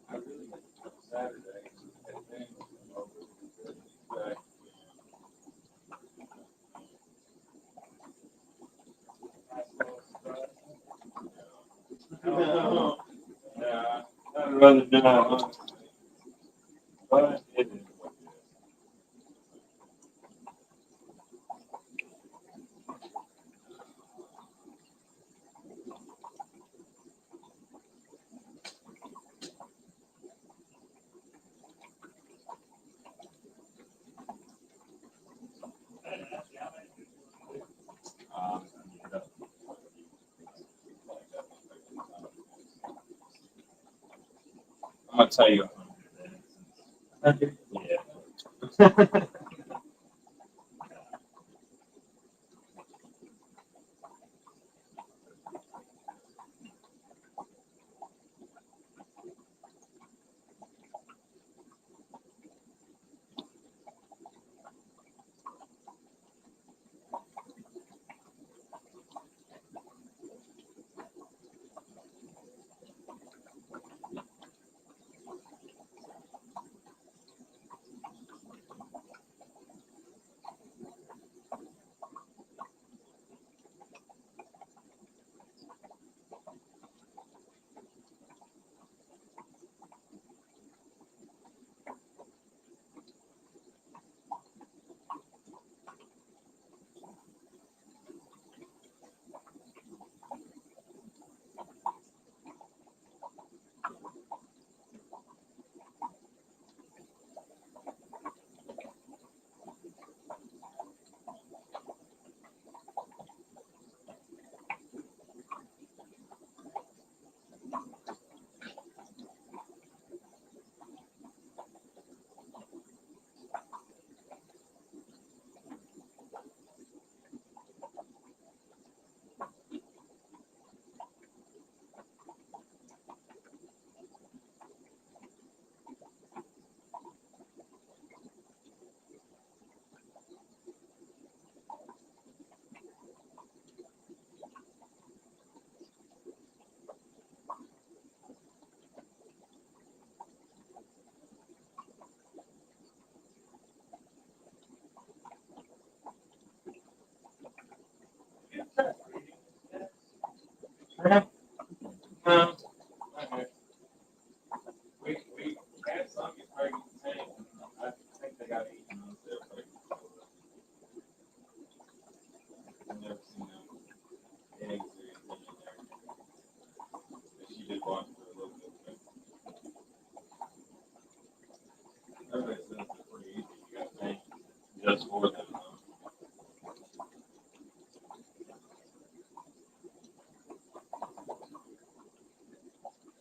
I really Saturday. No. Yeah, I'd rather not. But it is what it is. I'm gonna tell you. Yeah. No. Okay. We had some get pregnant the same. I think they got eaten on their pregnant. I've never seen them eggs or anything in there. But she did watch for a little bit. Everybody says they're pretty easy. You gotta think just for them.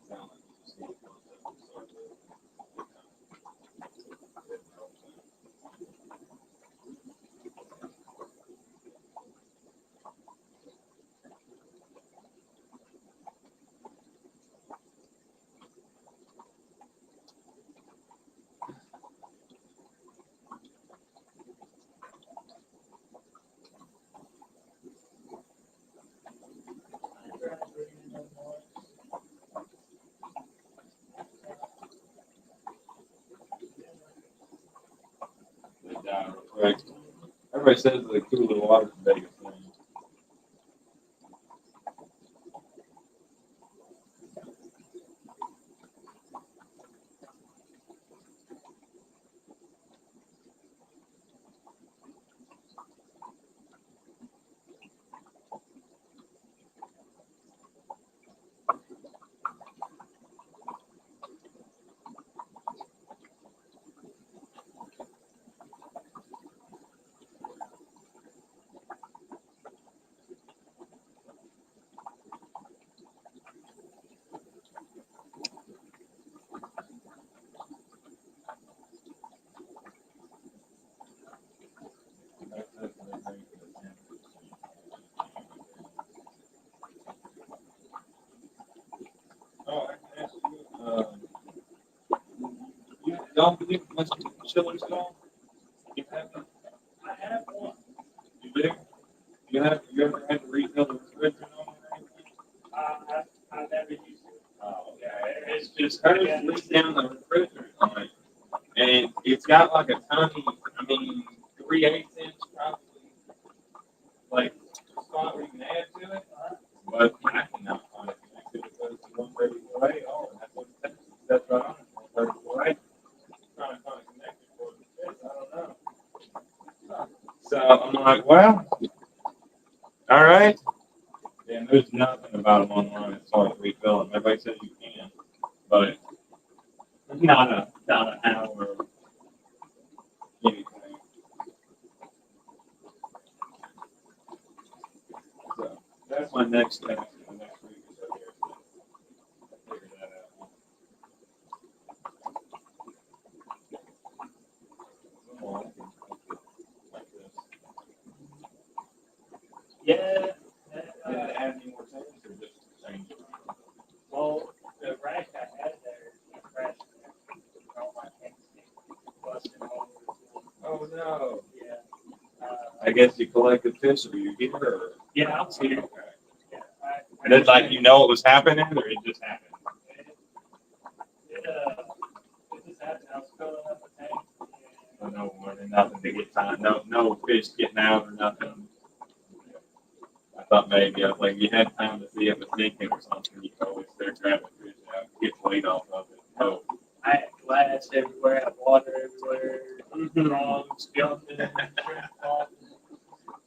Sound like you just need to start with. They die real quick. Everybody says the cooler water's the biggest thing. Y'all believe much chillers at all? You have them? I have one. You do? You ever had to refill the refrigerator on it or anything? I never used it. Oh, yeah, it's just hers leaks down the refrigerator line. And it's got like a tiny, 3/8 inch probably, like, spot where you can add to it. But I cannot find it connected because it's 134A. Oh, and that's what it says. That's right on it, 134A. Trying to find a connector for it. I don't know. So I'm like, well, all right. And there's nothing about them online as far as refilling. Everybody says you can, but not a hour or anything. So that's my next step for the next week or so here. To figure that out. Oh, I can like this. Yeah. Did it add any more things or just change it? Well, the rack I had there, I crashed and all my tanks busted all over the floor. Oh no. Yeah. I guess you collected fish or you get her. Or... Yeah, I was here. Okay. Yeah, And it's like you know it was happening or it just happened? It just happened. I was filling up the tank. So no more than nothing to get time. No fish getting out or nothing. I thought maybe I was like you had time to see if it's leaking or something. You could always start grabbing fish out, get weight off of it. Oh. I had glass everywhere, I had water everywhere, frogs jumping, shrimp falling.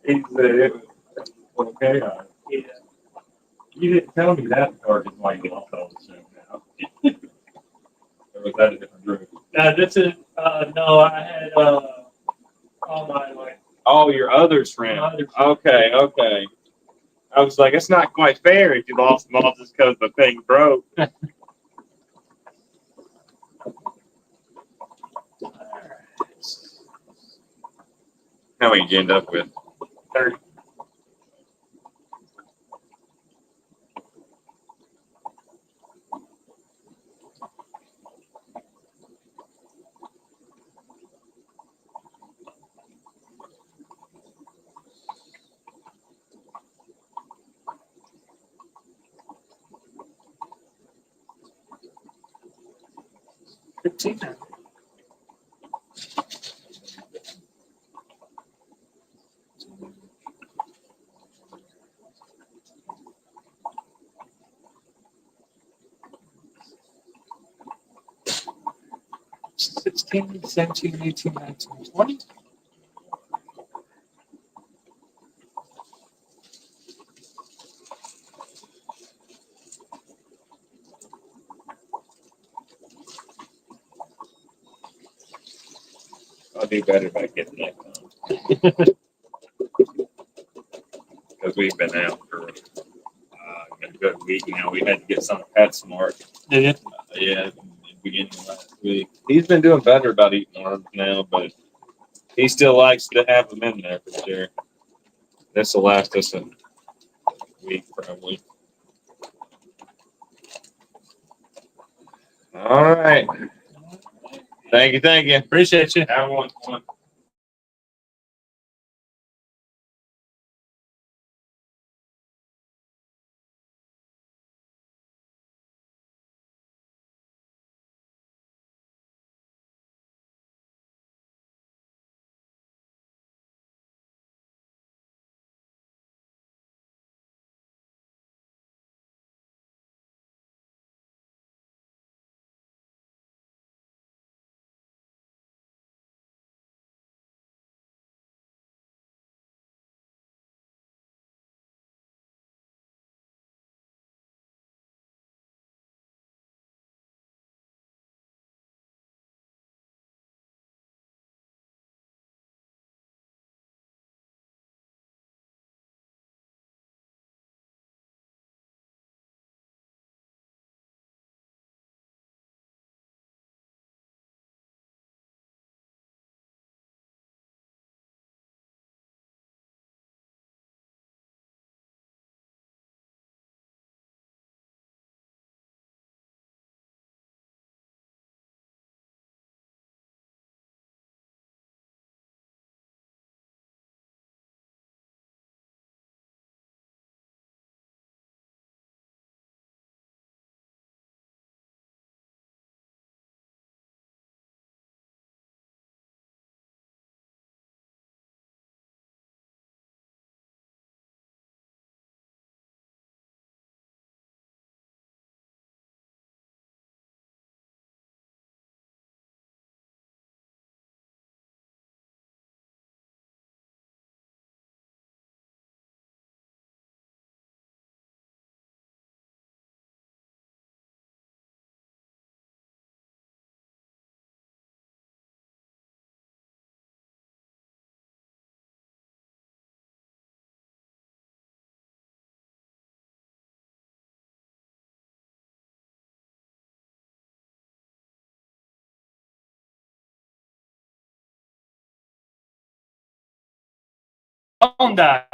He said it was okay. Yeah. You didn't tell me that part is why you lost all the shrimp now. Or was that a different group? This is, no, I had, all my, like, Oh, your other shrimp. other. Okay. I was like, it's not quite fair if you lost them all just because the thing broke. How many did you end up with? 30. $15. $16, $17, $18, $19, $20. I'll do better by getting that done. Because we've been out for a good week now. We had to get some PetSmart. Did it? Yeah, in the beginning of last week. He's been doing better about eating worms now, but he still likes to have them in there for sure. This will last us a week probably. All right. Thank you. Appreciate you. Have one. phone died.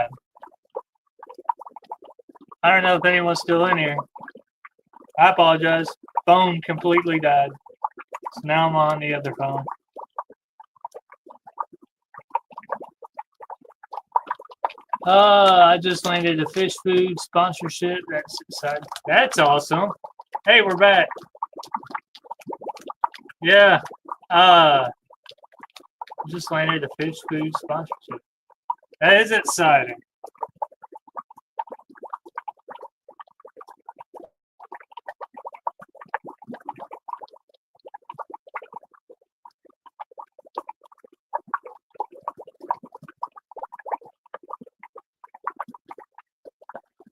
I don't know if anyone's still in here. I apologize. Phone completely died. So now I'm on the other phone. I just landed a fish food sponsorship. That's exciting. That's awesome. Hey, we're back. Yeah. Just landed a fish food sponsorship. That is exciting.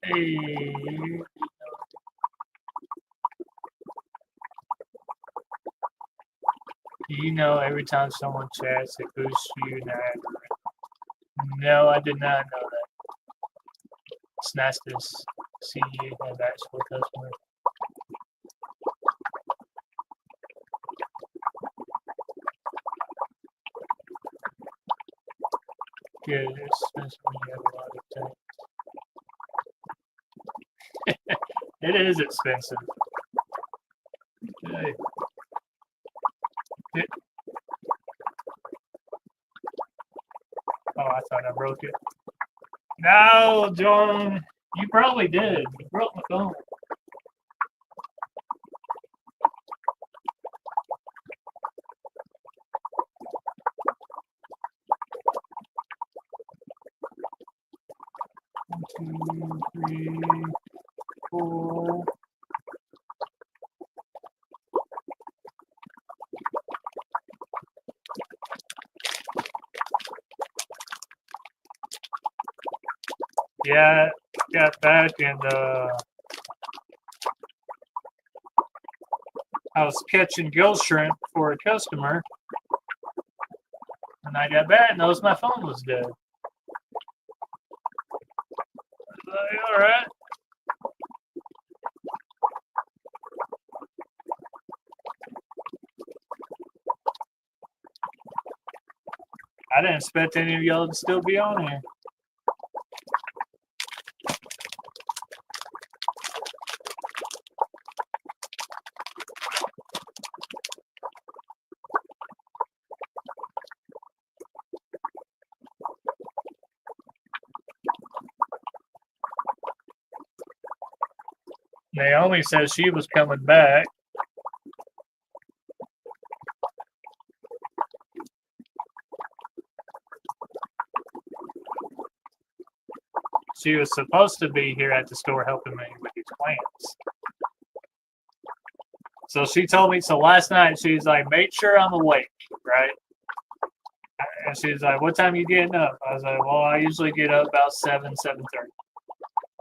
Hey. You know, every time someone chats, it boosts you. No, I did not know that. It's nice to see you have actual customers. Good, especially when you have a lot of time. It is expensive. Okay. Oh, I thought I broke it. No, John, you probably did. You broke my phone. One, two, three, four. Yeah, got back and I was catching gill shrimp for a customer. And I got back and noticed my phone was dead. All right. I didn't expect any of y'all to still be on here. Naomi says she was coming back. She was supposed to be here at the store helping me with these plants. So she told me, so last night she's like, make sure I'm awake, right? And she's like, what time you getting up? I was like, well, I usually get up about 7:30.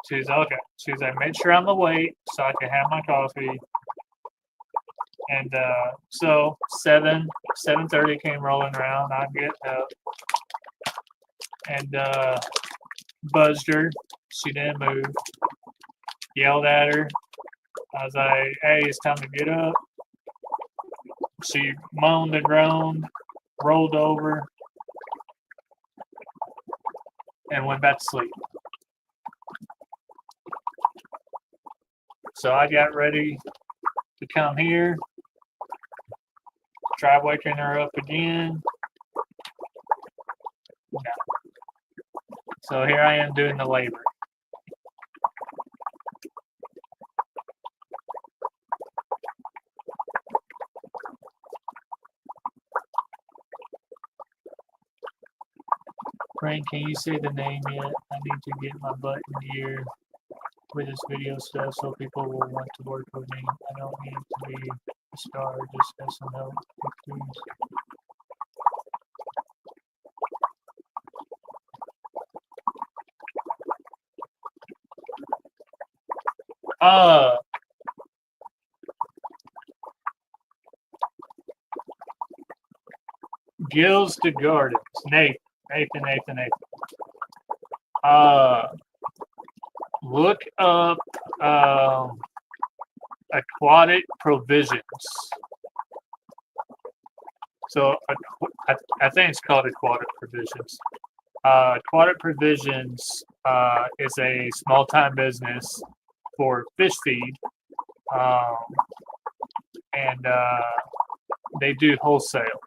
She's okay. She's like, make sure I'm awake so I can have my coffee. And so 7:30 came rolling around. I'm getting up and buzzed her. She didn't move. Yelled at her. I was like, hey, it's time to get up. She moaned and groaned, rolled over, and went back to sleep. So I got ready to come here, try waking her up again. No. So here I am doing the labor. Frank, can you say the name yet? I need to get my butt in gear with this video stuff so people will want to work with me. I don't need to be a star, just have some help, please. Gills to Gardens. Nathan. Look up aquatic provisions. So I think it's called aquatic provisions. Aquatic Provisions is a small time business for fish feed, and they do wholesale.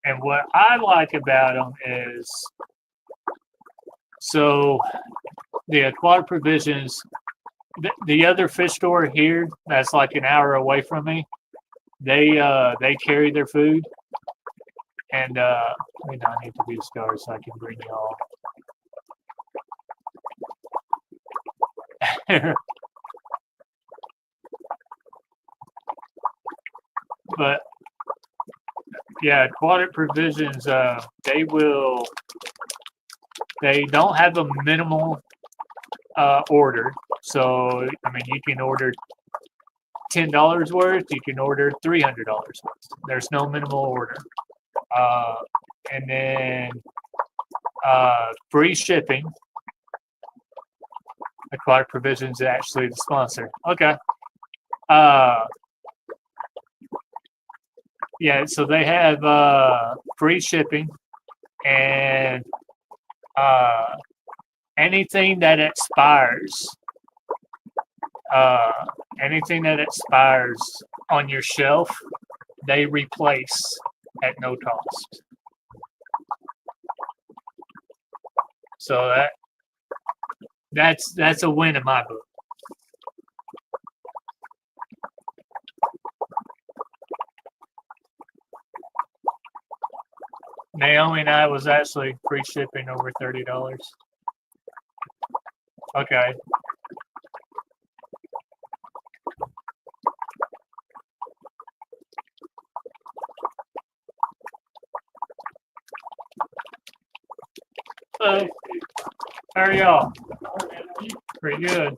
And what I like about them is, so the Aquatic Provisions, the other fish store here that's like an hour away from me, they carry their food, and I need to be a star so I can bring you all. But yeah, Aquatic Provisions, they don't have a minimal order. So, I mean, you can order $10 worth, you can order $300 worth. There's no minimal order. And then free shipping. Aquatic Provisions is actually the sponsor. Okay. Yeah, so they have free shipping, and anything that expires on your shelf, they replace at no cost. So that's a win in my book. Naomi and I was actually free shipping over $30. Okay. Hello. How are y'all? Pretty good.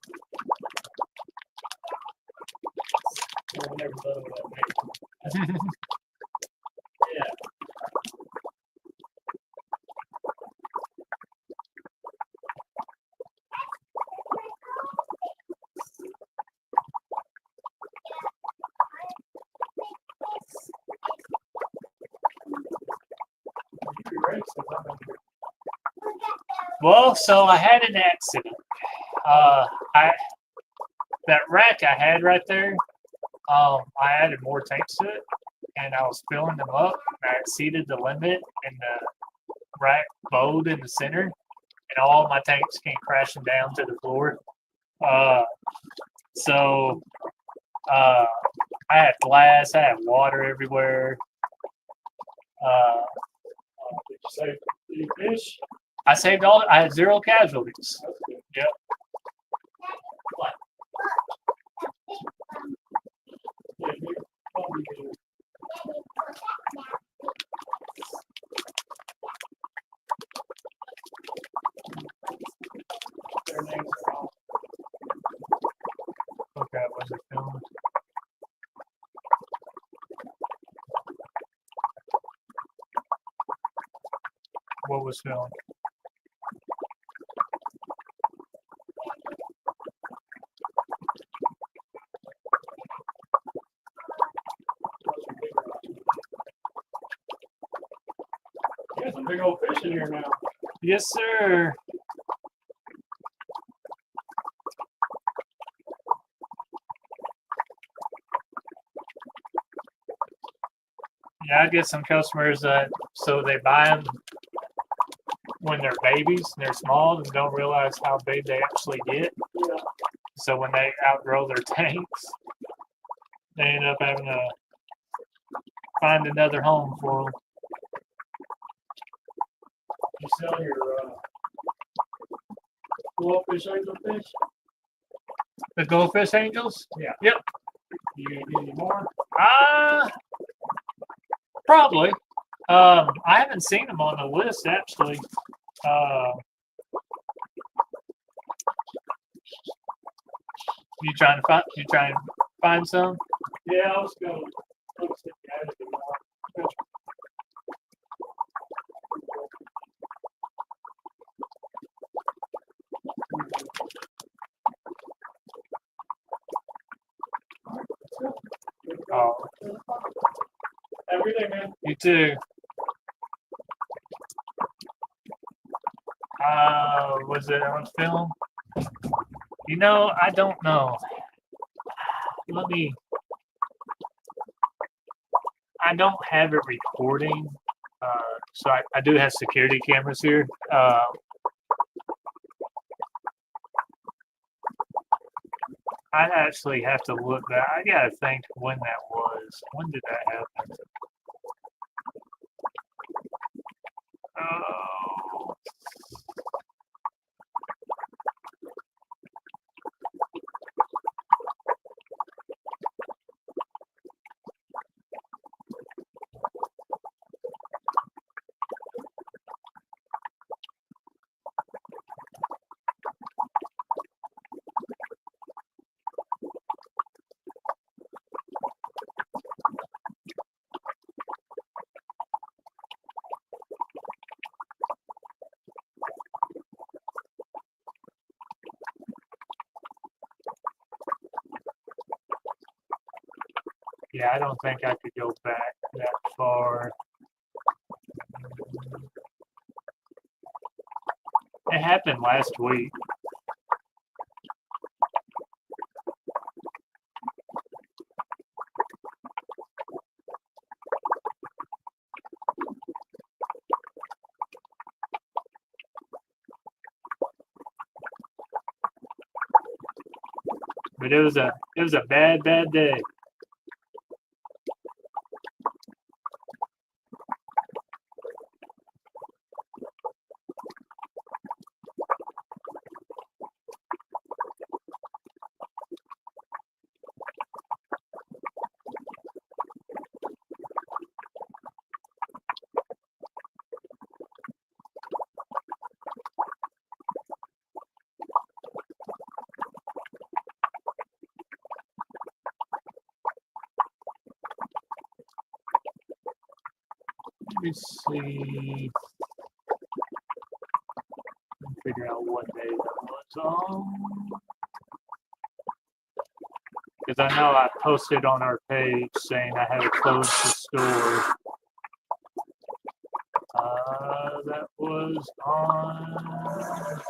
Well, so I had an accident. That rack I had right there, I added more tanks to it, and I was filling them up. And I exceeded the limit, and the rack bowed in the center, and all my tanks came crashing down to the floor. So I had glass, I had water everywhere. Did you save any fish? I saved all. I had 0 casualties. Yep. Okay, was it filmed? What was filmed? There's some big old fish in here now. Yes, sir. Yeah, I get some customers that so they buy them when they're babies and they're small and don't realize how big they actually get. Yeah. So when they outgrow their tanks, they end up having to find another home for them. You sell your goldfish angel fish? The goldfish angels? Yeah. Yep. You get any more? Probably. I haven't seen them on the list actually. You trying to find some? Yeah, let's go. Let's get out of here. Oh. Have a good day, man. You too. Was it on film? You know, I don't know. Let me. I don't have it recording, so I do have security cameras here. I actually have to look that. I gotta think when that was. When did that happen? Oh. Yeah, I don't think I could go back that far. It happened last week. But it was a bad day. Let me see. Figure out what day that was on. Because I know I posted on our page saying I had to close the store. That was on.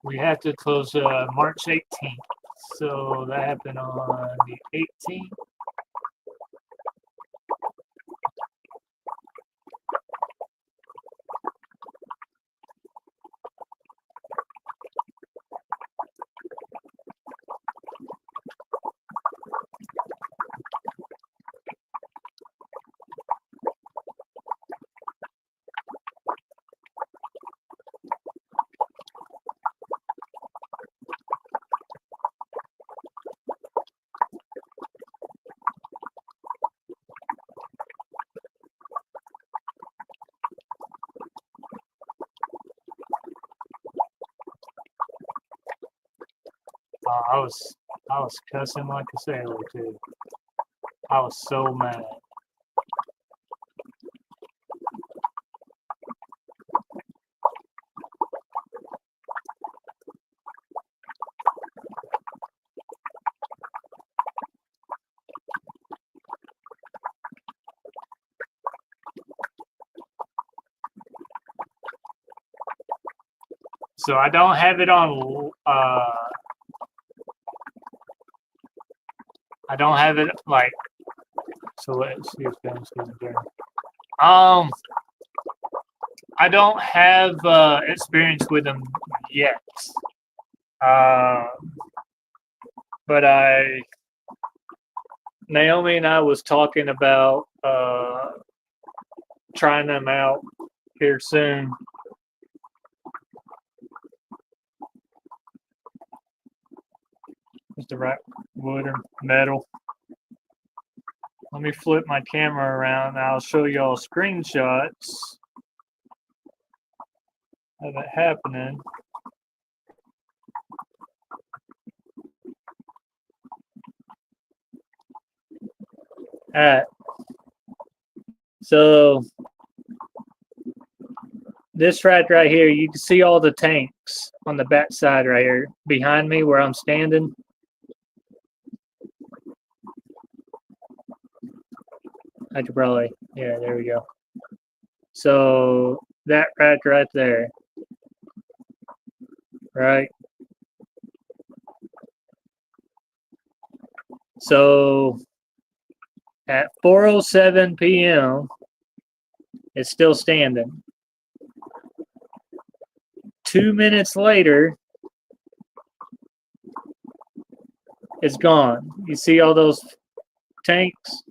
We had to close March 18th. So that happened on the 18th. I was cussing like a sailor too. I was so mad. So I don't have it on. I don't have it like. So let's see if Ben's getting there. I don't have experience with them yet. But Naomi and I was talking about trying them out here soon. Is the right wood or metal? Let me flip my camera around and I'll show y'all screenshots of it happening. Alright. So this track right here, you can see all the tanks on the back side right here behind me where I'm standing. I could probably, yeah, there we go. So that rack right there, right? So at 4:07 p.m., it's still standing. 2 minutes later, it's gone. You see all those tanks?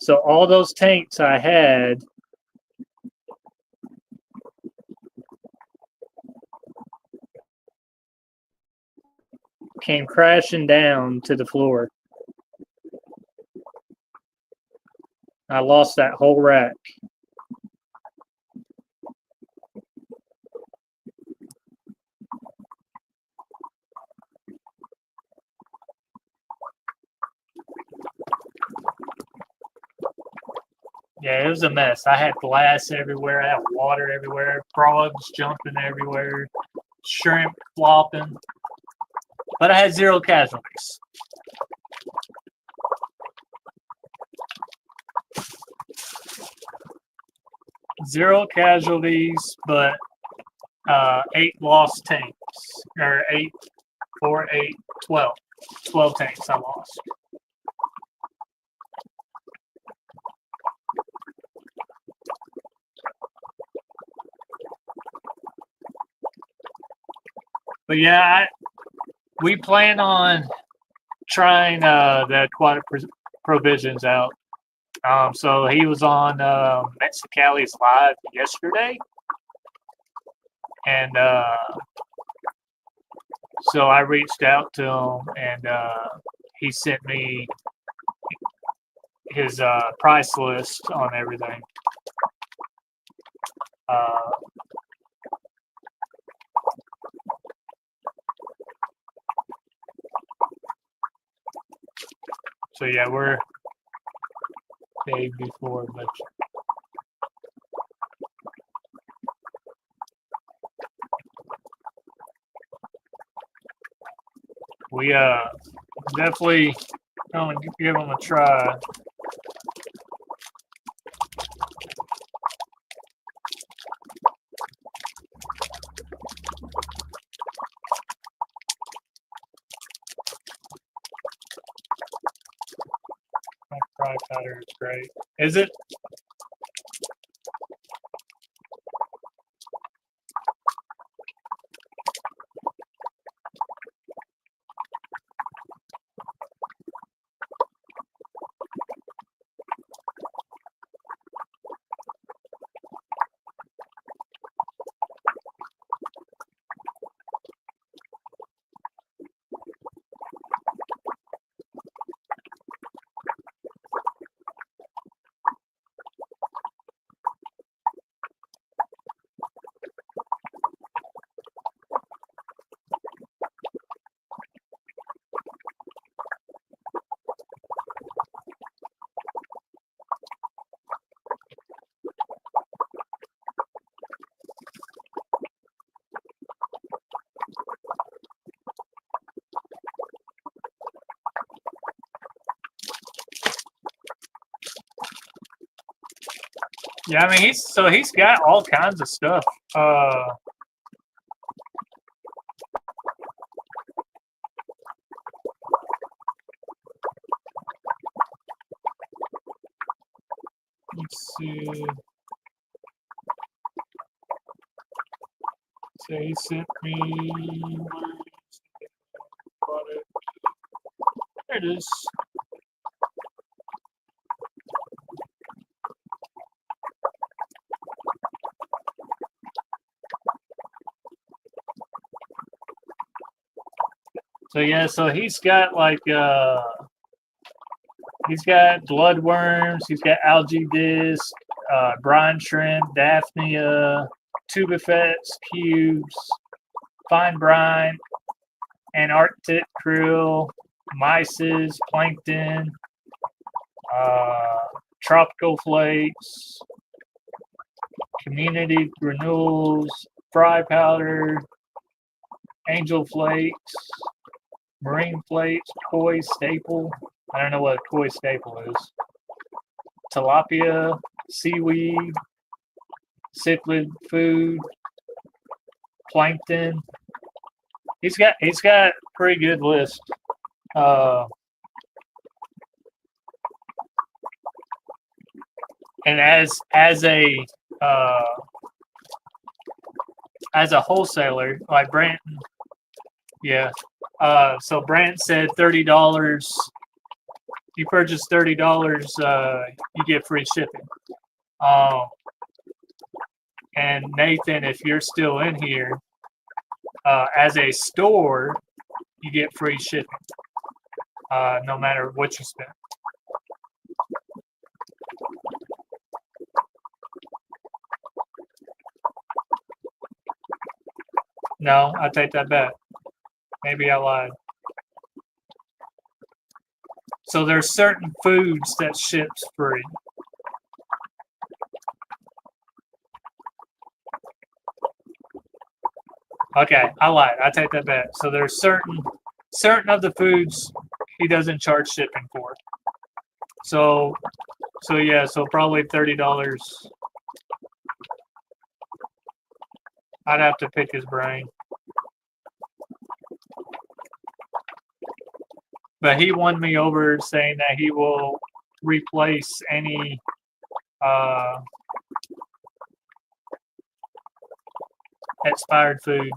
So all those tanks I had came crashing down to the floor. I lost that whole rack. Yeah, it was a mess. I had glass everywhere. I had water everywhere. Frogs jumping everywhere. Shrimp flopping. But I had 0 casualties. Zero casualties, but 8 lost tanks. Or 8, 4, 8, 12. 12 tanks I lost. But yeah, we plan on trying the aquatic provisions out. So he was on Mexicali's live yesterday, and so I reached out to him, and he sent me his price list on everything. So yeah, we're day before, but we definitely gonna give them a try. My fry cutter is great. Is it? Yeah, I mean he's got all kinds of stuff. Let's see. So he sent me. There it is. So yeah, so he's got like he's got bloodworms, he's got algae disc, brine shrimp, daphnia, tubifex cubes, fine brine, Antarctic krill, myces, plankton, tropical flakes, community granules, fry powder, angel flakes, marine flakes, koi staple. I don't know what a koi staple is. Tilapia, seaweed, cichlid food, plankton. He's got pretty good list. And as a wholesaler, like Branton, yeah. So Brant said $30. You purchase $30, you get free shipping. And Nathan, if you're still in here, as a store, you get free shipping, no matter what you spend. No, I take that back. Maybe I lied. So there's certain foods that ships free. Okay, I lied. I take that back. So there's certain of the foods he doesn't charge shipping for. So yeah, so probably $30. I'd have to pick his brain. But he won me over saying that he will replace any expired food.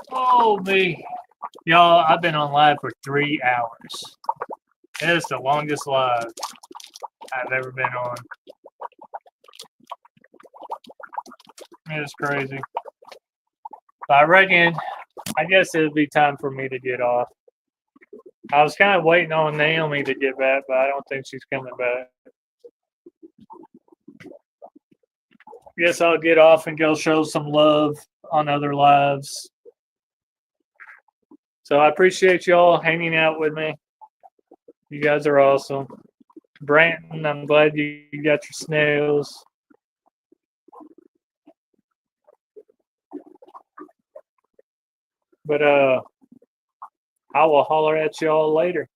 Oh, me. Y'all, I've been on live for 3 hours. It is the longest live I've ever been on. It is crazy. But I reckon, I guess it would be time for me to get off. I was kind of waiting on Naomi to get back, but I don't think she's coming back. Guess I'll get off and go show some love on other lives. So I appreciate y'all hanging out with me. You guys are awesome. Branton, I'm glad you got your snails. But I will holler at y'all later.